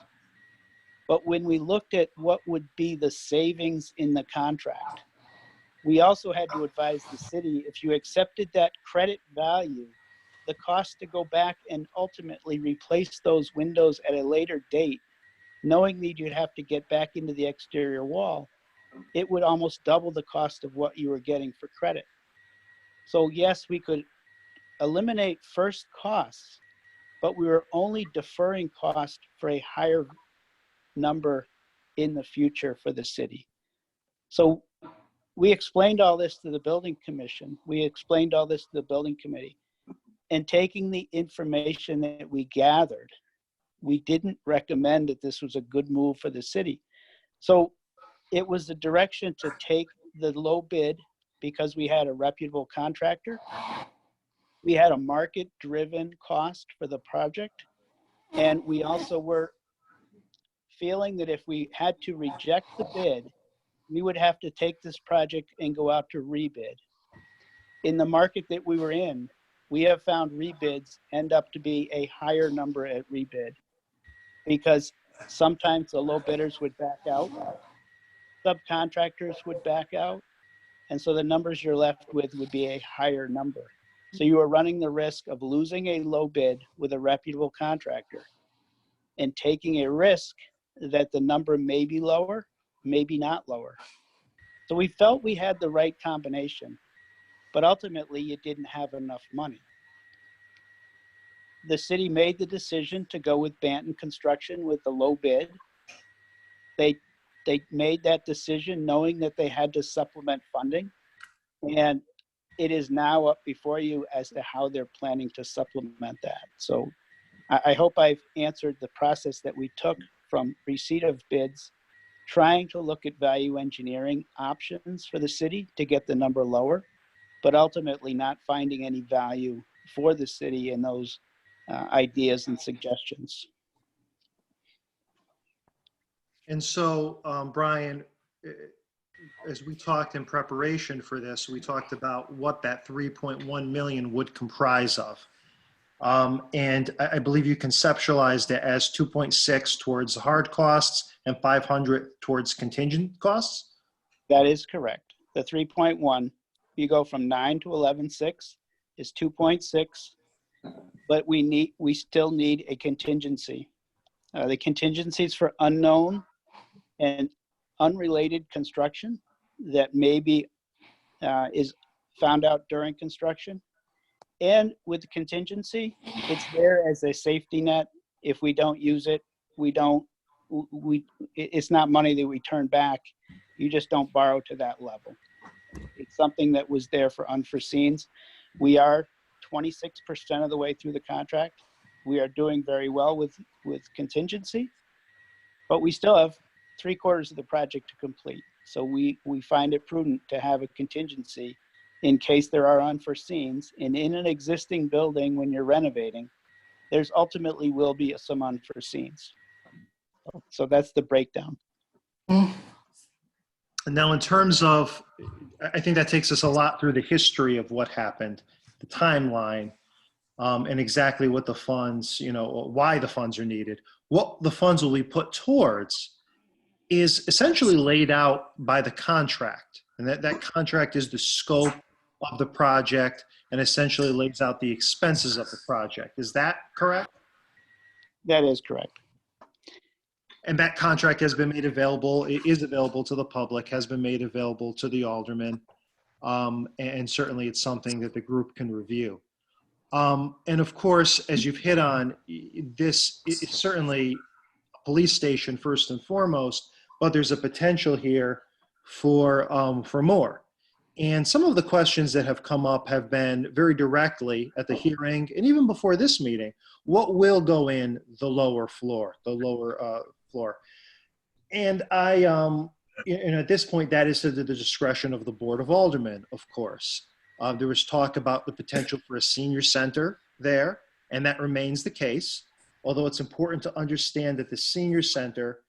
But when we looked at what would be the savings in the contract, we also had to advise the city, if you accepted that credit value, the cost to go back and ultimately replace those windows at a later date, knowing that you'd have to get back into the exterior wall, it would almost double the cost of what you were getting for credit. So yes, we could eliminate first costs, but we were only deferring cost for a higher number in the future for the city. So we explained all this to the building commission. We explained all this to the building committee. And taking the information that we gathered, we didn't recommend that this was a good move for the city. So it was the direction to take the low bid because we had a reputable contractor. We had a market-driven cost for the project. And we also were feeling that if we had to reject the bid, we would have to take this project and go out to rebid. In the market that we were in, we have found rebids end up to be a higher number at rebid because sometimes the low bidders would back out, subcontractors would back out, and so the numbers you're left with would be a higher number. So you are running the risk of losing a low bid with a reputable contractor and taking a risk that the number may be lower, maybe not lower. So we felt we had the right combination, but ultimately you didn't have enough money. The city made the decision to go with Banton Construction with the low bid. They made that decision knowing that they had to supplement funding, and it is now up before you as to how they're planning to supplement that. So I hope I've answered the process that we took from receipt of bids, trying to look at value engineering options for the city to get the number lower, but ultimately not finding any value for the city in those ideas and suggestions. And so, Brian, as we talked in preparation for this, we talked about what that 3.1 million would comprise of. And I believe you conceptualized it as 2.6 towards hard costs and 500 towards contingent costs? That is correct. The 3.1, you go from 9 to 11.6 is 2.6, but we still need a contingency. The contingencies for unknown and unrelated construction that maybe is found out during construction. And with the contingency, it's there as a safety net. If we don't use it, it's not money that we turn back. You just don't borrow to that level. It's something that was there for unforeseens. We are 26% of the way through the contract. We are doing very well with contingency, but we still have 3/4 of the project to complete. So we find it prudent to have a contingency in case there are unforeseens. And in an existing building, when you're renovating, there's ultimately will be some unforeseens. So that's the breakdown. And now in terms of, I think that takes us a lot through the history of what happened, the timeline, and exactly what the funds, why the funds are needed. What the funds will be put towards is essentially laid out by the contract. And that contract is the scope of the project and essentially lays out the expenses of the project. Is that correct? That is correct. And that contract has been made available, it is available to the public, has been made available to the aldermen, and certainly it's something that the group can review. And of course, as you've hit on, this is certainly a police station first and foremost, but there's a potential here for more. And some of the questions that have come up have been very directly at the hearing and even before this meeting. What will go in the lower floor, And I And at this point, that is to the discretion of the Board of Aldermen, of course. There was talk about the potential for a senior center there, and that remains the case. Although it's important to understand that the senior center,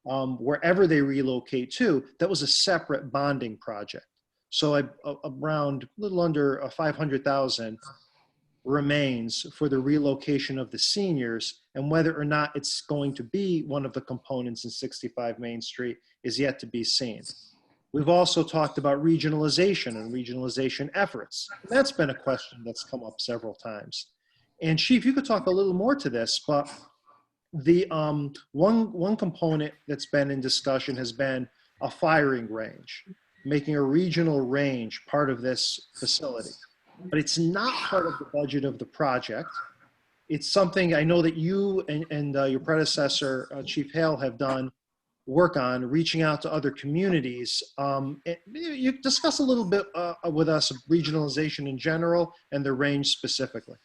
wherever they relocate to, that was a separate bonding project. So around a little under 500,000 remains for the relocation of the seniors, and whether or not it's going to be one of the components in 65 Main Street is yet to be seen. We've also talked about regionalization and regionalization efforts. That's been a question that's come up several times. And Chief, you could talk a little more to this, but the one component that's been in discussion has been a firing range, making a regional range part of this facility. But it's not part of the budget of the project. It's something I know that you and your predecessor, Chief Hale, have done work on, reaching out to other communities. You discuss a little bit with us of regionalization in general and the range specifically.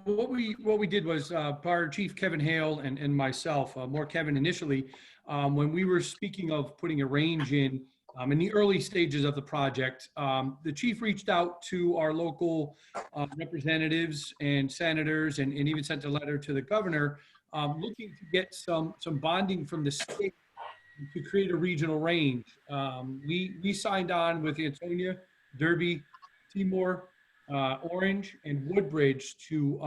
What we did was, our Chief Kevin Hale and myself, more Kevin initially, when we were speaking of putting a range in the early stages of the project, the chief reached out to our local representatives and senators and even sent a letter to the governor looking to get some bonding from the state to create a regional range. We signed on with Ansonia, Derby, Timor, Orange, and Woodbridge to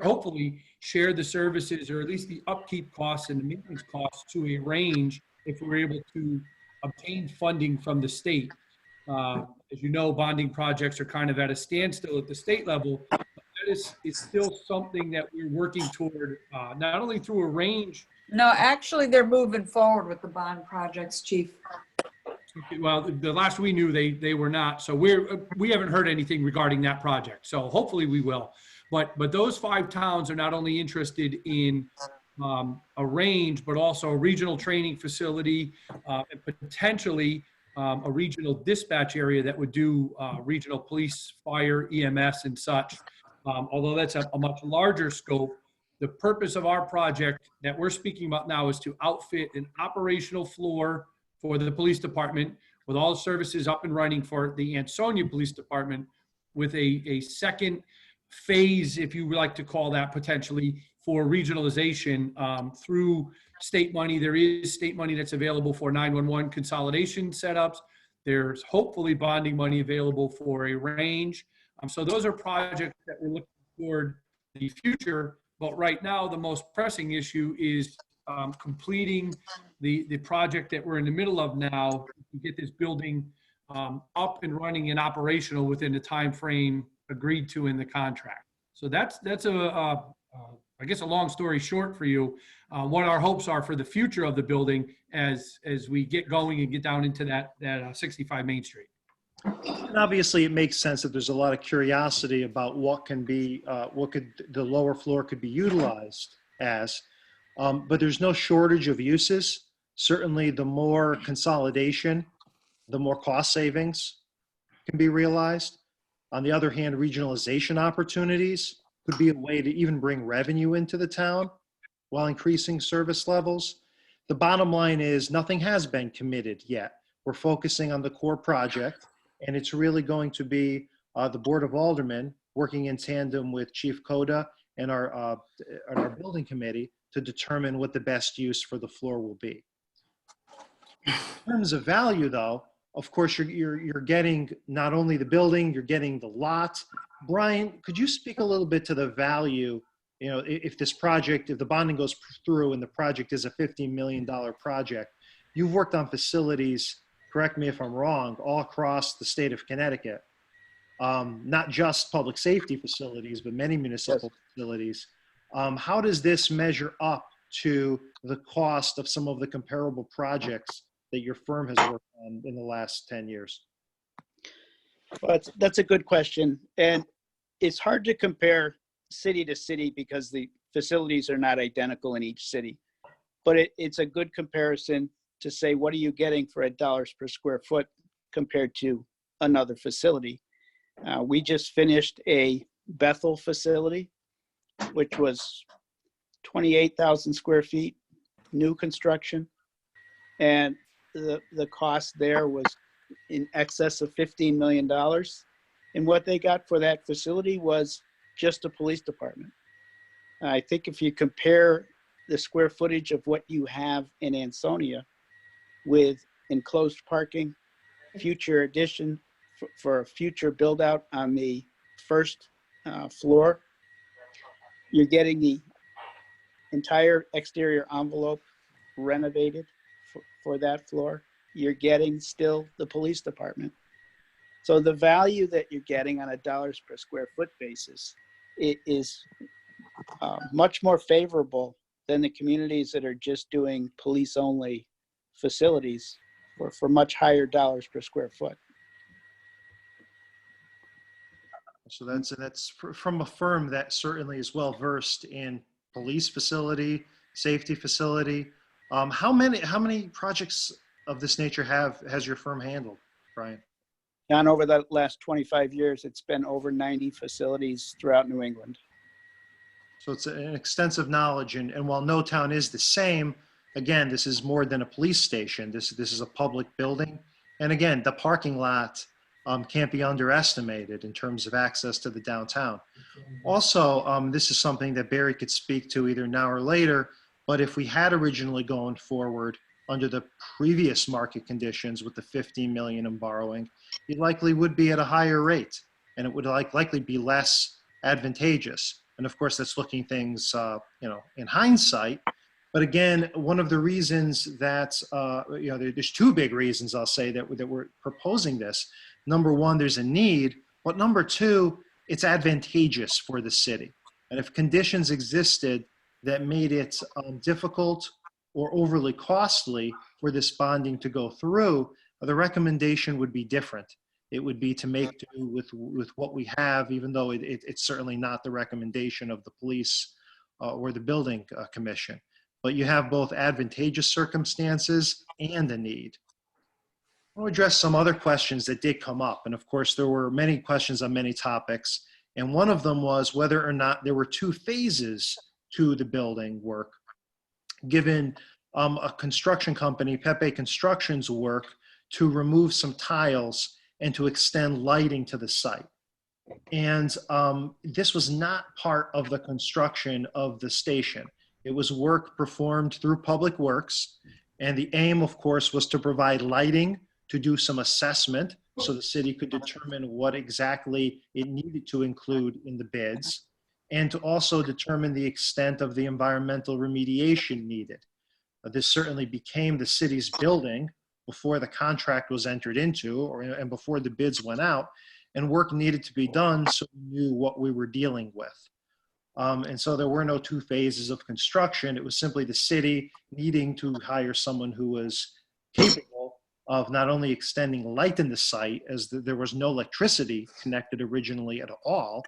hopefully share the services, or at least the upkeep costs and the maintenance costs, to a range if we were able to obtain funding from the state. As you know, bonding projects are kind of at a standstill at the state level. But that is still something that we're working toward, not only through a range. No, actually, they're moving forward with the bond projects, Chief. Well, the last we knew, they were not. So we haven't heard anything regarding that project. So hopefully we will. But those 5 towns are not only interested in a range, but also a regional training facility, and potentially a regional dispatch area that would do regional police, fire, EMS, and such. Although that's a much larger scope, the purpose of our project that we're speaking about now is to outfit an operational floor for the police department with all the services up and running for the Ansonia Police Department, with a second phase, if you would like to call that, potentially for regionalization through state money. There is state money that's available for 911 consolidation setups. There's hopefully bonding money available for a range. So those are projects that we're looking toward the future. But right now, the most pressing issue is completing the project that we're in the middle of now to get this building up and running and operational within the time frame agreed to in the contract. So that's I guess a long story short for you, what our hopes are for the future of the building as we get going and get down into that 65 Main Street. And obviously, it makes sense that there's a lot of curiosity about what can be, the lower floor could be utilized as, but there's no shortage of uses. Certainly, the more consolidation, the more cost savings can be realized. On the other hand, regionalization opportunities could be a way to even bring revenue into the town while increasing service levels. The bottom line is nothing has been committed yet. We're focusing on the core project, and it's really going to be the Board of Aldermen working in tandem with Chief Coda and our building committee to determine what the best use for the floor will be. In terms of value, though, of course, you're getting not only the building, you're getting the lot. Brian, could you speak a little bit to the value, you know, if this project, if the bonding goes through and the project is a $50 million project? You've worked on facilities, correct me if I'm wrong, all across the state of Connecticut, not just public safety facilities, but many municipal facilities. How does this measure up to the cost of some of the comparable projects that your firm has worked on in the last 10 years? Well, that's a good question. And it's hard to compare city to city because the facilities are not identical in each city. But it's a good comparison to say, what are you getting for $1 per square foot compared to another facility? We just finished a Bethel facility, which was 28,000 square feet, new construction. And the cost there was in excess of $15 million. And what they got for that facility was just a police department. I think if you compare the square footage of what you have in Ansonia with enclosed parking, future addition for a future build out on the first floor, you're getting the entire exterior envelope renovated for that floor. You're getting still the police department. So the value that you're getting on a dollars per square foot basis is much more favorable than the communities that are just doing police only facilities for much higher dollars per square foot. So that's from a firm that certainly is well versed in police facility, safety facility. How many projects of this nature has your firm handled, Brian? And over the last 25 years, it's been over 90 facilities throughout New England. So it's an extensive knowledge, and while no town is the same, again, this is more than a police station. This is a public building, and again, the parking lot can't be underestimated in terms of access to the downtown. Also, this is something that Barry could speak to either now or later, but if we had originally gone forward under the previous market conditions with the 15 million in borrowing, it likely would be at a higher rate, and it would likely be less advantageous. And of course, that's looking things, in hindsight. But again, one of the reasons that, there's two big reasons I'll say that we're proposing this. Number one, there's a need, but number two, it's advantageous for the city. And if conditions existed that made it difficult or overly costly for this bonding to go through, the recommendation would be different. It would be to make do with what we have, even though it's certainly not the recommendation of the police or the building commission. But you have both advantageous circumstances and a need. I'll address some other questions that did come up. And of course, there were many questions on many topics. And one of them was whether or not there were two phases to the building work, given a construction company, Pepe Construction's work, to remove some tiles and to extend lighting to the site. And this was not part of the construction of the station. It was work performed through Public Works. And the aim, of course, was to provide lighting, to do some assessment so the city could determine what exactly it needed to include in the bids, and to also determine the extent of the environmental remediation needed. This certainly became the city's building before the contract was entered into and before the bids went out, and work needed to be done so we knew what we were dealing with. And so there were no two phases of construction. It was simply the city needing to hire someone who was capable of not only extending light in the site, as there was no electricity connected originally at all,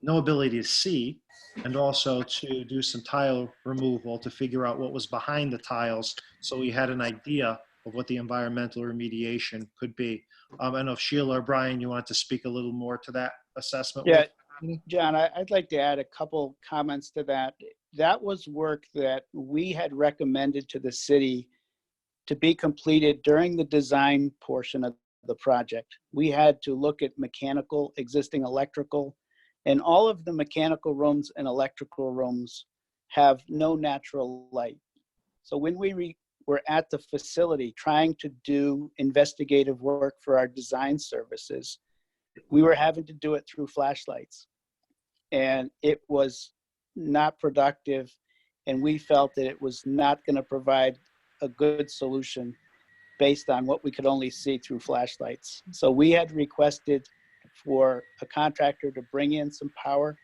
no ability to see, and also to do some tile removal to figure out what was behind the tiles so we had an idea of what the environmental remediation could be. I don't know if Sheila or Brian, you wanted to speak a little more to that assessment? Yeah, John, I'd like to add a couple comments to that. That was work that we had recommended to the city to be completed during the design portion of the project. We had to look at mechanical, existing electrical, and all of the mechanical rooms and electrical rooms have no natural light. So when we were at the facility trying to do investigative work for our design services, we were having to do it through flashlights. And it was not productive, and we felt that it was not going to provide a good solution based on what we could only see through flashlights. So we had requested for a contractor to bring in some power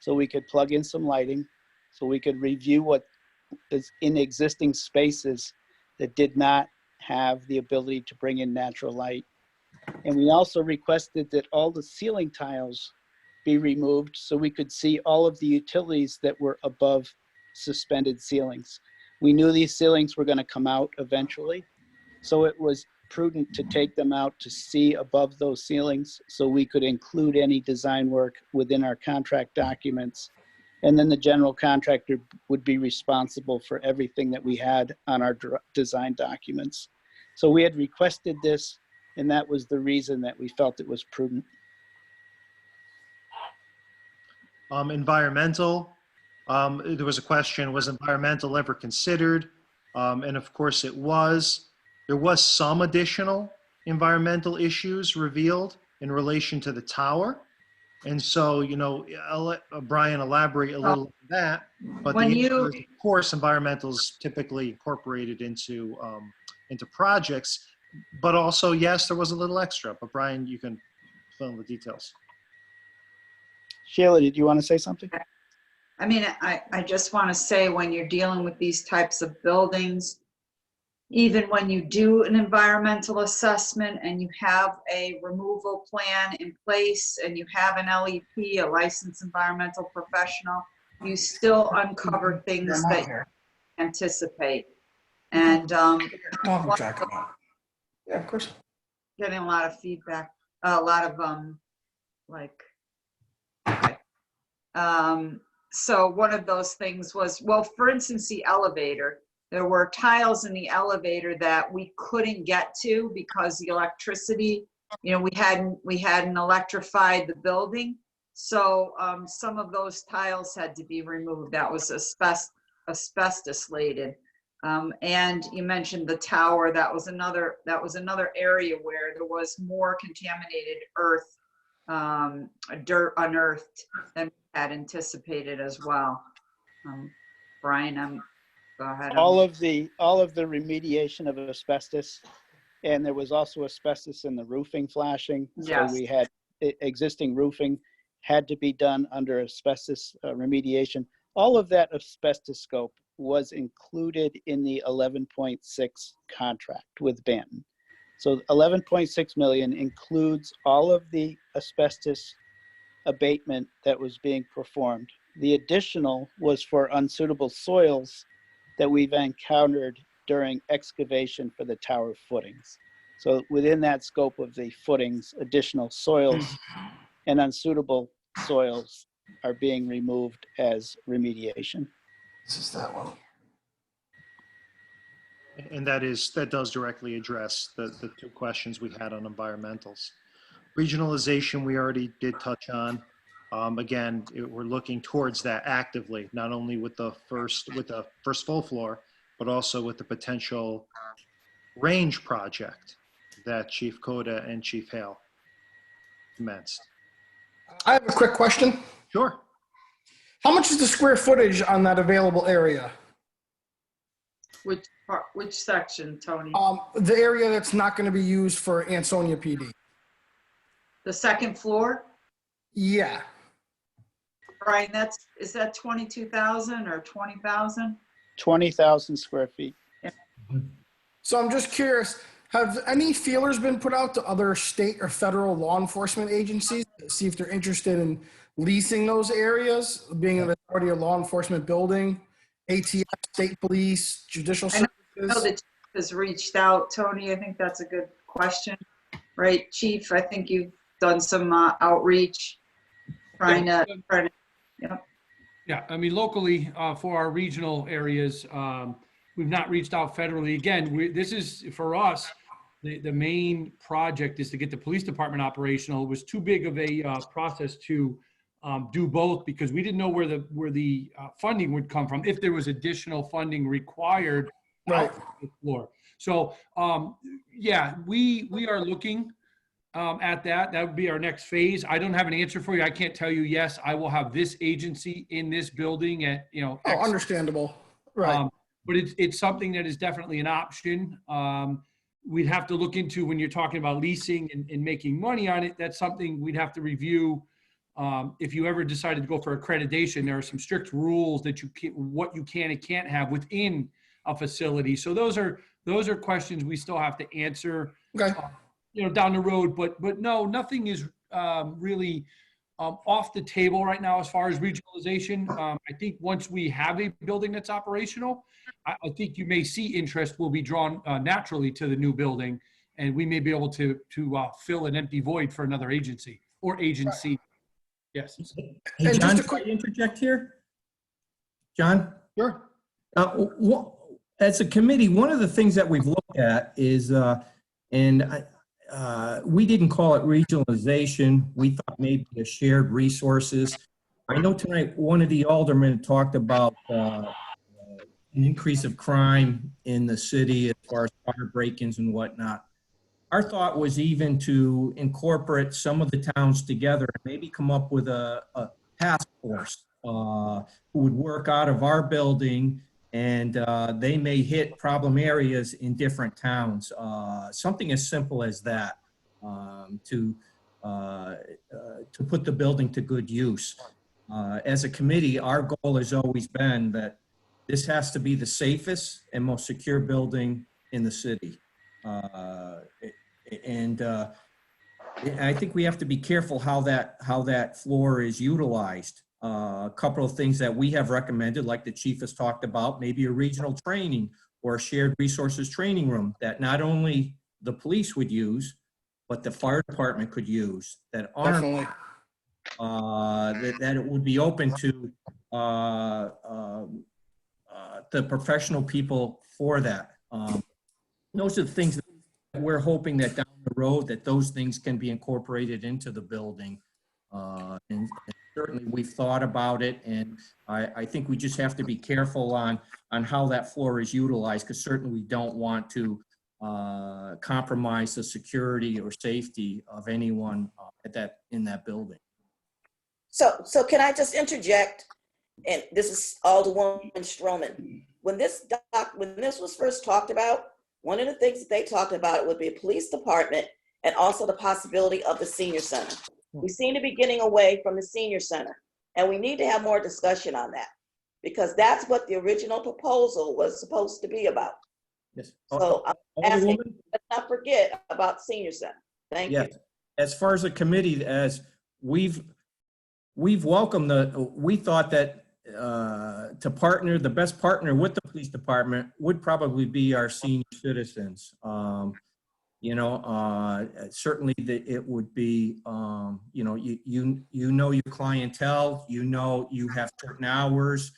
so we could plug in some lighting, so we could review what is in existing spaces that did not have the ability to bring in natural light. And we also requested that all the ceiling tiles be removed so we could see all of the utilities that were above suspended ceilings. We knew these ceilings were going to come out eventually, so it was prudent to take them out to see above those ceilings so we could include any design work within our contract documents And then the general contractor would be responsible for everything that we had on our design documents. So we had requested this, and that was the reason that we felt it was prudent. Environmental, there was a question, was environmental ever considered? And of course it was. There was some additional environmental issues revealed in relation to the tower. And so, you know, I'll let Brian elaborate a little on that. But When the you- issue is, of course, environmental is typically incorporated into projects. But also, yes, there was a little extra. But Brian, you can fill in the details. Sheila, did you want to say something? I mean, I just want to say, when you're dealing with these types of buildings, even when you do an environmental assessment and you have a removal plan in place and you have an LEP, a licensed environmental professional, you still uncover things that you anticipate. And Yeah, of course. getting a lot of feedback, a lot of okay. So one of those things was, well, for instance, the elevator. There were tiles in the elevator that we couldn't get to because the electricity, you know, we hadn't electrified the building. So some of those tiles had to be removed. That was asbestos laden. And you mentioned the tower. That was another area where there was more contaminated earth, dirt unearthed than we had anticipated as well. Brian, go ahead. All of the remediation of asbestos, and there was also asbestos in the roofing flashing. Yes. So we had existing roofing had to be done under asbestos remediation. All of that asbestos scope was included in the 11.6 contract with Banton. So 11.6 million includes all of the asbestos abatement that was being performed. The additional was for unsuitable soils that we've encountered during excavation for the tower footings. So within that scope of the footings, additional soils and unsuitable soils are being removed as remediation. This is that one. And that does directly address the two questions we had on environmentals. Regionalization, we already did touch on. Again, we're looking towards that actively, not only with the first full floor, but also with the potential range project that Chief Coda and Chief Hale commenced. I have a quick question. Sure. How much is the square footage on that available area? Which section, Tony? The area that's not going to be used for Ansonia PD. The second floor? Yeah. Brian, is that 22,000 or 20,000? 20,000 square feet. So I'm just curious, have any feelers been put out to other state or federal law enforcement agencies to see if they're interested in leasing those areas, being an authority or law enforcement building, ATF, state police, judicial services? I know the chief has reached out, Tony. I think that's a good question, right, Chief? I think you've done some outreach, trying to. Yeah, I mean, locally, for our regional areas, we've not reached out federally. Again, this is, for us, the main project is to get the police department operational. It was too big of a process to do both, because we didn't know where the funding would come from, if there was additional funding required out on the floor. So, yeah, we are looking at that. That would be our next phase. I don't have an answer for you. I can't tell you, yes, I will have this agency in this building at, X. Understandable. Right. But it's something that is definitely an option. We'd have to look into, when you're talking about leasing and making money on it, that's something we'd have to review. If you ever decided to go for accreditation, there are some strict rules that what you can and can't have within a facility. So those are questions we still have to answer. Okay. Down the road, but no, nothing is really off the table right now as far as regionalization. I think once we have a building that's operational, I think you may see interest will be drawn naturally to the new building, and we may be able to fill an empty void for another agency or agency. Yes. Hey, John, can I interject here? John? Sure. As a committee, one of the things that we've looked at is, we didn't call it regionalization. We thought maybe a shared resources. I know tonight one of the aldermen talked about an increase of crime in the city as far as car break-ins and whatnot. Our thought was even to incorporate some of the towns together and maybe come up with a task force who would work out of our building, and they may hit problem areas in different towns. Something as simple as that to put the building to good use. As a committee, our goal has always been that this has to be the safest and most secure building in the city. I think we have to be careful how that floor is utilized. A couple of things that we have recommended, like the chief has talked about, maybe a regional training or a shared resources training room that not only the police would use, but the fire department could use, that aren't, that it would be open to the professional people for that. Those are the things that we're hoping that down the road that those things can be incorporated into the building. And certainly we've thought about it, and I think we just have to be careful on how that floor is utilized, because certainly we don't want to compromise the security or safety of anyone in that building. So can I just interject? And this is Alderwoman Stroman. When this was first talked about, one of the things that they talked about would be a police department and also the possibility of the senior center. We seem to be getting away from the senior center, and we need to have more discussion on that, because that's what the original proposal was supposed to be about. Yes. So I'm asking, let's not forget about senior center. Thank you. As far as a committee, as we've welcomed we thought that to partner, the best partner with the police department would probably be our senior citizens. Certainly it would be, you know your clientele, you have certain hours,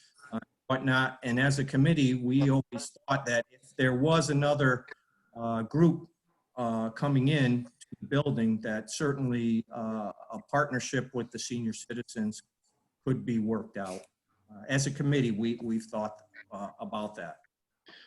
whatnot. And as a committee, we always thought that if there was another group coming in to the building, that certainly a partnership with the senior citizens could be worked out. As a committee, we've thought about that.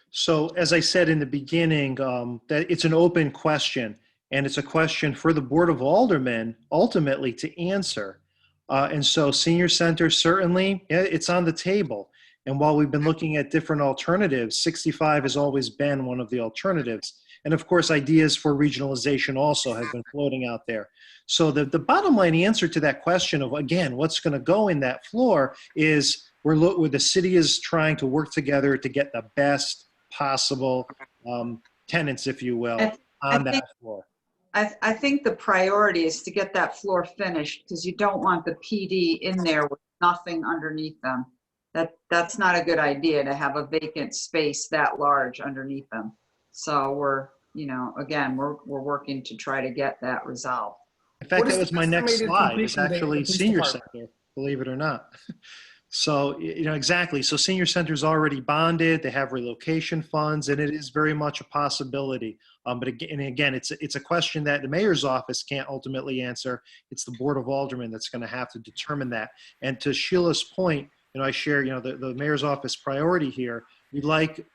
So as I said in the beginning, that it's an open question, and it's a question for the Board of Aldermen ultimately to answer. And so senior center, certainly, it's on the table. And while we've been looking at different alternatives, 65 has always been one of the alternatives. And of course, ideas for regionalization also have been floating out there. So the bottom line answer to that question of, again, what's going to go in that floor is where the city is trying to work together to get the best possible tenants, if you will, on that floor. I think the priority is to get that floor finished, because you don't want the PD in there with nothing underneath them. That's not a good idea, to have a vacant space that large underneath them. So we're working to try to get that resolved. In fact, that was my next slide. It's actually senior center, believe it or not. So, exactly. So senior center is already bonded. They have relocation funds, and it is very much a possibility. But again, it's a question that the mayor's office can't ultimately answer. It's the Board of Aldermen that's going to have to determine that. And to Sheila's point, I share, the mayor's office priority here. We'd like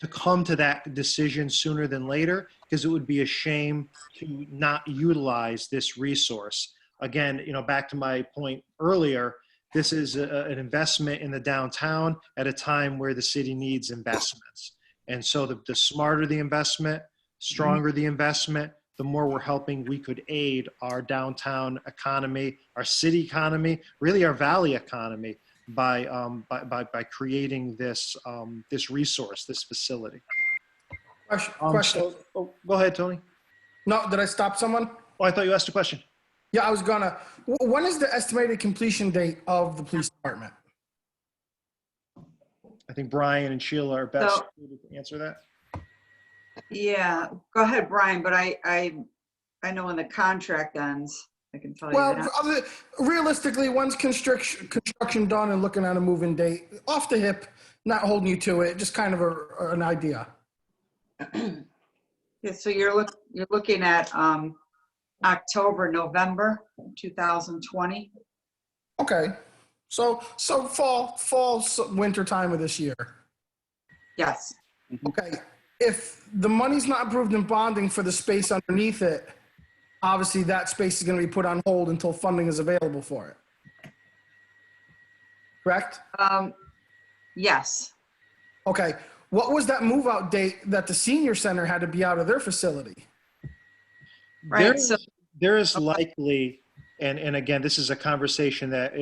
to come to that decision sooner than later, because it would be a shame to not utilize this resource. Again, back to my point earlier, this is an investment in the downtown at a time where the city needs investments. And so the smarter the investment, stronger the investment, the more we're helping we could aid our downtown economy, our city economy, really our valley economy, by creating this resource, this facility. Question. Go ahead, Tony. No, did I stop someone? Oh, I thought you asked a question. Yeah, I was gonna. When is the estimated completion date of the police department? I think Brian and Sheila are best suited to answer that. Yeah, go ahead, Brian. But I know when the contract ends. I can tell you Well, that. realistically, when's construction done and looking at a move-in date? Off the hip, not holding you to it, just kind of an idea. Yeah, so you're looking at October, November 2020. Okay, so fall, winter time of this year. Yes. Okay, if the money's not approved in bonding for the space underneath it, obviously that space is going to be put on hold until funding is available for it. Correct? Yes. Okay, what was that move-out date that the senior center had to be out of their facility? Right. So There is likely, and again, this is a conversation that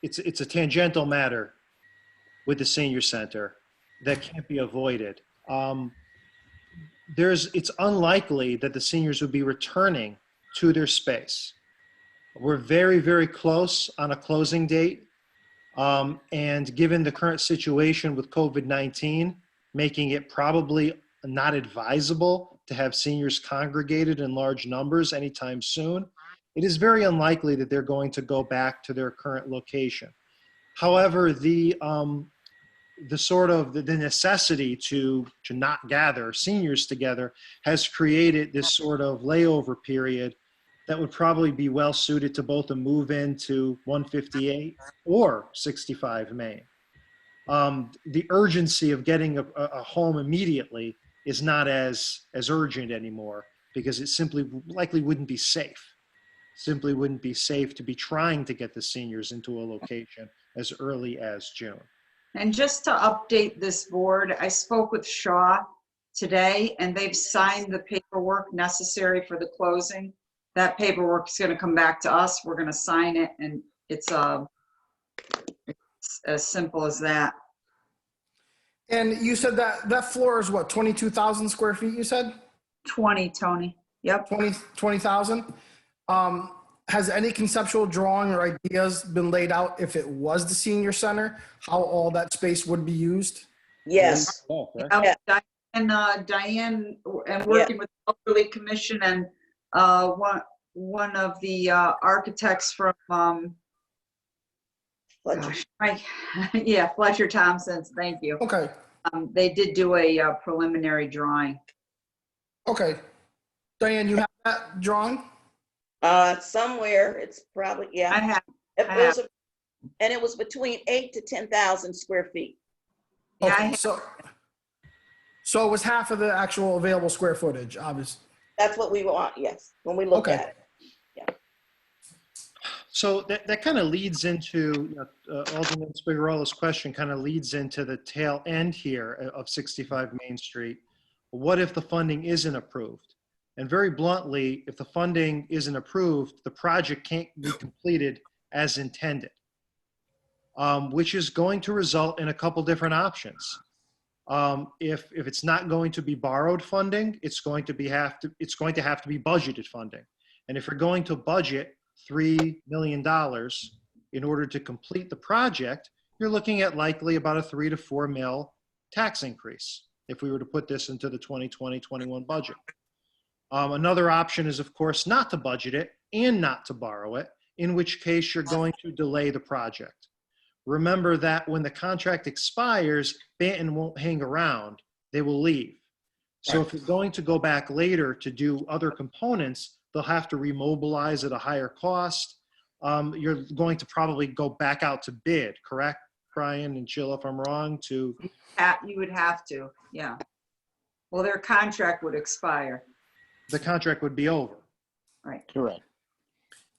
it's a tangential matter with the senior center that can't be avoided. It's unlikely that the seniors would be returning to their space. We're very, very close on a closing date. And given the current situation with COVID-19, making it probably not advisable to have seniors congregated in large numbers anytime soon, it is very unlikely that they're going to go back to their current location. However, the necessity to not gather seniors together has created this sort of layover period that would probably be well suited to both a move into 158 or 65 Main. The urgency of getting a home immediately is not as urgent anymore because it simply likely wouldn't be safe. Simply wouldn't be safe to be trying to get the seniors into a location as early as June. And just to update this board, I spoke with Shaw today and they've signed the paperwork necessary for the closing. That paperwork is going to come back to us. We're going to sign it and it's as simple as that. And you said that floor is what, 22,000 square feet, you said? 20, Tony. Yep. 20,000. Has any conceptual drawing or ideas been laid out if it was the senior center, how all that space would be used? Yes. Diane, and working with the Elderly Commission and one of the architects from Fletcher Thompson's. Thank you. Okay. They did do a preliminary drawing. Okay. Diane, you have that drawing? Somewhere. It's probably, yeah. I have. And it was between 8,000 to 10,000 square feet. Okay, so it was half of the actual available square footage, obviously. That's what we want, yes, when we look at it. Yeah. So that kind of leads into, Alderman Spigarola's question kind of leads into the tail end here of 65 Main Street. What if the funding isn't approved? And very bluntly, if the funding isn't approved, the project can't be completed as intended, which is going to result in a couple different options. If it's not going to be borrowed funding, it's going to have to be budgeted funding. And if you're going to budget $3 million in order to complete the project, you're looking at likely about a 3 to 4 mil tax increase if we were to put this into the 2020-21 budget. Another option is, of course, not to budget it and not to borrow it, in which case you're going to delay the project. Remember that when the contract expires, Banton won't hang around, they will leave. So if you're going to go back later to do other components, they'll have to remobilize at a higher cost. You're going to probably go back out to bid, correct, Brian and Jill, if I'm wrong, to? You would have to, yeah. Well, their contract would expire. The contract would be over. Right. Correct.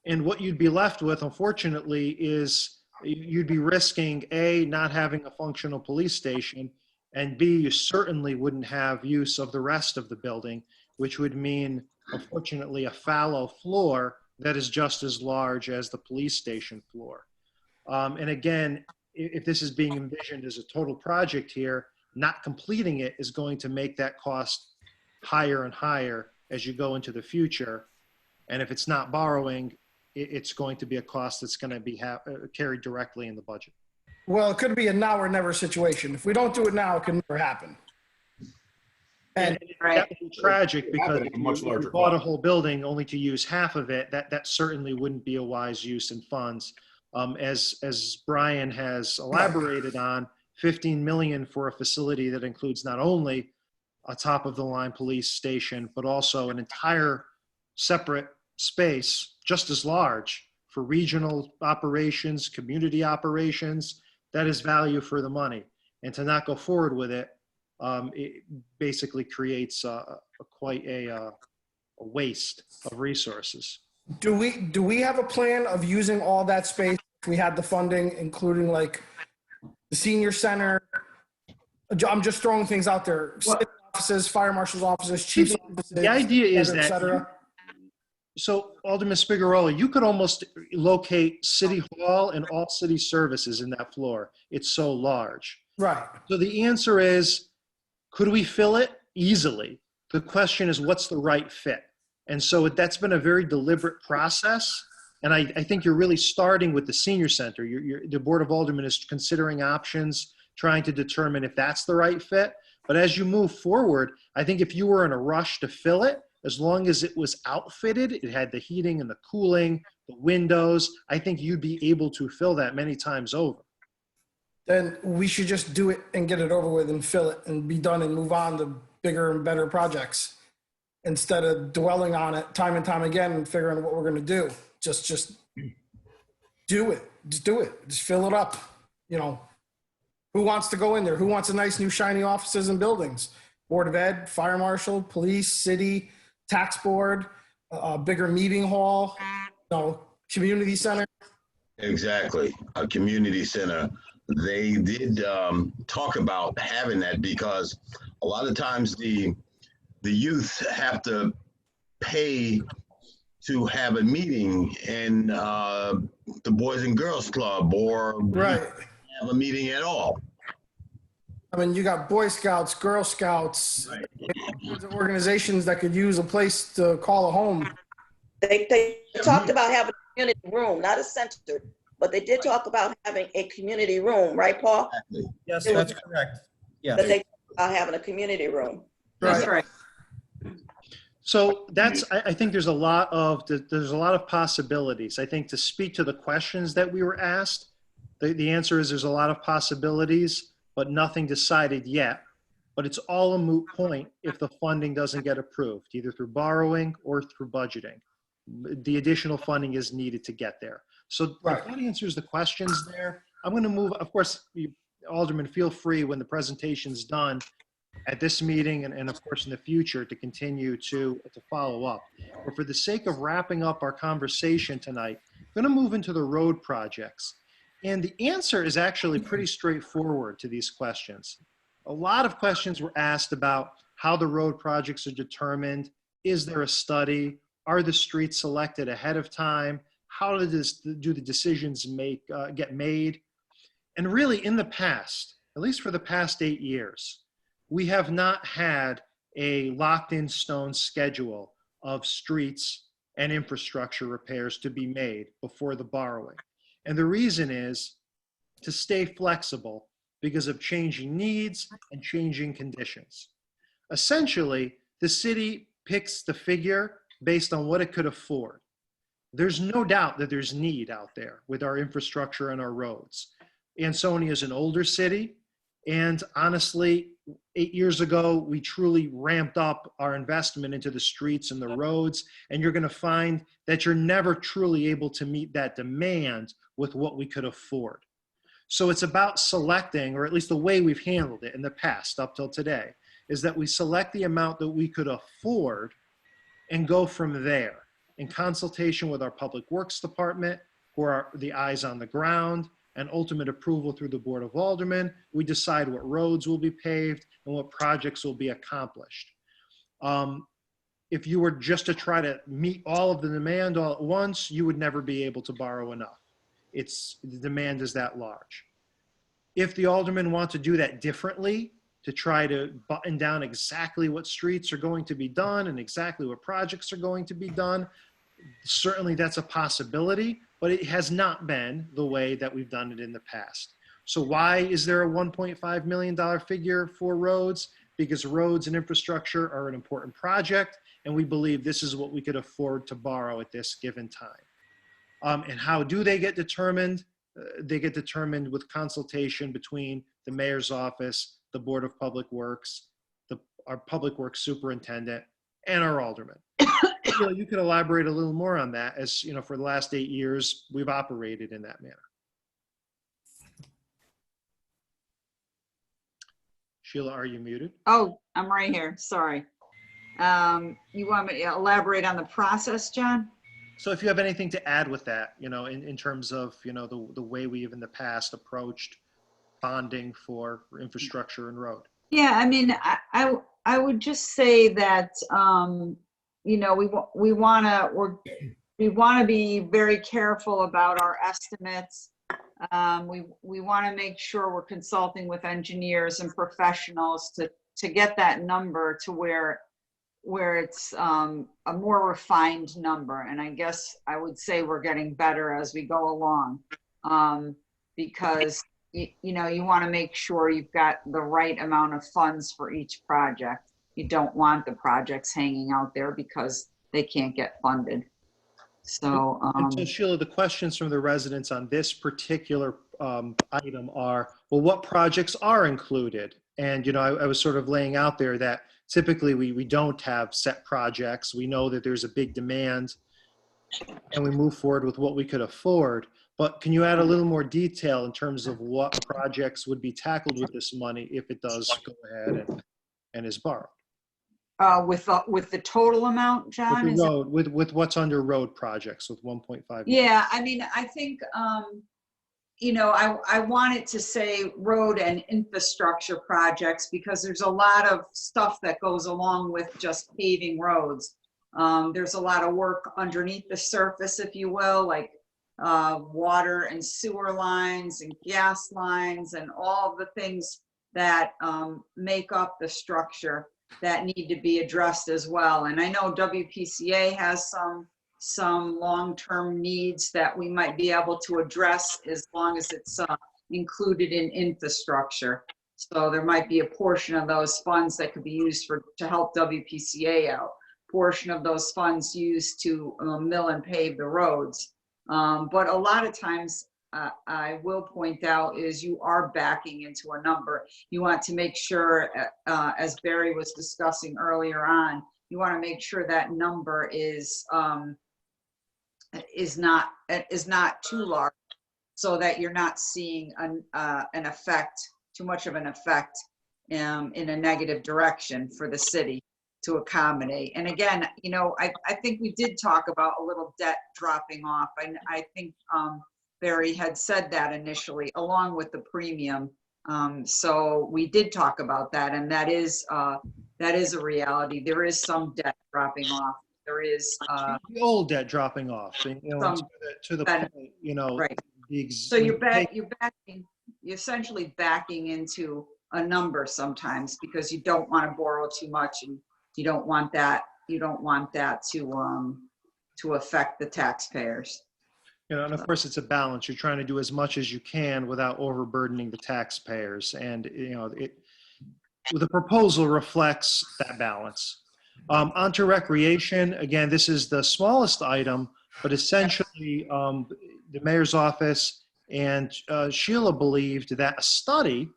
And what you'd be left with, unfortunately, is you'd be risking A, not having a functional police station, and B, you certainly wouldn't have use of the rest of the building, which would mean, unfortunately, a fallow floor that is just as large as the police station floor. And again, if this is being envisioned as a total project here, not completing it is going to make that cost higher and higher as you go into the future. And if it's not borrowing, it's going to be a cost that's going to be carried directly in the budget. Well, it could be a now or never situation. If we don't do it now, it can never happen. And that would be tragic because a if much you larger bought a cost. whole building only to use half of it, that certainly wouldn't be a wise use in funds. As Brian has elaborated on, 15 million for a facility that includes not only a top of the line police station, but also an entire separate space just as large for regional operations, community operations. That is value for the money. And to not go forward with it, it basically creates quite a waste of resources. Do we have a plan of using all that space if we had the funding, including like the senior center? I'm just throwing things out there. City offices, fire marshal's offices, chief's offices. The idea is et that, cetera. so Alderman Spigarolo, you could almost locate City Hall and all city services in that floor. It's so large. Right. So the answer is, could we fill it? Easily. The question is, what's the right fit? And so that's been a very deliberate process. And I think you're really starting with the senior center. The Board of Aldermen is considering options, trying to determine if that's the right fit. But as you move forward, I think if you were in a rush to fill it, as long as it was outfitted, it had the heating and the cooling, the windows, I think you'd be able to fill that many times over. Then we should just do it and get it over with and fill it and be done and move on to bigger and better projects instead of dwelling on it time and time again and figuring out what we're going to do. Just do it. Just do it. Just fill it up. You know, who wants to go in there? Who wants a nice new shiny offices and buildings? Board of Ed, fire marshal, police, city, tax board, a bigger meeting hall, you know, community center. Exactly, a community center. They did talk about having that because a lot of times the youth have to pay to have a meeting in the Boys and Girls Club or right. have a meeting at all. I mean, you got Boy Scouts, Girl Scouts, there's organizations that could use a place to call a home. They talked about having a community room, not a center, but they did talk about having a community room, right, Paul? Yes, that's correct. Yeah. That they talked about having a community room. That's right. So I think there's a lot of possibilities. I think to speak to the questions that we were asked, the answer is there's a lot of possibilities, but nothing decided yet. But it's all a moot point if the funding doesn't get approved, either through borrowing or through budgeting. The additional funding is needed to get there. So if that answers the questions there, I'm going to move. Of course, Alderman, feel free when the presentation's done at this meeting and of course in the future to continue to follow up. But for the sake of wrapping up our conversation tonight, I'm going to move into the road projects. And the answer is actually pretty straightforward to these questions. A lot of questions were asked about how the road projects are determined. Is there a study? Are the streets selected ahead of time? How do the decisions get made? And really in the past, at least for the past 8 years, we have not had a locked in stone schedule of streets and infrastructure repairs to be made before the borrowing. And the reason is to stay flexible because of changing needs and changing conditions. Essentially, the city picks the figure based on what it could afford. There's no doubt that there's need out there with our infrastructure and our roads. Ansonia is an older city, and honestly, 8 years ago, we truly ramped up our investment into the streets and the roads, and you're going to find that you're never truly able to meet that demand with what we could afford. So it's about selecting, or at least the way we've handled it in the past up till today, is that we select the amount that we could afford and go from there in consultation with our Public Works Department, who are the eyes on the ground, and ultimate approval through the Board of Aldermen. We decide what roads will be paved and what projects will be accomplished. If you were just to try to meet all of the demand all at once, you would never be able to borrow enough. The demand is that large. If the aldermen want to do that differently, to try to button down exactly what streets are going to be done and exactly what projects are going to be done, certainly that's a possibility, but it has not been the way that we've done it in the past. So why is there a $1.5 million figure for roads? because roads and infrastructure are an important project, and we believe this is what we could afford to borrow at this given time. And how do they get determined? They get determined with consultation between the mayor's office, the Board of Public Works, our Public Works Superintendent, and our aldermen. Sheila, you could elaborate a little more on that, as you know, for the last 8 years, we've operated in that manner. Sheila, are you muted? Oh, I'm right here. Sorry. You want me to elaborate on the process, John? So if you have anything to add with that, you know, in terms of, you know, the way we've in the past approached bonding for infrastructure and road. Yeah, I mean, I would just say that, you know, we want to be very careful about our estimates. We want to make sure we're consulting with engineers and professionals to get that number to where it's a more refined number. And I guess I would say we're getting better as we go along, because you know, you want to make sure you've got the right amount of funds for each project. You don't want the projects hanging out there because they can't get funded. So, and so Sheila, the questions from the residents on this particular item are, well, what projects are included? And, you know, I was sort of laying out there that typically we don't have set projects. We know that there's a big demand and we move forward with what we could afford. But can you add a little more detail in terms of what projects would be tackled with this money if it does go ahead and is borrowed? With the total amount, John? With the road, with what's under road projects with 1.5 million. Yeah, I mean, I think, you know, I wanted to say road and infrastructure projects because there's a lot of stuff that goes along with just paving roads. There's a lot of work underneath the surface, if you will, like water and sewer lines and gas lines and all the things that make up the structure that need to be addressed as well. And I know WPCA has some long-term needs that we might be able to address as long as it's included in infrastructure. So there might be a portion of those funds that could be used to help WPCA out, portion of those funds used to mill and pave the roads. But a lot of times, I will point out, is you are backing into a number. You want to make sure, as Barry was discussing earlier on, you want to make sure that number is not too large, so that you're not seeing an effect, too much of an effect in a negative direction for the city to accommodate. And again, you know, I think we did talk about a little debt dropping off. I think Barry had said that initially, along with the premium. So we did talk about that, and that is a reality. There is some debt dropping off. There is the old debt dropping off, you know, to the point, you know. Right. So you're essentially backing into a number sometimes because you don't want to borrow too much, and you don't want that to affect the taxpayers. You know, and of course it's a balance. You're trying to do as much as you can without overburdening the taxpayers. And, you know, the proposal reflects that balance. Onto recreation. Again, this is the smallest item, but essentially the mayor's office and Sheila believed that a study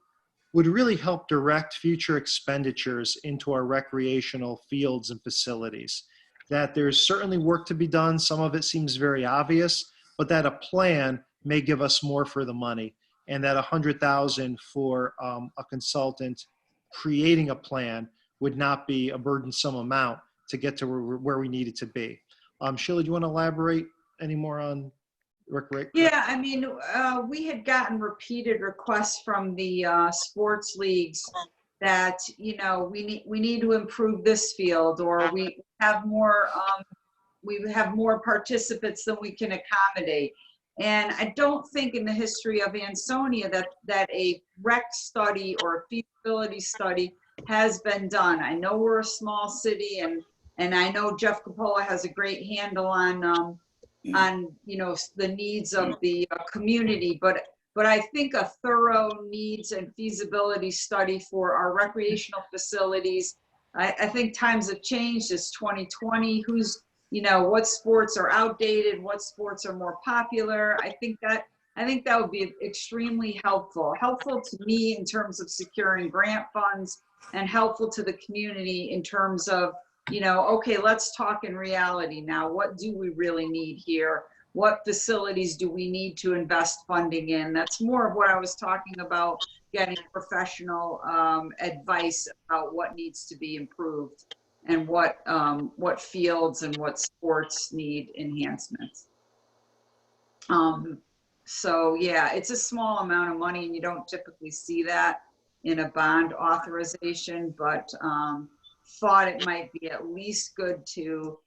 would really help direct future expenditures into our recreational fields and facilities. That there's certainly work to be done. Some of it seems very obvious, but that a plan may give us more for the money, and that $100,000 for a consultant creating a plan would not be a burdensome amount to get to where we need it to be. Sheila, do you want to elaborate any more on recreation? Yeah, I mean, we had gotten repeated requests from the sports leagues that, you know, we need to improve this field, or we have more participants than we can accommodate. And I don't think in the history of Ansonia that a rec study or a feasibility study has been done. I know we're a small city, and I know Jeff Capola has a great handle on you know, the needs of the community, but But I think a thorough needs and feasibility study for our recreational facilities, I think times have changed. It's 2020. What sports are outdated? What sports are more popular? I think that would be extremely helpful. Helpful to me in terms of securing grant funds, and helpful to the community in terms of, okay, let's talk in reality now. What do we really need here? What facilities do we need to invest funding in? That's more of what I was talking about, getting professional advice about what needs to be improved and what fields and what sports need enhancements. So yeah, it's a small amount of money and you don't typically see that in a bond authorization, but thought it might be at least good to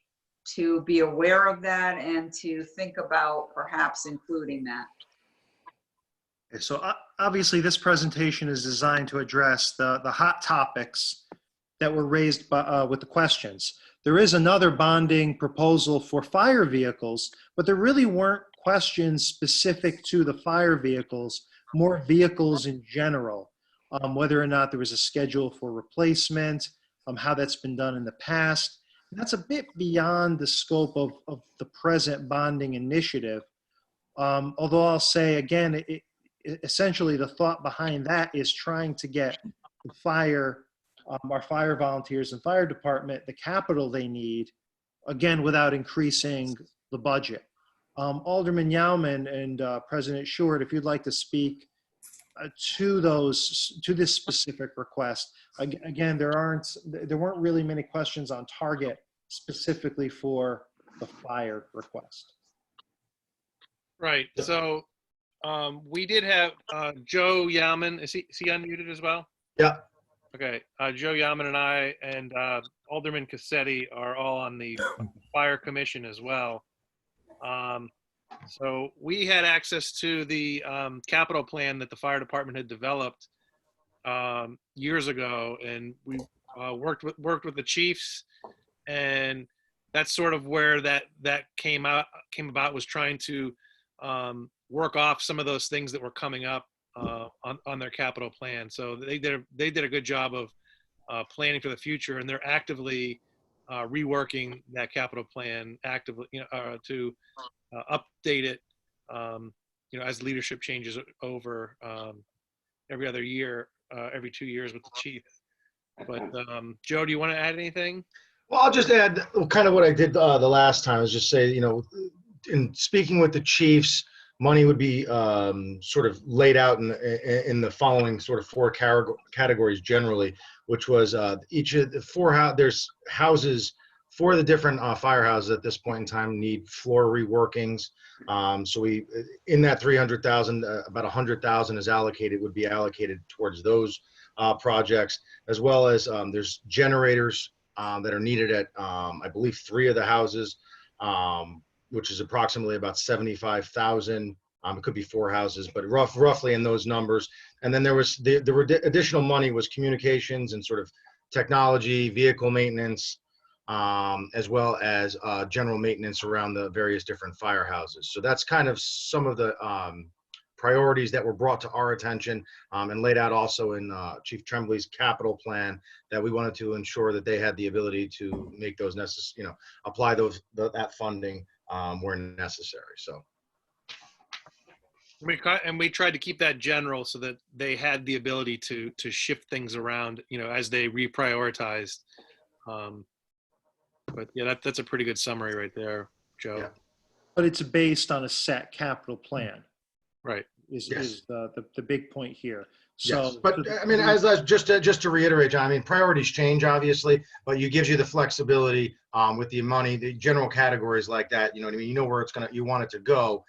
be aware of that and to think about perhaps including that. Okay, so obviously this presentation is designed to address the hot topics that were raised by, with the questions. There is another bonding proposal for fire vehicles, but there really weren't questions specific to the fire vehicles, more vehicles in general, whether or not there was a schedule for replacement, how that's been done in the past. And that's a bit beyond the scope of the present bonding initiative. Although I'll say again, essentially the thought behind that is trying to get the fire, our fire volunteers and fire department, the capital they need, again, without increasing the budget. Alderman Yauman and President Short, if you'd like to speak to this specific request. Again, there weren't really many questions on target specifically for the fire request. Right. So we did have Joe Yauman. Is he unmuted as well? Yeah. Okay. Joe Yauman and I and Alderman Cassetti are all on the fire commission as well. So we had access to the capital plan that the fire department had developed years ago, and we worked with the chiefs, and that's sort of where that came about, was trying to work off some of those things that were coming up on their capital plan. So they did a good job of planning for the future, and they're actively reworking that capital plan actively, to update it, as leadership changes over every other year, every 2 years with the chief. But Joe, do you want to add anything? Well, I'll just add kind of what I did the last time, is just say, in speaking with the chiefs, money would be sort of laid out in the following sort of four categories generally, which was each of the there's houses. 4 of the different firehouses at this point in time need floor reworkings. So we, in that 300,000, about 100,000 would be allocated towards those projects, as well as there's generators that are needed at, I believe, 3 of the houses, which is approximately about 75,000. It could be 4 houses, but roughly in those numbers. And then there was additional money was communications and sort of technology, vehicle maintenance, as well as general maintenance around the various different firehouses. So that's kind of some of the priorities that were brought to our attention and laid out also in Chief Tremblay's capital plan, that we wanted to ensure that they had the ability to make those necessary, apply that funding where necessary. So. We tried to keep that general so that they had the ability to shift things around, as they reprioritized. But yeah, that's a pretty good summary right there, Joe. Yeah. But it's based on a set capital plan. Right. Is the big point here. So, yes. But I mean, just to reiterate, John, I mean, priorities change obviously, but it gives you the flexibility with the money, the general categories like that. You know what I mean? You know where you want it to go.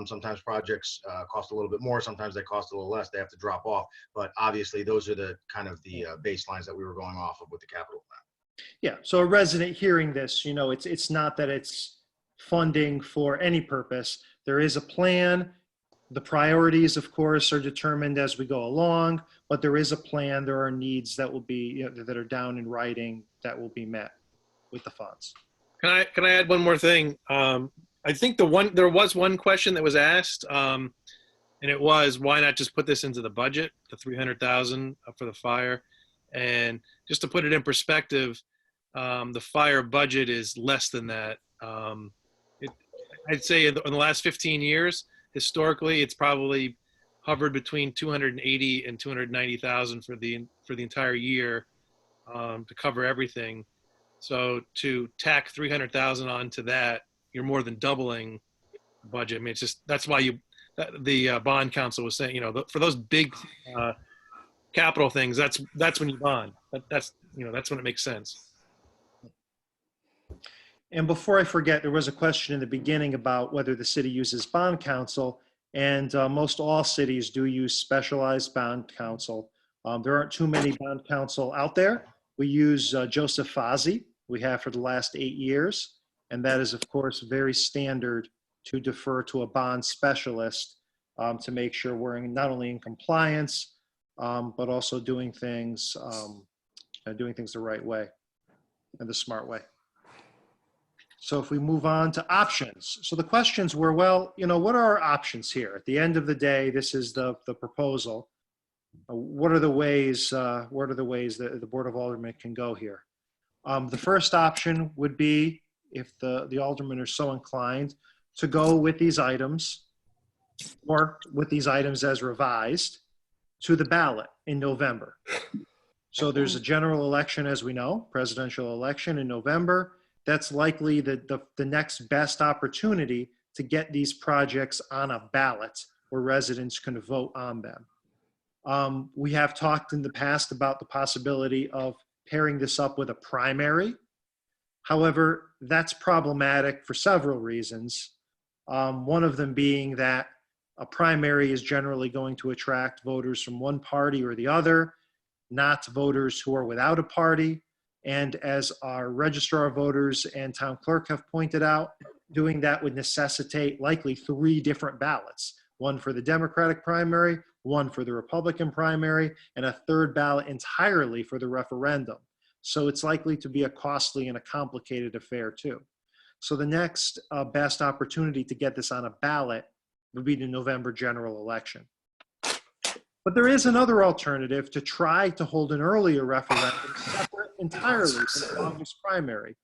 Sometimes projects cost a little bit more. Sometimes they cost a little less. They have to drop off. But obviously, those are the kind of the baselines that we were going off of with the capital plan. Yeah. So a resident hearing this, it's not that it's funding for any purpose. There is a plan. The priorities, of course, are determined as we go along, but there is a plan. There are needs that will be, that are down in writing that will be met with the funds. Can I add one more thing? I think there was one question that was asked And it was, why not just put this into the budget, the 300,000 for the fire? And just to put it in perspective, the fire budget is less than that. I'd say in the last 15 years, historically, it's probably hovered between 280 and 290,000 for the entire year to cover everything. So to tack 300,000 onto that, you're more than doubling the budget. I mean, it's just, that's why the bond council was saying, for those big capital things, that's when you bond. That's when it makes sense. And before I forget, there was a question in the beginning about whether the city uses bond counsel, and most all cities do use specialized bond counsel. There aren't too many bond counsel out there. We use Joseph Fazzi, we have for the last 8 years, and that is, of course, very standard to defer to a bond specialist to make sure we're not only in compliance, but also doing things the right way and the smart way. So if we move on to options. So the questions were, well, what are our options here? At the end of the day, this is the proposal. What are the ways that the Board of Aldermen can go here? The first option would be, if the aldermen are so inclined, to go with these items, or with these items as revised, to the ballot in November. So there's a general election, as we know, presidential election in November. That's likely the next best opportunity to get these projects on a ballot where residents can vote on them. We have talked in the past about the possibility of pairing this up with a primary. However, that's problematic for several reasons. One of them being that a primary is generally going to attract voters from one party or the other, not voters who are without a party. And as our registrar of voters and town clerk have pointed out, doing that would necessitate likely 3 different ballots, one for the Democratic primary, one for the Republican primary, and a 3rd ballot entirely for the referendum. So it's likely to be a costly and a complicated affair too. So the next best opportunity to get this on a ballot would be the November general election. But there is another alternative, to try to hold an earlier referendum separate entirely from the August primary.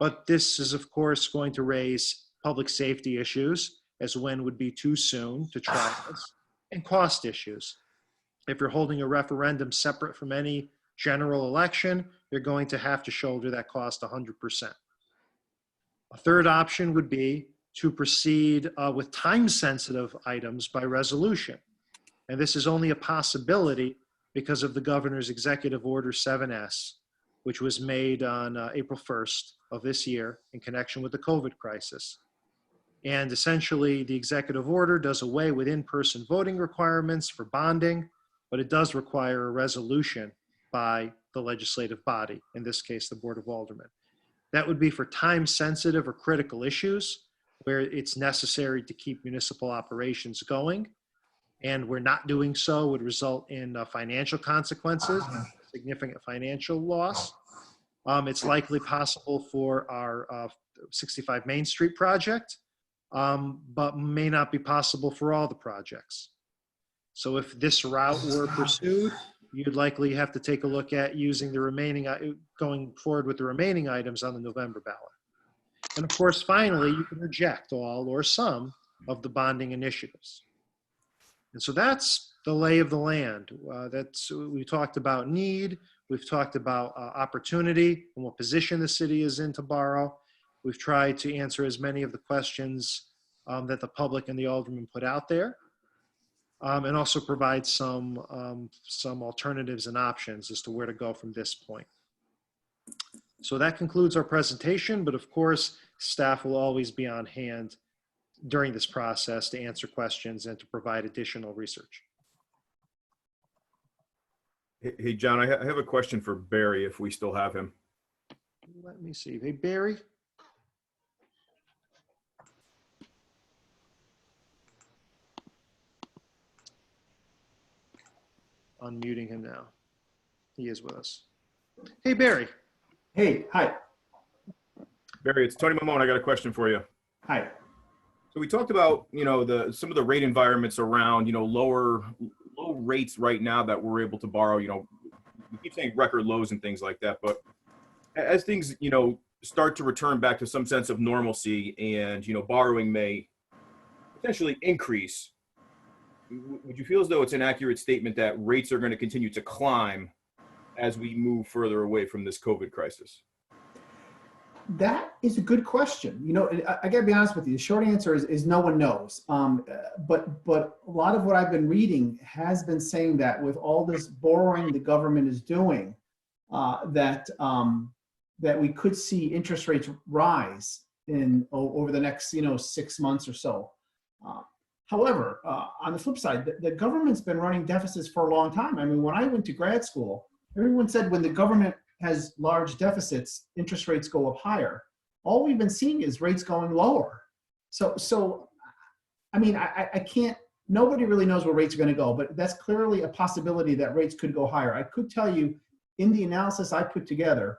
But this is, of course, going to raise public safety issues, as when would be too soon to try this, and cost issues. If you're holding a referendum separate from any general election, you're going to have to shoulder that cost 100%. A third option would be to proceed with time-sensitive items by resolution. And this is only a possibility because of the governor's executive order 7S, which was made on April 1st of this year in connection with the COVID crisis. And essentially, the executive order does away with in-person voting requirements for bonding, but it does require a resolution by the legislative body, in this case, the Board of Aldermen. That would be for time-sensitive or critical issues where it's necessary to keep municipal operations going. And we're not doing so would result in financial consequences, significant financial loss. It's likely possible for our 65 Main Street project, but may not be possible for all the projects. So if this route were pursued, you'd likely have to take a look at using the remaining, going forward with the remaining items on the November ballot. And of course, finally, you can reject all or some of the bonding initiatives. And so that's the lay of the land. We talked about need, we've talked about opportunity and what position the city is in to borrow. We've tried to answer as many of the questions that the public and the aldermen put out there, and also provide some alternatives and options as to where to go from this point. So that concludes our presentation, but of course, staff will always be on hand during this process to answer questions and to provide additional research. Hey, John, I have a question for Barry, if we still have him. Let me see. Hey, Barry. Unmuting him now. He is with us. Hey, Barry. Hey, hi. Barry, it's Tony Mamone. I got a question for you. Hi. So we talked about, some of the rate environments around, low rates right now that we're able to borrow. We keep saying record lows and things like that, but as things, start to return back to some sense of normalcy and, borrowing may potentially increase, would you feel as though it's an accurate statement that rates are going to continue to climb as we move further away from this COVID crisis? That is a good question. I gotta be honest with you. The short answer is no one knows. But a lot of what I've been reading has been saying that with all this borrowing the government is doing, that we could see interest rates rise over the next 6 months or so. However, on the flip side, the government's been running deficits for a long time. I mean, when I went to grad school, everyone said when the government has large deficits, interest rates go up higher. All we've been seeing is rates going lower. So I mean, I can't, nobody really knows where rates are going to go, but that's clearly a possibility that rates could go higher. I could tell you in the analysis I put together,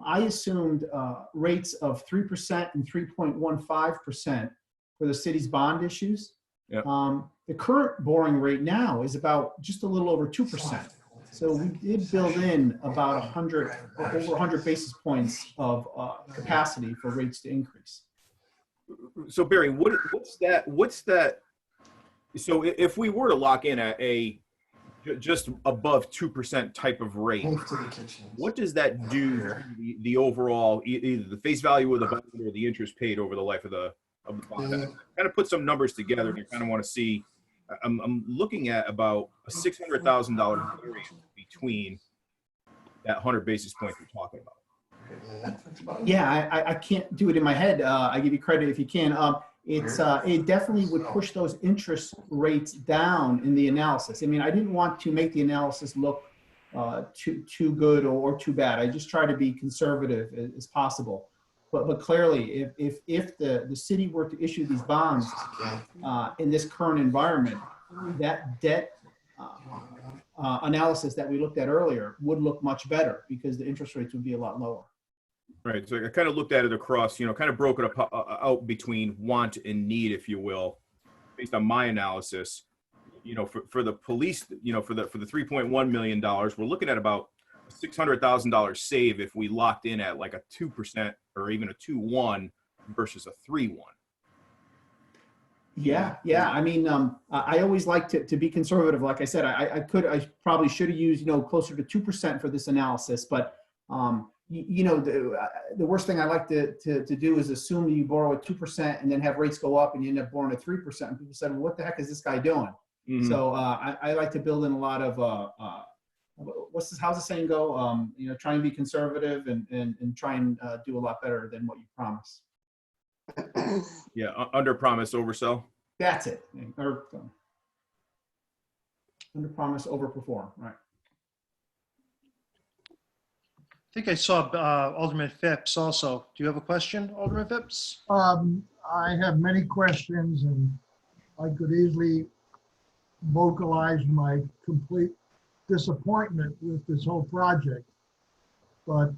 I assumed rates of 3% and 3.15% for the city's bond issues. Yep. The current borrowing rate now is about just a little over 2%. So we did build in about over 100 basis points of capacity for rates to increase. So Barry, what's that? So if we were to lock in at a just above 2% type of rate, what does that do to the overall, either the face value of the bond or the interest paid over the life of the bond? I kind of put some numbers together and I kind of want to see. I'm looking at about a $600,000 variance between that 100 basis points you're talking about. Yeah, I can't do it in my head. I give you credit if you can. It definitely would push those interest rates down in the analysis. I mean, I didn't want to make the analysis look too good or too bad. I just try to be conservative as possible. But clearly, if the city were to issue these bonds in this current environment, that debt analysis that we looked at earlier would look much better because the interest rates would be a lot lower. Right. So I kind of looked at it across, kind of broke it out between want and need, if you will, based on my analysis. For the police, for the $3.1 million, we're looking at about a $600,000 save if we locked in at like a 2% or even a 2.1 versus a 3.1. Yeah. I mean, I always like to be conservative. Like I said, I probably should have used, closer to 2% for this analysis. But, the worst thing I like to do is assume you borrow at 2% and then have rates go up and you end up borrowing at 3%. And people said, well, what the heck is this guy doing? Mm-hmm. So I like to build in a lot of, how's the saying go? Try and be conservative and try and do a lot better than what you promise. Yeah, under promise, oversell. That's it. Or under promise, overperform. Right. I think I saw Alderman Phipps also. Do you have a question, Alderman Phipps? I have many questions, and I could easily vocalize my complete disappointment with this whole project. But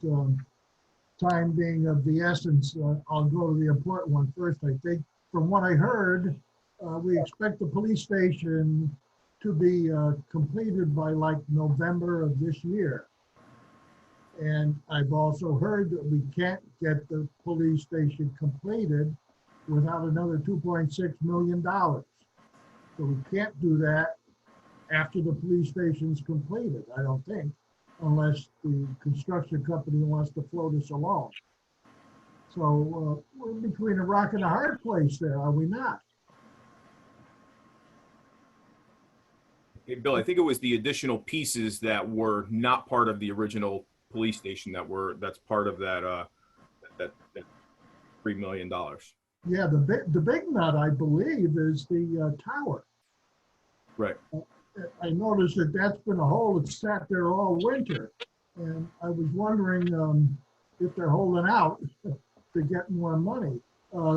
time being of the essence, I'll go to the important one first. I think from what I heard, we expect the police station to be completed by like November of this year. And I've also heard that we can't get the police station completed without another $2.6 million. So we can't do that after the police station's completed, I don't think, unless the construction company wants to float us along. So we're between a rock and a hard place there, are we not? Hey, Bill, I think it was the additional pieces that were not part of the original police station that's part of that $3 million. Yeah, the big nut, I believe, is the tower. Right. I noticed that's been a hole that's sat there all winter. And I was wondering if they're holding out to get more money.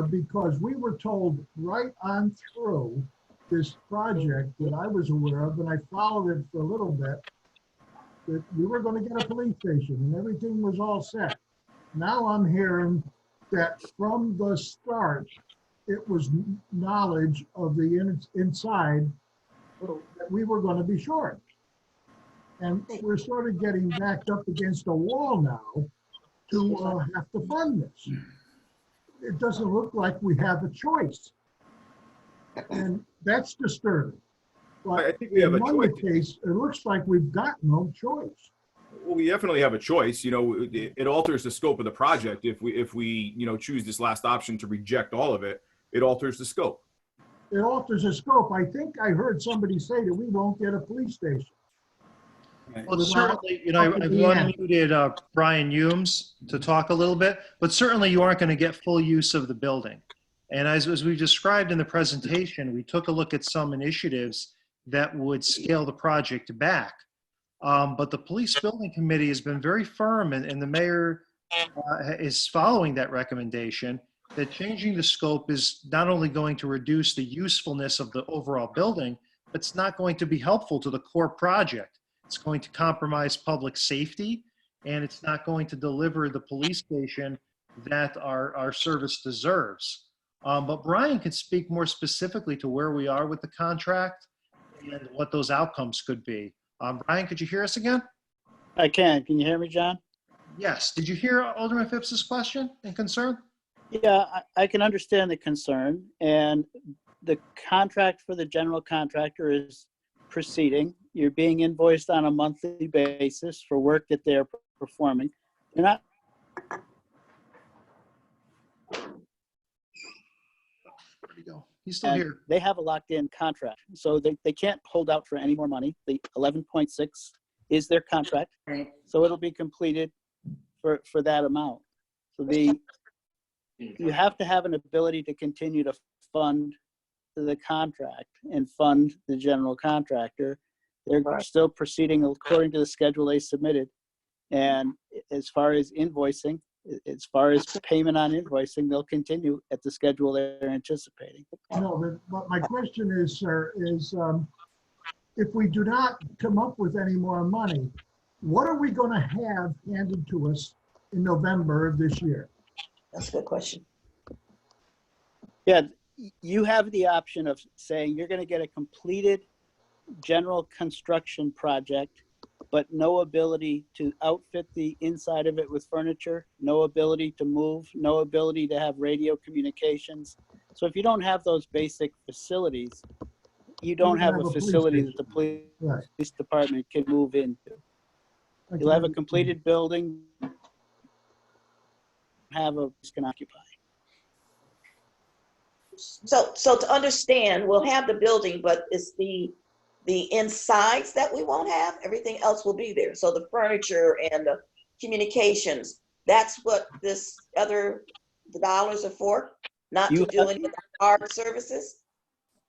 Because we were told right on through this project that I was aware of, and I followed it for a little bit, that we were going to get a police station and everything was all set. Now I'm hearing that from the start, it was knowledge of the inside that we were going to be short. And we're sort of getting backed up against a wall now to have to fund this. It doesn't look like we have a choice. And that's disturbing. But I think we have a in my choice. case, it looks like we've got no choice. Well, we definitely have a choice. It alters the scope of the project. If we choose this last option to reject all of it, it alters the scope. It alters the scope. I think I heard somebody say that we won't get a police station. Well, certainly, I've unmuted Brian Humes to talk a little bit, but certainly you aren't going to get full use of the building. And as we described in the presentation, we took a look at some initiatives that would scale the project back. But the Police Building Committee has been very firm, and the mayor is following that recommendation, that changing the scope is not only going to reduce the usefulness of the overall building, but it's not going to be helpful to the core project. It's going to compromise public safety, and it's not going to deliver the police station that our service deserves. But Brian can speak more specifically to where we are with the contract and what those outcomes could be. Brian, could you hear us again? I can. Can you hear me, John? Yes. Did you hear Alderman Phipps's question and concern? Yeah, I can understand the concern, and the contract for the general contractor is proceeding. You're being invoiced on a monthly basis for work that they're performing. You're not. Where'd he go? He's still here. They have a locked-in contract, so they can't hold out for any more money. The 11.6 is their contract, so it'll be completed for that amount. So you have to have an ability to continue to fund the contract and fund the general contractor. They're still proceeding according to the schedule they submitted. And as far as invoicing, as far as payment on invoicing, they'll continue at the schedule they're anticipating. No, but my question is, sir, is if we do not come up with any more money, what are we going to have handed to us in November of this year? That's a good question. Yeah, you have the option of saying you're going to get a completed general construction project, but no ability to outfit the inside of it with furniture, no ability to move, no ability to have radio communications. So if you don't have those basic facilities, you don't have a facility that the police department can move into. You'll have a completed building, have a can occupy. So to understand, we'll have the building, but it's the insides that we won't have. Everything else will be there. So the furniture and the communications, that's what the dollars are for, not to do any of the hard services.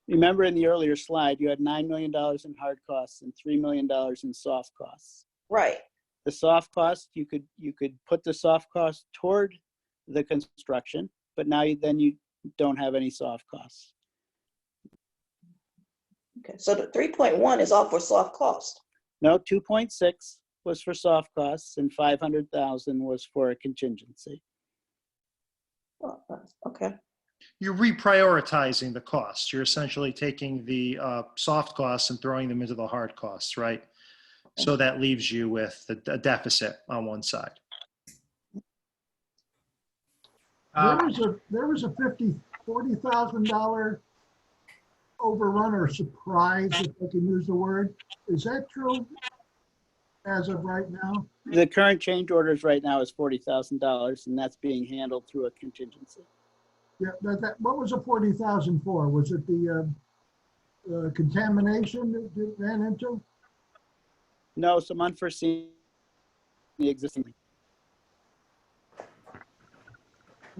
Remember in the earlier slide, you had $9 million in hard costs and $3 million in soft costs. Right. The soft cost, you could put the soft cost toward the construction, but now you don't have any soft costs. Okay, so the 3.1 is all for soft cost. No, 2.6 was for soft costs and 500,000 was for a contingency. Oh, okay. You're reprioritizing the costs. You're essentially taking the soft costs and throwing them into the hard costs, right? So that leaves you with a deficit on one side. There was a $40,000 overrun or surprise, if I can use the word. Is that true as of right now? The current change orders right now is $40,000, and that's being handled through a contingency. Yeah, what was the 40,000 for? Was it the contamination that it ran into? No, some unforeseen the existing.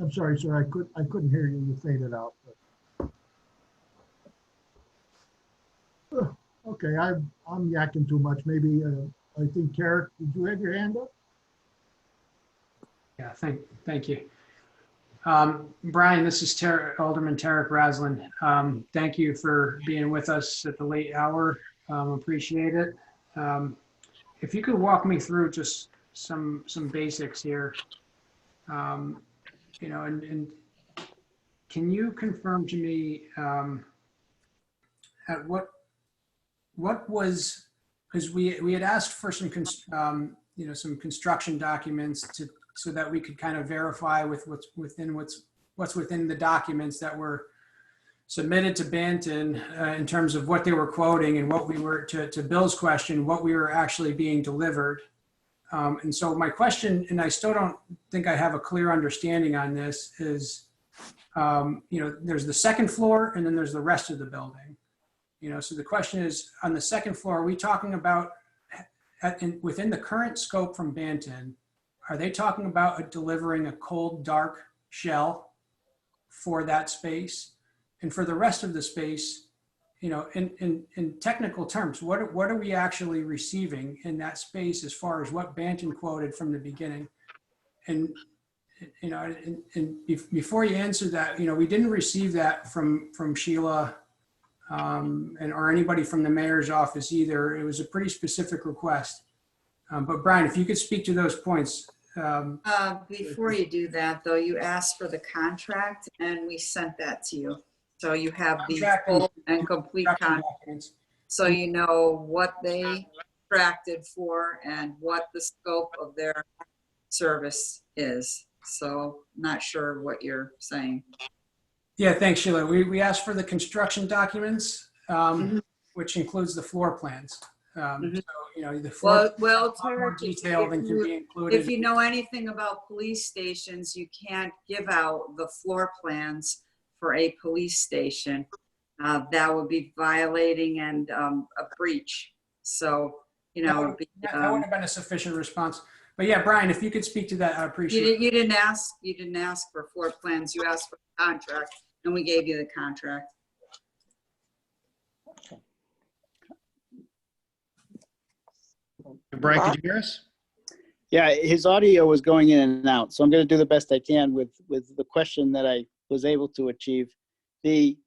I'm sorry, sir. I couldn't hear you. You faded out. But, okay, I'm yakking too much. Maybe I think Tarek, did you have your hand up? Yeah, thank you. Brian, this is Alderman Tarek Raslin. Thank you for being with us at the late hour. Appreciate it. If you could walk me through just some basics here, in can you confirm to me at what was, because we had asked for some some construction documents so that we could kind of verify with what's within the documents that were submitted to Banton in terms of what they were quoting and what we were, to Bill's question, what we were actually being delivered. And so my question, and I still don't think I have a clear understanding on this, is, there's the second floor and then there's the rest of the building. So the question is, on the second floor, are we talking about, within the current scope from Banton, are they talking about delivering a cold, dark shell for that space? And for the rest of the space, in technical terms, what are we actually receiving in that space as far as what Banton quoted from the beginning? And before you answer that, we didn't receive that from Sheila or anybody from the mayor's office either. It was a pretty specific request. But Brian, if you could speak to those points. Before you do that, though, you asked for the contract and we sent that to you. So you have the full and complete contract. So you know what they contracted for and what the scope of their service is. So not sure what you're saying. Yeah, thanks, Sheila. We asked for the construction documents, which includes the floor plans. The floor well, more detailed than can be included. If you know anything about police stations, you can't give out the floor plans for a police station. That would be violating and a breach. So, that would have been a sufficient response. But yeah, Brian, if you could speak to that, I appreciate it. You didn't ask for floor plans. You asked for a contract, and we gave you the contract. Brian, could you hear us? Yeah, his audio was going in and out, so I'm going to do the best I can with the question that I was able to achieve. The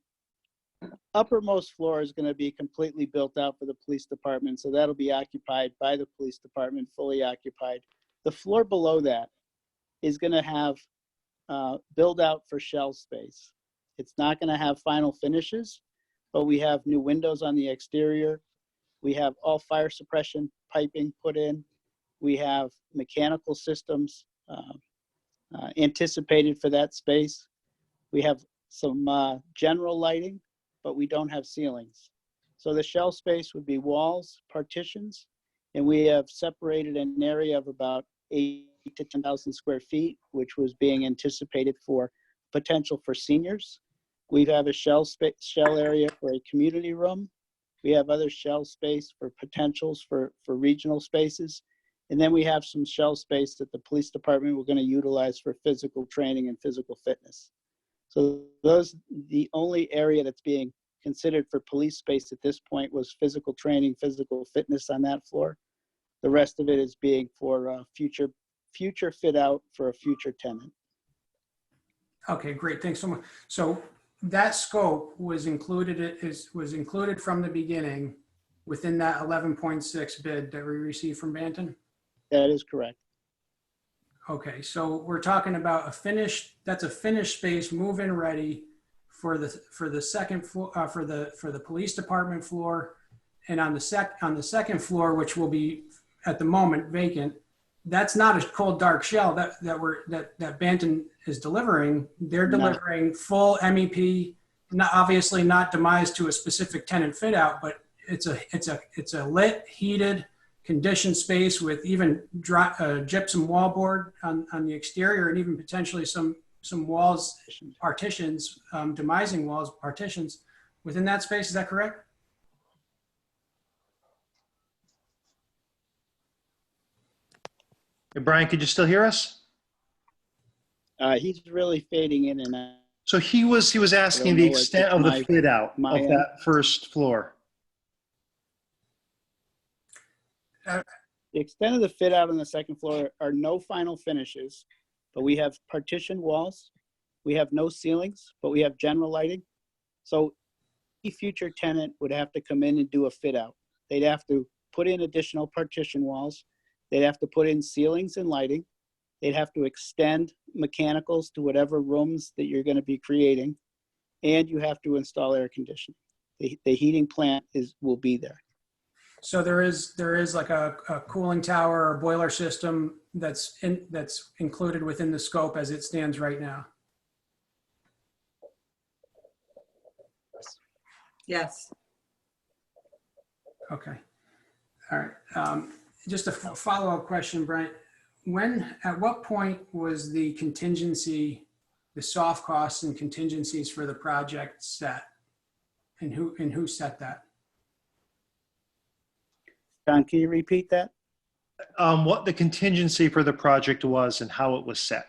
uppermost floor is going to be completely built out for the police department, so that'll be occupied by the police department, fully occupied. The floor below that is going to have build out for shell space. It's not going to have final finishes, but we have new windows on the exterior. We have all fire suppression piping put in. We have mechanical systems anticipated for that space. We have some general lighting, but we don't have ceilings. So the shell space would be walls, partitions, and we have separated an area of about 8,000 to 10,000 square feet, which was being anticipated for potential for seniors. We have a shell area for a community room. We have other shell space for potentials for regional spaces. And then we have some shell space that the police department we're going to utilize for physical training and physical fitness. So the only area that's being considered for police space at this point was physical training, physical fitness on that floor. The rest of it is being for future fit out for a future tenant. Okay, great. Thanks so much. So that scope was included from the beginning within that 11.6 bid that we received from Banton? That is correct. Okay, so we're talking about that's a finished space, move-in ready for the second floor, for the police department floor, and on the second floor, which will be at the moment vacant. That's not a cold dark shell that Banton is delivering. They're delivering full MEP, obviously not demised to a specific tenant fit out, but it's a lit, heated, conditioned space with even gypsum wallboard on the exterior, and even potentially some walls, partitions, demising walls, partitions within that space. Is that correct? Hey, Brian, could you still hear us? He's really fading in and out. So he was asking the extent of the fit out of end. that first floor. The extent of the fit out on the second floor are no final finishes, but we have partition walls. We have no ceilings, but we have general lighting. So any future tenant would have to come in and do a fit out. They'd have to put in additional partition walls. They'd have to put in ceilings and lighting. They'd have to extend mechanicals to whatever rooms that you're going to be creating, and you have to install air conditioning. The heating plant will be there. So there is like a cooling tower or boiler system that's included within the scope as it stands right now. Yes. Okay. All right. Just a follow-up question, Brian. At what point was the contingency, the soft costs and contingencies for the project set? And who set that? John, can you repeat that? What the contingency for the project was and how it was set.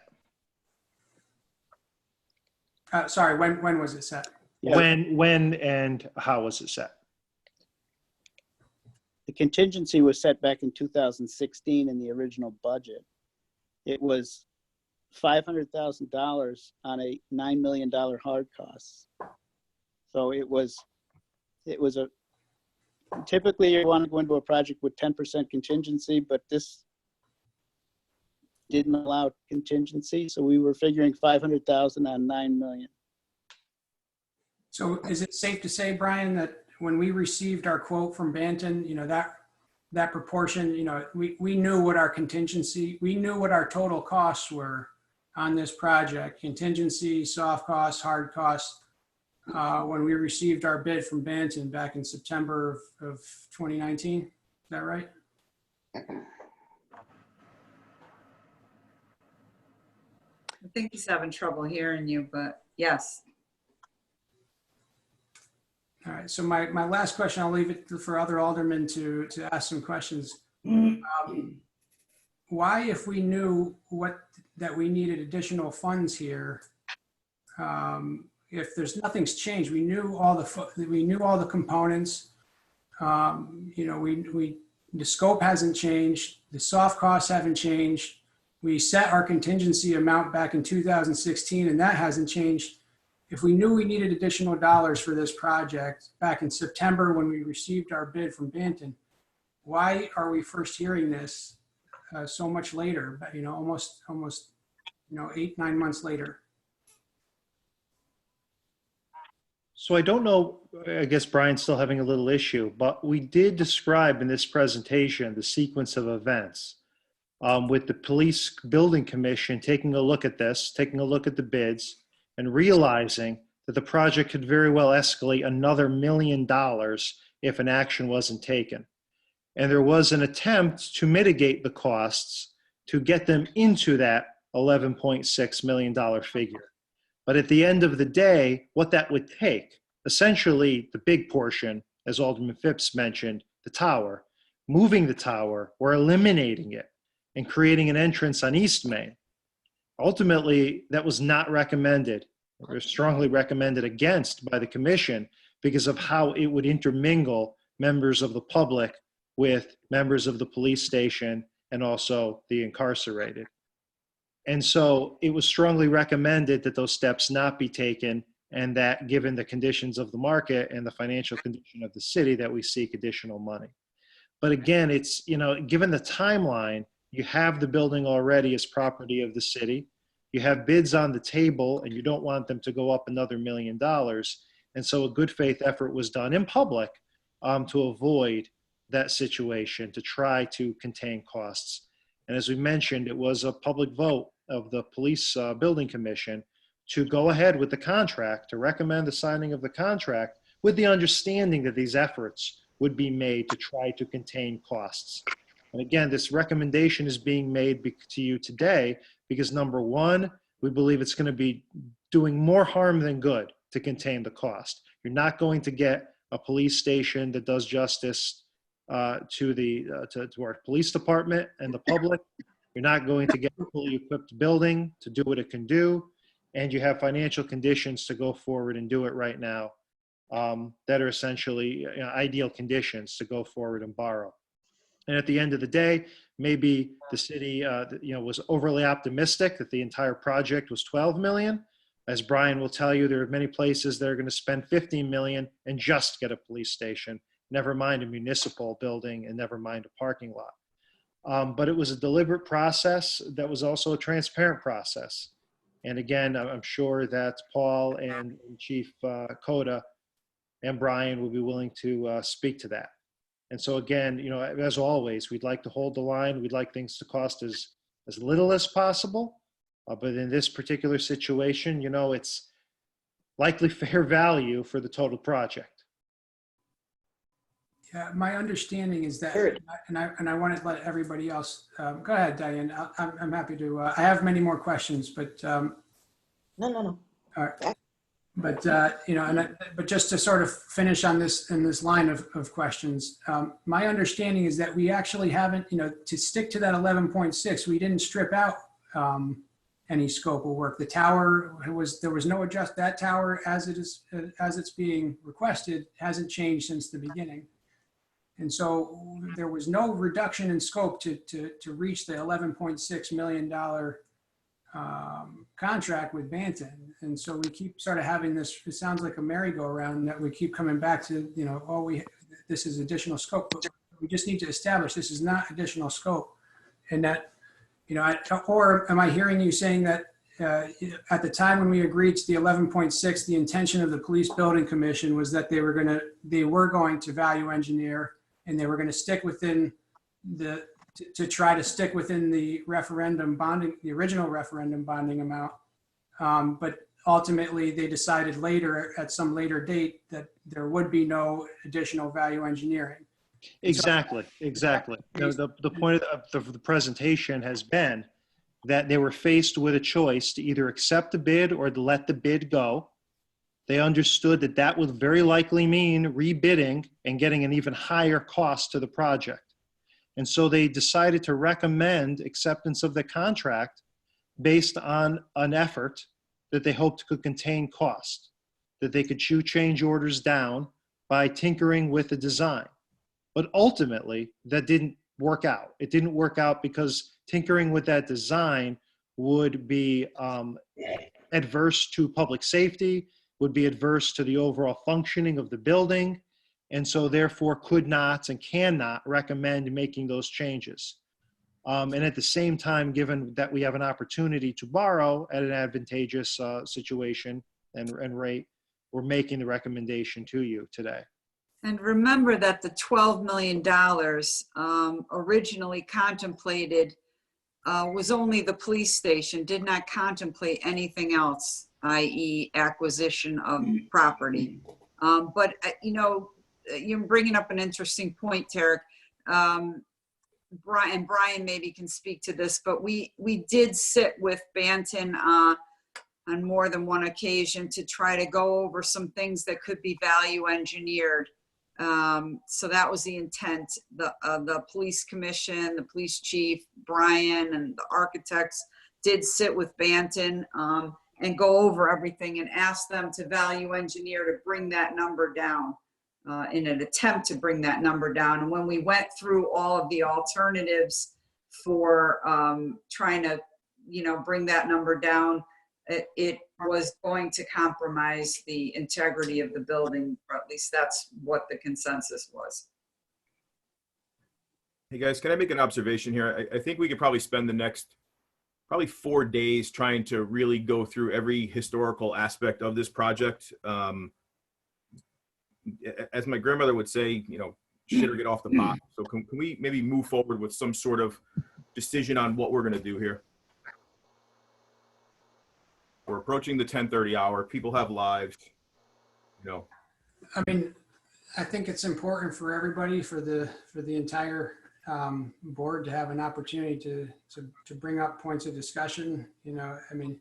Sorry, when was it set? When and how was it set? The contingency was set back in 2016 in the original budget. It was $500,000 on a $9 million hard costs. So it was typically you want to go into a project with 10% contingency, but this didn't allow contingency. So we were figuring 500,000 on 9 million. So is it safe to say, Brian, that when we received our quote from Banton, that proportion, we knew what our contingency, we knew what our total costs were on this project, contingency, soft costs, hard costs, when we received our bid from Banton back in September of 2019. Is that right? I think he's having trouble hearing you, but yes. All right, so my last question, I'll leave it for other aldermen to ask some questions. Why, if we knew that we needed additional funds here, if there's nothing's changed, we knew all the components, the scope hasn't changed, the soft costs haven't changed. We set our contingency amount back in 2016 and that hasn't changed. If we knew we needed additional dollars for this project back in September when we received our bid from Banton, why are we first hearing this so much later, almost 8-9 months later? So I don't know, I guess Brian's still having a little issue, but we did describe in this presentation the sequence of events with the police building commission taking a look at this, taking a look at the bids, and realizing that the project could very well escalate another $1 million if an action wasn't taken. And there was an attempt to mitigate the costs to get them into that $11.6 million figure. But at the end of the day, what that would take, essentially the big portion, as Alderman Phipps mentioned, the tower, moving the tower or eliminating it and creating an entrance on East Main. Ultimately, that was not recommended, or strongly recommended against by the commission because of how it would intermingle members of the public with members of the police station and also the incarcerated. And so it was strongly recommended that those steps not be taken and that given the conditions of the market and the financial condition of the city that we seek additional money. But again, it's, given the timeline, you have the building already as property of the city. You have bids on the table and you don't want them to go up another $1 million. And so a good faith effort was done in public to avoid that situation, to try to contain costs. And as we mentioned, it was a public vote of the police building commission to go ahead with the contract, to recommend the signing of the contract with the understanding that these efforts would be made to try to contain costs. And again, this recommendation is being made to you today because number one, we believe it's going to be doing more harm than good to contain the cost. You're not going to get a police station that does justice to our police department and the public. You're not going to get a fully equipped building to do what it can do. And you have financial conditions to go forward and do it right now that are essentially ideal conditions to go forward and borrow. And at the end of the day, maybe the city was overly optimistic that the entire project was 12 million. As Brian will tell you, there are many places that are going to spend 15 million and just get a police station, never mind a municipal building and never mind a parking lot. But it was a deliberate process that was also a transparent process. And again, I'm sure that Paul and Chief Coda and Brian will be willing to speak to that. And so again, you know, as always, we'd like to hold the line. We'd like things to cost as little as possible. But in this particular situation, you know, it's likely fair value for the total project. Yeah, my understanding is that, and I want to let everybody else, go ahead, Diane. I'm happy to, I have many more questions, but. No. All right. But, you know, but just to sort of finish on this, in this line of questions, my understanding is that we actually haven't, you know, to stick to that 11.6, we didn't strip out any scope of work. The tower there was no that tower as it's being requested hasn't changed since the beginning. And so there was no reduction in scope to reach the $11.6 million contract with Banton. And so we keep sort of having this, it sounds like a merry-go-round that we keep coming back to, you know, oh, this is additional scope. But we just need to establish this is not additional scope. And that, you know, or am I hearing you saying that at the time when we agreed to the 11.6, the intention of the Police Building Commission was that they were going to value engineer, and they were going to stick within to try to stick within the referendum bonding, the original referendum bonding amount. But ultimately they decided later, at some later date, that there would be no additional value engineering. Exactly. You know, the point of the presentation has been that they were faced with a choice to either accept the bid or to let the bid go. They understood that that would very likely mean rebidding and getting an even higher cost to the project. And so they decided to recommend acceptance of the contract based on an effort that they hoped could contain cost, that they could shoot change orders down by tinkering with the design. But ultimately, that didn't work out. It didn't work out because tinkering with that design would be adverse to public safety, would be adverse to the overall functioning of the building, and so therefore could not and cannot recommend making those changes. And at the same time, given that we have an opportunity to borrow at an advantageous situation and rate, we're making the recommendation to you today. And remember that the $12 million originally contemplated was only the police station, did not contemplate anything else, i.e. acquisition of property. But, you know, you're bringing up an interesting point, Tarek. Brian maybe can speak to this, but we did sit with Banton on more than one occasion to try to go over some things that could be value engineered. So that was the intent. The police commission, the police chief, Brian, and the architects did sit with Banton and go over everything and ask them to value engineer to bring that number down, in an attempt to bring that number down. And when we went through all of the alternatives for trying to, you know, bring that number down, it was going to compromise the integrity of the building, or at least that's what the consensus was. Hey guys, can I make an observation here? I think we could probably spend the next 4 days trying to really go through every historical aspect of this project. As my grandmother would say, you know, shit or get off the pot. So can we maybe move forward with some sort of decision on what we're going to do here? We're approaching the 10:30 hour. People have lives, you know. I mean, I think it's important for everybody, for the entire board to have an opportunity to bring up points of discussion. You know, I mean,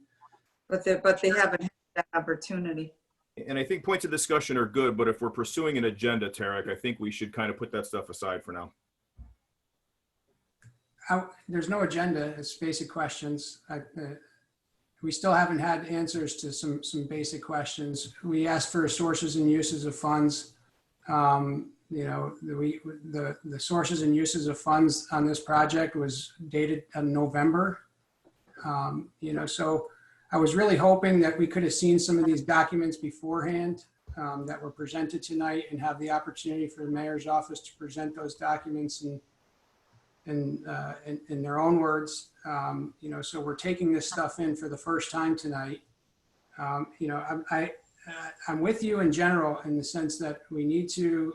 but they haven't had that opportunity. And I think points of discussion are good, but if we're pursuing an agenda, Tarek, I think we should kind of put that stuff aside for now. There's no agenda. It's basic questions. We still haven't had answers to some basic questions. We asked for sources and uses of funds. You know, the sources and uses of funds on this project was dated in November. You know, so I was really hoping that we could have seen some of these documents beforehand that were presented tonight, and have the opportunity for the mayor's office to present those documents in their own words. You know, so we're taking this stuff in for the first time tonight. You know, I'm with you in general in the sense that we need to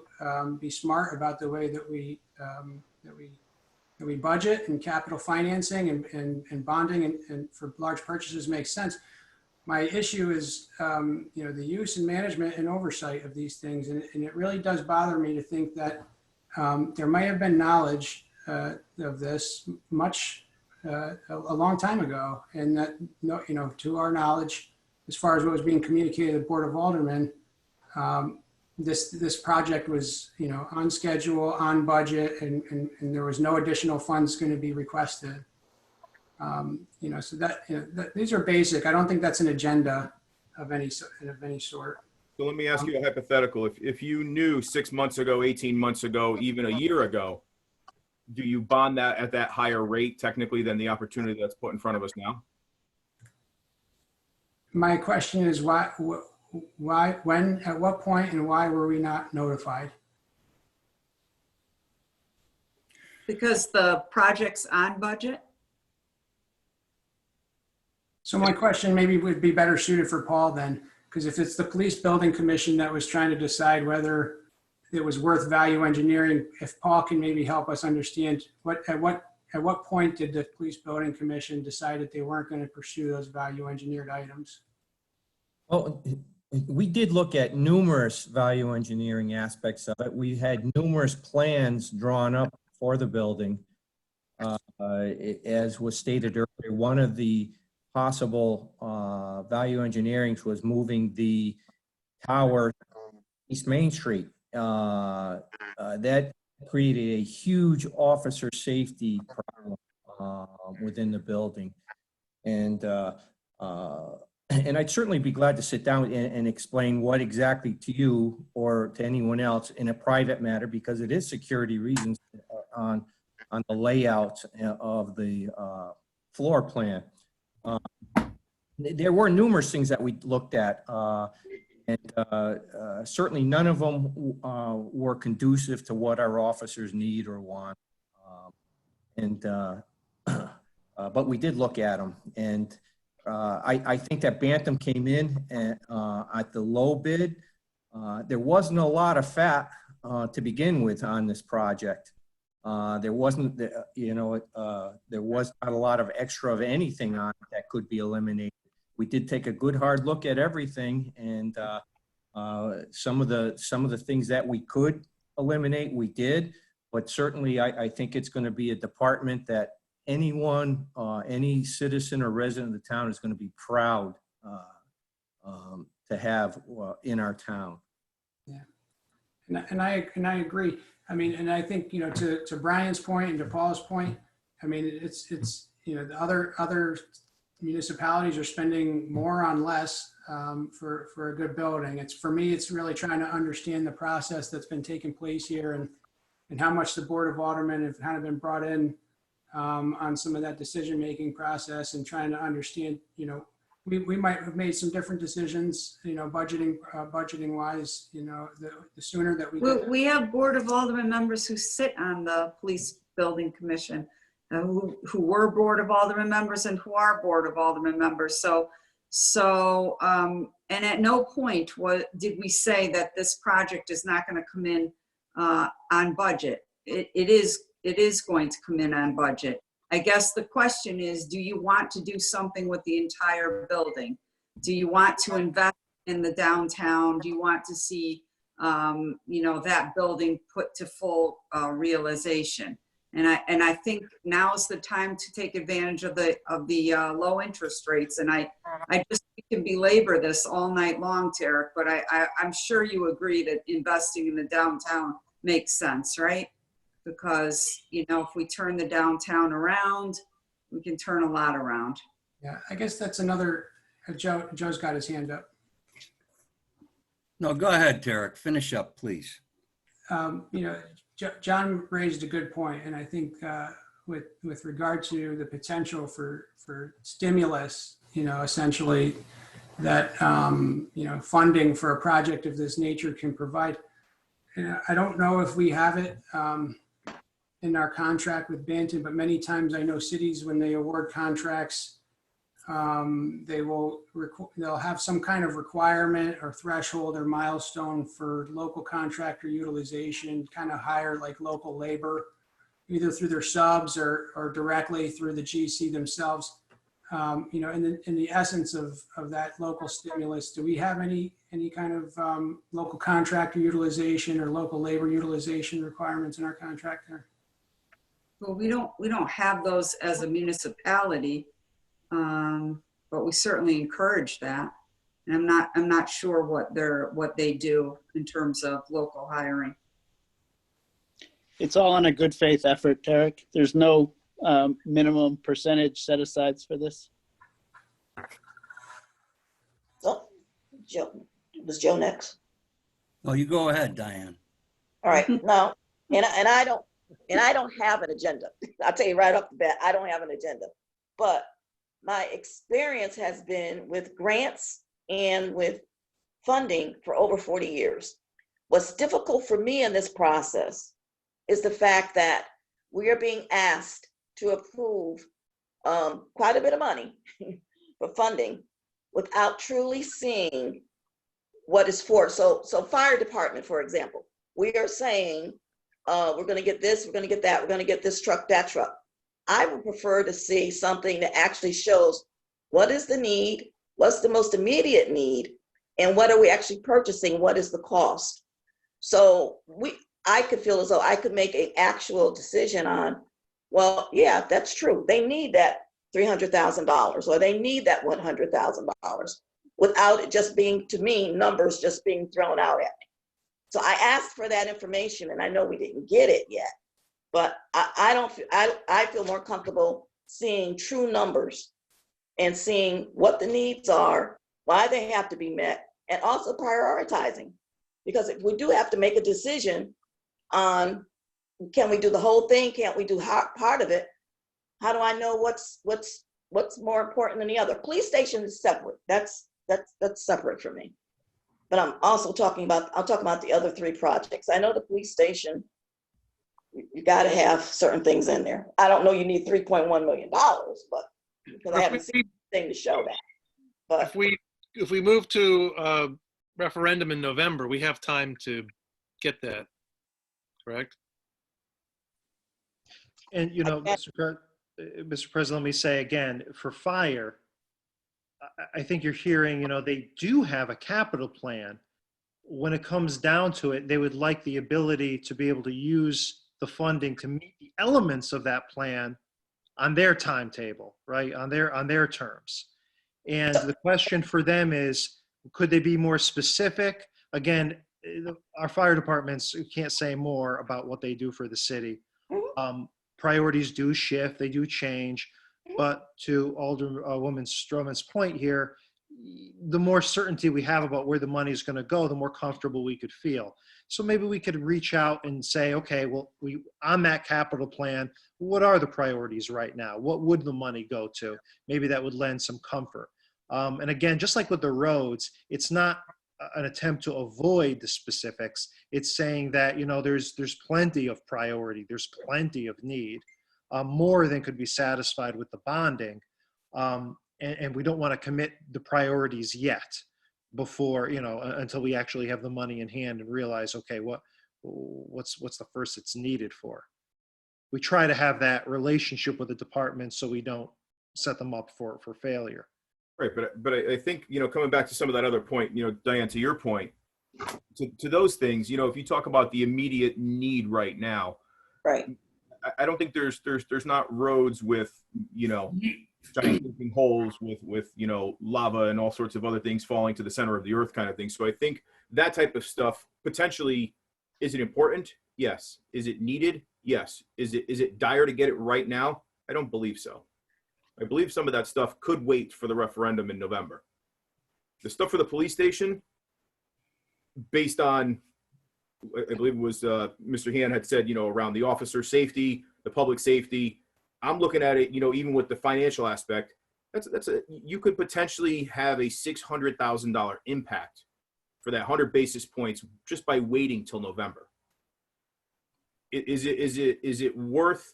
be smart about the way that we budget, and capital financing and bonding and for large purchases makes sense. My issue is, you know, the use and management and oversight of these things. And it really does bother me to think that there might have been knowledge of this a long time ago. And that, you know, to our knowledge, as far as what was being communicated to the Board of Aldermen, this project was, you know, on schedule, on budget, and there was no additional funds going to be requested. You know, so that, you know, these are basic. I don't think that's an agenda of any sort. So let me ask you a hypothetical. If you knew 6 months ago, 18 months ago, even a year ago, do you bond that at that higher rate technically than the opportunity that's put in front of us now? My question is why, when, at what point, and why were we not notified? Because the project's on budget. So my question maybe would be better suited for Paul then, because if it's the Police Building Commission that was trying to decide whether it was worth value engineering, if Paul can maybe help us understand at what point did the Police Building Commission decide that they weren't going to pursue those value engineered items? Well, we did look at numerous value engineering aspects of it. We had numerous plans drawn up for the building. As was stated earlier, one of the possible value engineerings was moving the tower East Main Street. That created a huge officer safety problem within the building. And I'd certainly be glad to sit down and explain what exactly to you or to anyone else in a private matter, because it is security reasons on the layout of the floor plan. There were numerous things that we looked at, and certainly none of them were conducive to what our officers need or want. But we did look at them, and I think that Bantam came in at the low bid. There wasn't a lot of fat to begin with on this project. There wasn't, you know, there was not a lot of extra of anything on it that could be eliminated. We did take a good hard look at everything, and some of the things that we could eliminate, we did. But certainly, I think it's going to be a department that anyone, any citizen or resident of the town is going to be proud to have in our town. Yeah, and I agree. I mean, and I think, you know, to Brian's point and to Paul's point, I mean, it's you know, the other municipalities are spending more on less for a good building. It's, for me, it's really trying to understand the process that's been taking place here, and how much the Board of Aldermen have kind of been brought in on some of that decision-making process, and trying to understand, you know, we might have made some different decisions, you know, budgeting wise, you know, the sooner that we have Board of Aldermen members who sit on the Police Building Commission, who were Board of Aldermen members and who are Board of Aldermen members. So and at no point did we say that this project is not going to come in on budget. It is going to come in on budget. I guess the question is, do you want to do something with the entire building? Do you want to invest in the downtown? Do you want to see, you know, that building put to full realization? And I think now is the time to take advantage of the low interest rates. And I just can belabor this all night long, Tarek, but I'm sure you agree that investing in the downtown makes sense, right? Because, you know, if we turn the downtown around, we can turn a lot around. Yeah, I guess that's another, Joe's got his hand up. No, go ahead, Tarek. Finish up, please. You know, John raised a good point, and I think with regard to the potential for stimulus, you know, essentially that you know, funding for a project of this nature can provide. You know, I don't know if we have it. in our contract with Banton, but many times I know cities, when they award contracts, they'll have some kind of requirement or threshold or milestone for local contractor utilization, kind of hire like local labor, either through their subs or directly through the GC themselves. In the essence of that local stimulus, do we have any kind of local contractor utilization or local labor utilization requirements in our contract there? Well, we don't have those as a municipality, but we certainly encourage that. And I'm not sure what they do in terms of local hiring. It's all on a good faith effort, Tarek. There's no minimum percentage set asides for this. So, Joe, was Joe next? Oh, you go ahead, Diane. All right, now, and I don't have an agenda. I'll tell you right off the bat, I don't have an agenda. But my experience has been with grants and with funding for over 40 years. What's difficult for me in this process is the fact that we are being asked to approve quite a bit of money for funding without truly seeing what is for. So fire department, for example, we are saying we're going to get this, we're going to get that, we're going to get this truck, that truck. I would prefer to see something that actually shows what is the need, what's the most immediate need, and what are we actually purchasing, what is the cost. So I could feel as though I could make an actual decision on, well, yeah, that's true. They need that $300,000 or they need that $100,000 without it just being, to me, numbers just being thrown out at me. So I asked for that information and I know we didn't get it yet, but I feel more comfortable seeing true numbers and seeing what the needs are, why they have to be met, and also prioritizing. Because if we do have to make a decision on, can we do the whole thing? Can't we do part of it? How do I know what's more important than the other? Police station is separate. That's separate for me. But I'm also talking about the other three projects. I know the police station, you got to have certain things in there. I don't know you need $3.1 million, but because I haven't seen anything to show that. But if we move to a referendum in November, we have time to get that, correct? And, Mr. President, let me say again, for fire, I think you're hearing, they do have a capital plan. When it comes down to it, they would like the ability to be able to use the funding to meet the elements of that plan on their timetable, right? On their terms. And the question for them is, could they be more specific? Again, our fire departments can't say more about what they do for the city. Priorities do shift, they do change, but to Alderwoman Stroman's point here, the more certainty we have about where the money is going to go, the more comfortable we could feel. So maybe we could reach out and say, okay, well, on that capital plan, what are the priorities right now? What would the money go to? Maybe that would lend some comfort. And again, just like with the roads, it's not an attempt to avoid the specifics. It's saying that, there's plenty of priority, there's plenty of need, more than could be satisfied with the bonding. And we don't want to commit the priorities yet before, until we actually have the money in hand and realize, okay, what's the first it's needed for. We try to have that relationship with the department so we don't set them up for failure. Right, but I think, coming back to some of that other point, Diane, to your point, to those things, if you talk about the immediate need right now, right, I don't think there's not roads with, giant gaping holes with lava and all sorts of other things falling to the center of the earth kind of thing. So I think that type of stuff potentially, is it important? Yes. Is it needed? Yes. Is it dire to get it right now? I don't believe so. I believe some of that stuff could wait for the referendum in November. The stuff for the police station, based on, I believe it was Mr. Han had said, around the officer safety, the public safety, I'm looking at it, even with the financial aspect, you could potentially have a $600,000 impact for that 100 basis points just by waiting till November. is it worth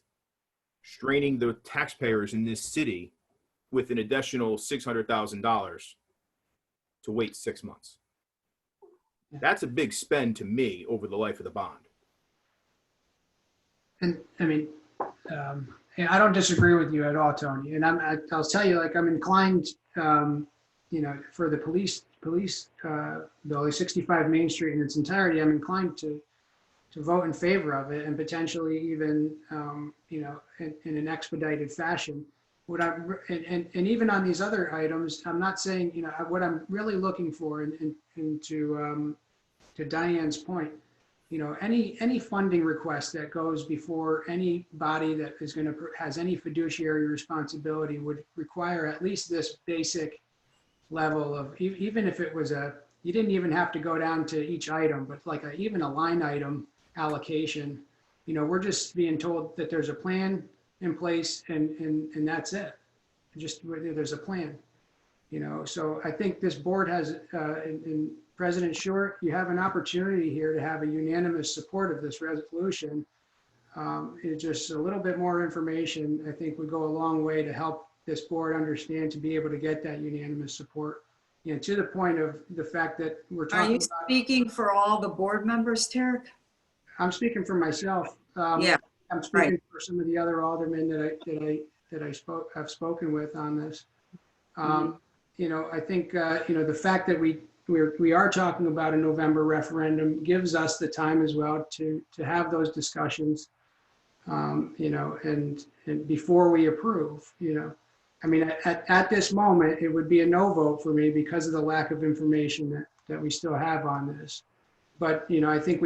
straining the taxpayers in this city with an additional $600,000 to wait 6 months? That's a big spend to me over the life of the bond. And I mean, yeah, I don't disagree with you at all, Tony. And I'll tell you, like, I'm inclined, you know, for the police bill, 65 Main Street in its entirety, I'm inclined to vote in favor of it and potentially even, you know, in an expedited fashion. What and even on these other items, I'm not saying, you know, what I'm really looking for, and to Diane's point, you know, any funding request that goes before any body that is going to has any fiduciary responsibility would require at least this basic level of, even if it was you didn't even have to go down to each item, but like even a line item allocation. You know, we're just being told that there's a plan in place and that's it. Just there's a plan, you know. So I think this board has, in President Short, you have an opportunity here to have a unanimous support of this resolution. It's just a little bit more information, I think, would go a long way to help this board understand, to be able to get that unanimous support. You know, to the point of the fact that we're talking about. Are you speaking for all the board members, Tarek? I'm speaking for myself. Yeah. I'm speaking for some of the other aldermen that I've spoken with on this. You know, I think you know, the fact that we are talking about a November referendum gives us the time as well to have those discussions. You know, and before we approve, you know, I mean, at this moment, it would be a no vote for me because of the lack of information that we still have on this. But, you know, I think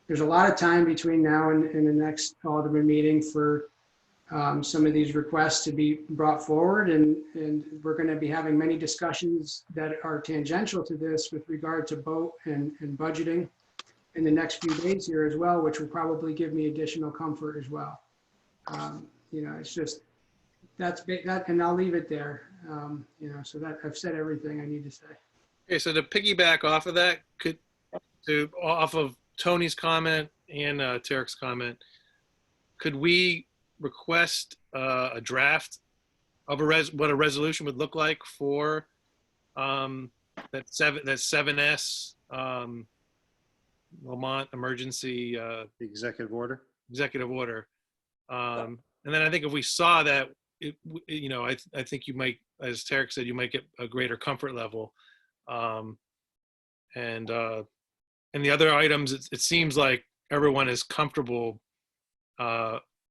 there's a lot of time between now and the next Alderman meeting for some of these requests to be brought forward. And we're going to be having many discussions that are tangential to this with regard to vote and budgeting in the next few days here as well, which will probably give me additional comfort as well. You know, it's just, and I'll leave it there. You know, so that I've said everything I need to say. Okay, so to piggyback off of that, off of Tony's comment and Tarek's comment, could we request a draft of what a resolution would look like for that 7S Lamont emergency The executive order? executive order? And then I think if we saw that, you know, I think you might, as Tarek said, you might get a greater comfort level. And the other items, it seems like everyone is comfortable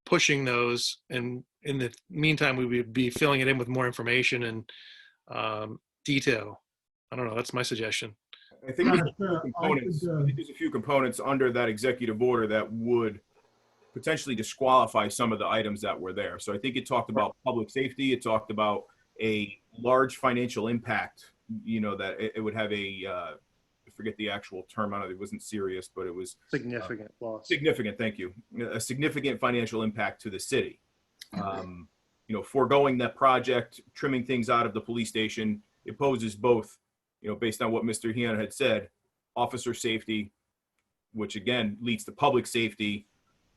pushing those. And in the meantime, we would be filling it in with more information and detail. I don't know. That's my suggestion. I think there's a few components under that executive order that would potentially disqualify some of the items that were there. So I think it talked about public safety. It talked about a large financial impact, you know, that it would have I forget the actual term on it. It wasn't serious, but it was significant loss. Significant, thank you. A significant financial impact to the city. You know, foregoing that project, trimming things out of the police station, it poses both, you know, based on what Mr. Heon had said, officer safety, which again leads to public safety,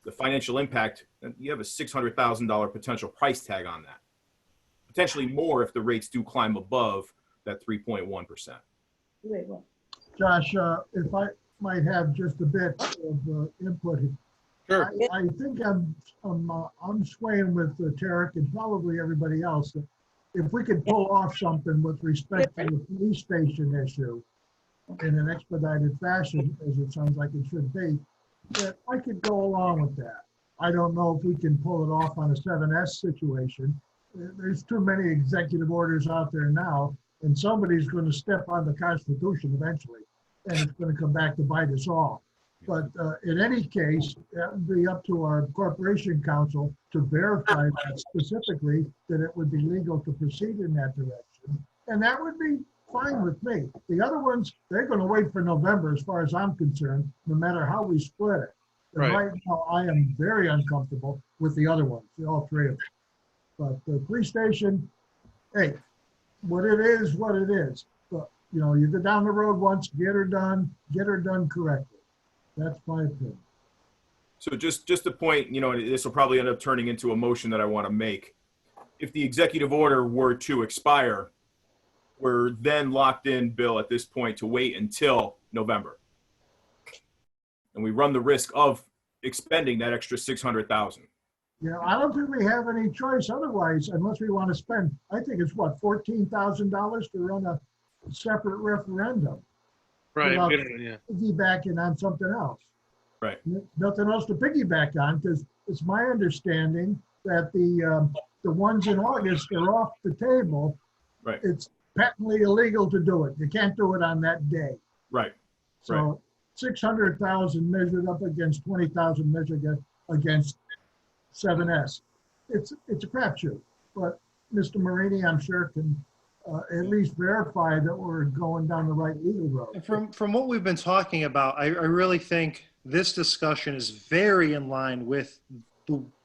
the financial impact. You have a $600,000 potential price tag on that. Potentially more if the rates do climb above that 3.1%. Josh, if I might have just a bit of input here. Sure. I think I'm swaying with Tarek and probably everybody else. If we could pull off something with respect to the police station issue in an expedited fashion, as it sounds like it should be, that I could go along with that. I don't know if we can pull it off on a 7S situation. There's too many executive orders out there now, and somebody's going to step on the Constitution eventually, and it's going to come back to bite us all. But in any case, that would be up to our corporation counsel to verify that specifically, that it would be legal to proceed in that direction. And that would be fine with me. The other ones, they're going to wait for November as far as I'm concerned, no matter how we split it. And right now, I am very uncomfortable with the other ones, all three of them. But the police station, hey, what it is, what it is. But, you know, you go down the road once, get her done correctly. That's my opinion. So just a point, this will probably end up turning into a motion that I want to make. If the executive order were to expire, we're then locked in, Bill, at this point to wait until November. And we run the risk of expending that extra 600,000. Yeah, I don't think we have any choice otherwise unless we want to spend, I think it's what, $14,000 to run a separate referendum. Right. Without Yeah. piggybacking on something else. Right. Nothing else to piggyback on, because it's my understanding that the ones in August are off the table. Right. It's patently illegal to do it. You can't do it on that day. Right. So 600,000 measured up against 20,000 measured against 7S. It's a crapshoot. But Mr. Marini, I'm sure, can at least verify that we're going down the right legal road. From what we've been talking about, I really think this discussion is very in line with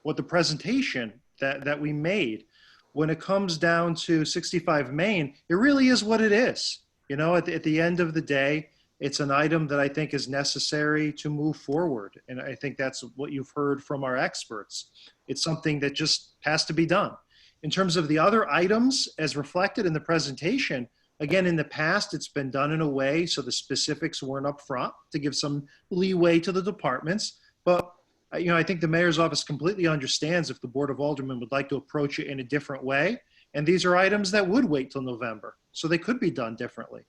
what the presentation that we made. When it comes down to 65 Main, it really is what it is. At the end of the day, it's an item that I think is necessary to move forward. And I think that's what you've heard from our experts. It's something that just has to be done. In terms of the other items as reflected in the presentation, again, in the past, it's been done in a way so the specifics weren't up front to give some leeway to the departments. But I think the mayor's office completely understands if the Board of Aldermen would like to approach it in a different way. And these are items that would wait till November, so they could be done differently.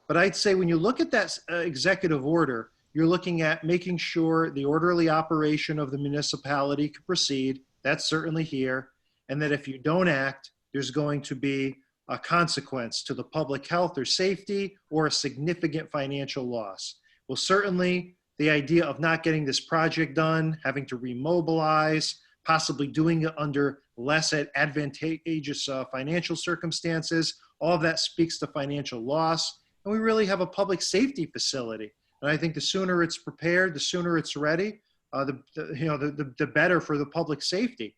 But I'd say when you look at that executive order, you're looking at making sure the orderly operation of the municipality can proceed. That's certainly here. And that if you don't act, there's going to be a consequence to the public health or safety or a significant financial loss. Well, certainly the idea of not getting this project done, having to remobilize, possibly doing it under less advantageous financial circumstances, all of that speaks to financial loss. And we really have a public safety facility. And I think the sooner it's prepared, the sooner it's ready, the better for the public safety.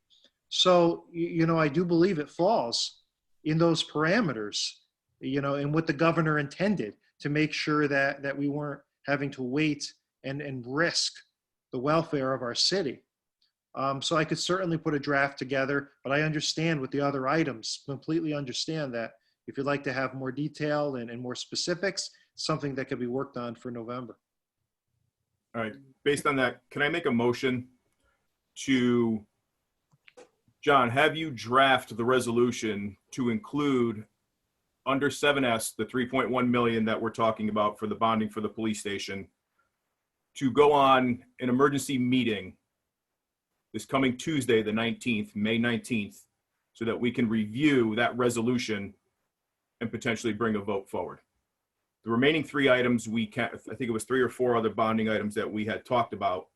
So, I do believe it falls in those parameters, and what the governor intended to make sure that we weren't having to wait and risk the welfare of our city. So I could certainly put a draft together, but I understand with the other items, completely understand that if you'd like to have more detail and more specifics, something that could be worked on for November. All right. Based on that, can I make a motion to, John, have you draft the resolution to include under 7S, the 3.1 million that we're talking about for the bonding for the police station, to go on an emergency meeting this coming Tuesday, the 19th, May 19th, so that we can review that resolution and potentially bring a vote forward. The remaining three items, I think it was 3 or 4 other bonding items that we had talked about.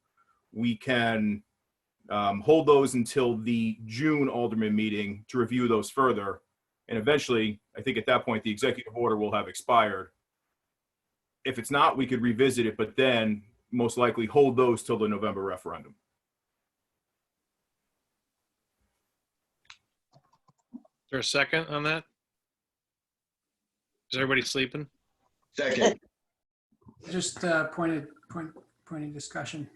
We can hold those until the June Alderman meeting to review those further. And eventually, I think at that point, the executive order will have expired. If it's not, we could revisit it, but then most likely hold those till the November referendum. Is there a second on that? Is everybody sleeping? Second. Just point of discussion.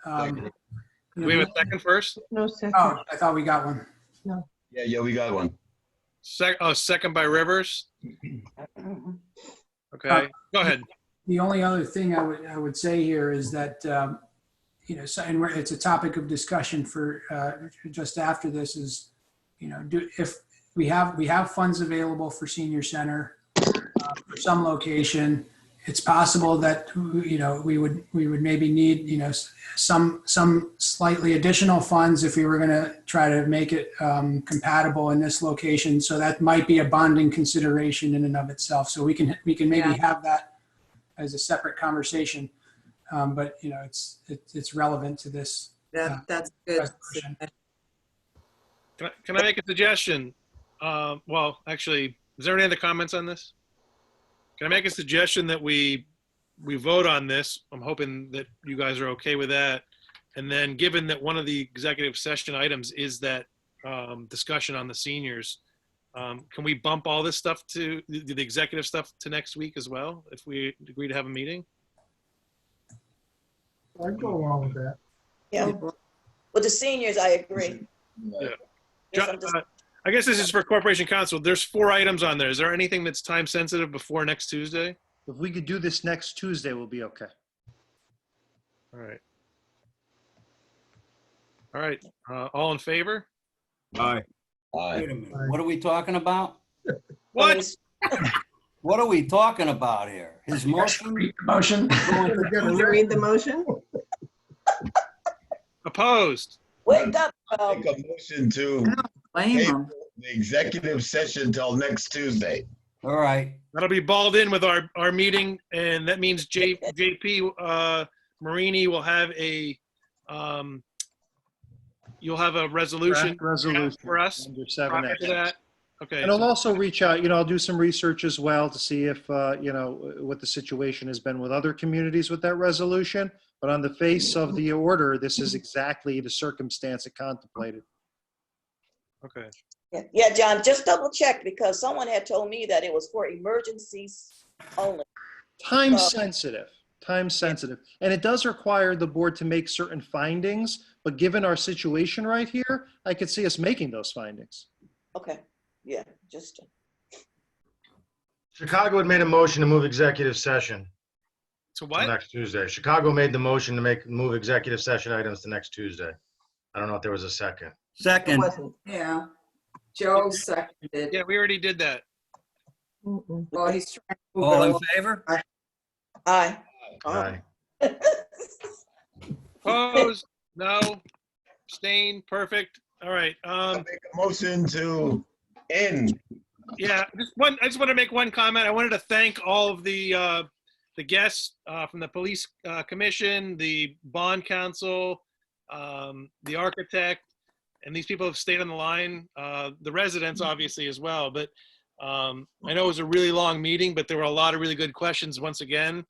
Do we have a second first? No second. Oh, I thought we got one. No. Yeah, we got one. Second by Rivers. Okay, go ahead. The only other thing I would say here is that, and it's a topic of discussion for just after this is, if we have funds available for senior center for some location, it's possible that, we would maybe need, some slightly additional funds if we were going to try to make it compatible in this location. So that might be a bonding consideration in and of itself. So we can maybe have that as a separate conversation. But it's relevant to this. That's good. Can I make a suggestion? Well, actually, is there any other comments on this? Can I make a suggestion that we vote on this? I'm hoping that you guys are okay with that. And then given that one of the executive session items is that discussion on the seniors, can we bump all this stuff to the executive stuff to next week as well, if we agree to have a meeting? I'd go along with that. Yeah. With the seniors, I agree. Yeah. Yes, I'm just- I guess this is for Corporation Council. There's 4 items on there. Is there anything that's time sensitive before next Tuesday? If we could do this next Tuesday, we'll be okay. All right. All right. All in favor? Aye. Wait a minute. What are we talking about? What? What are we talking about here? His motion? Motion. Can you read the motion? Opposed? Wake up, Make a motion to table the executive session till next Tuesday. All right. That'll be balled in with our meeting, and that means JP Marini will have a you'll have a resolution Draft resolution for us under prior 7X. to that. Okay. And I'll also reach out, I'll do some research as well to see if, what the situation has been with other communities with that resolution. But on the face of the order, this is exactly the circumstance it contemplated. Okay. Yeah, John, just double check because someone had told me that it was for emergencies only. Time sensitive. And it does require the board to make certain findings, but given our situation right here, I could see us making those findings. Okay, yeah, just. Chicago had made a motion to move executive session. So what? Next Tuesday. Chicago made the motion to move executive session items to next Tuesday. I don't know if there was a second. Second. Yeah. Joe seconded. Yeah, we already did that. Well, he's trying to move All it in along. favor? Aye. Aye. Opposed? No. Abstain? Perfect. All right. Make a motion to end. Yeah, I just want to make one comment. I wanted to thank all of the guests from the police commission, the bond council, the architect, and these people have stayed on the line. The residents, obviously, as well. But I know it was a really long meeting, but there were a lot of really good questions. Once again,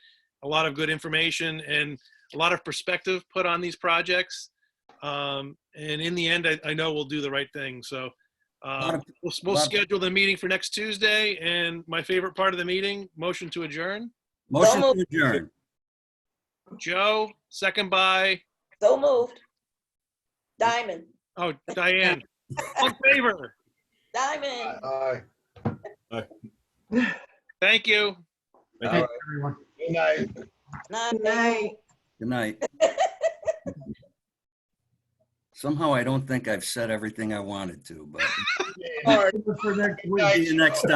a lot of good information and a lot of perspective put on these projects. And in the end, I know we'll do the right thing. So. We'll schedule the meeting for next Tuesday, and my favorite part of the meeting, motion to adjourn. Motion to adjourn. Joe, second by, So moved. Diamond. oh, Diane. All in favor? Diamond. Aye. Thank you. All right. Everyone. Good night. Night. Good night. Somehow I don't think I've said everything I wanted to, but For next week. see you next time.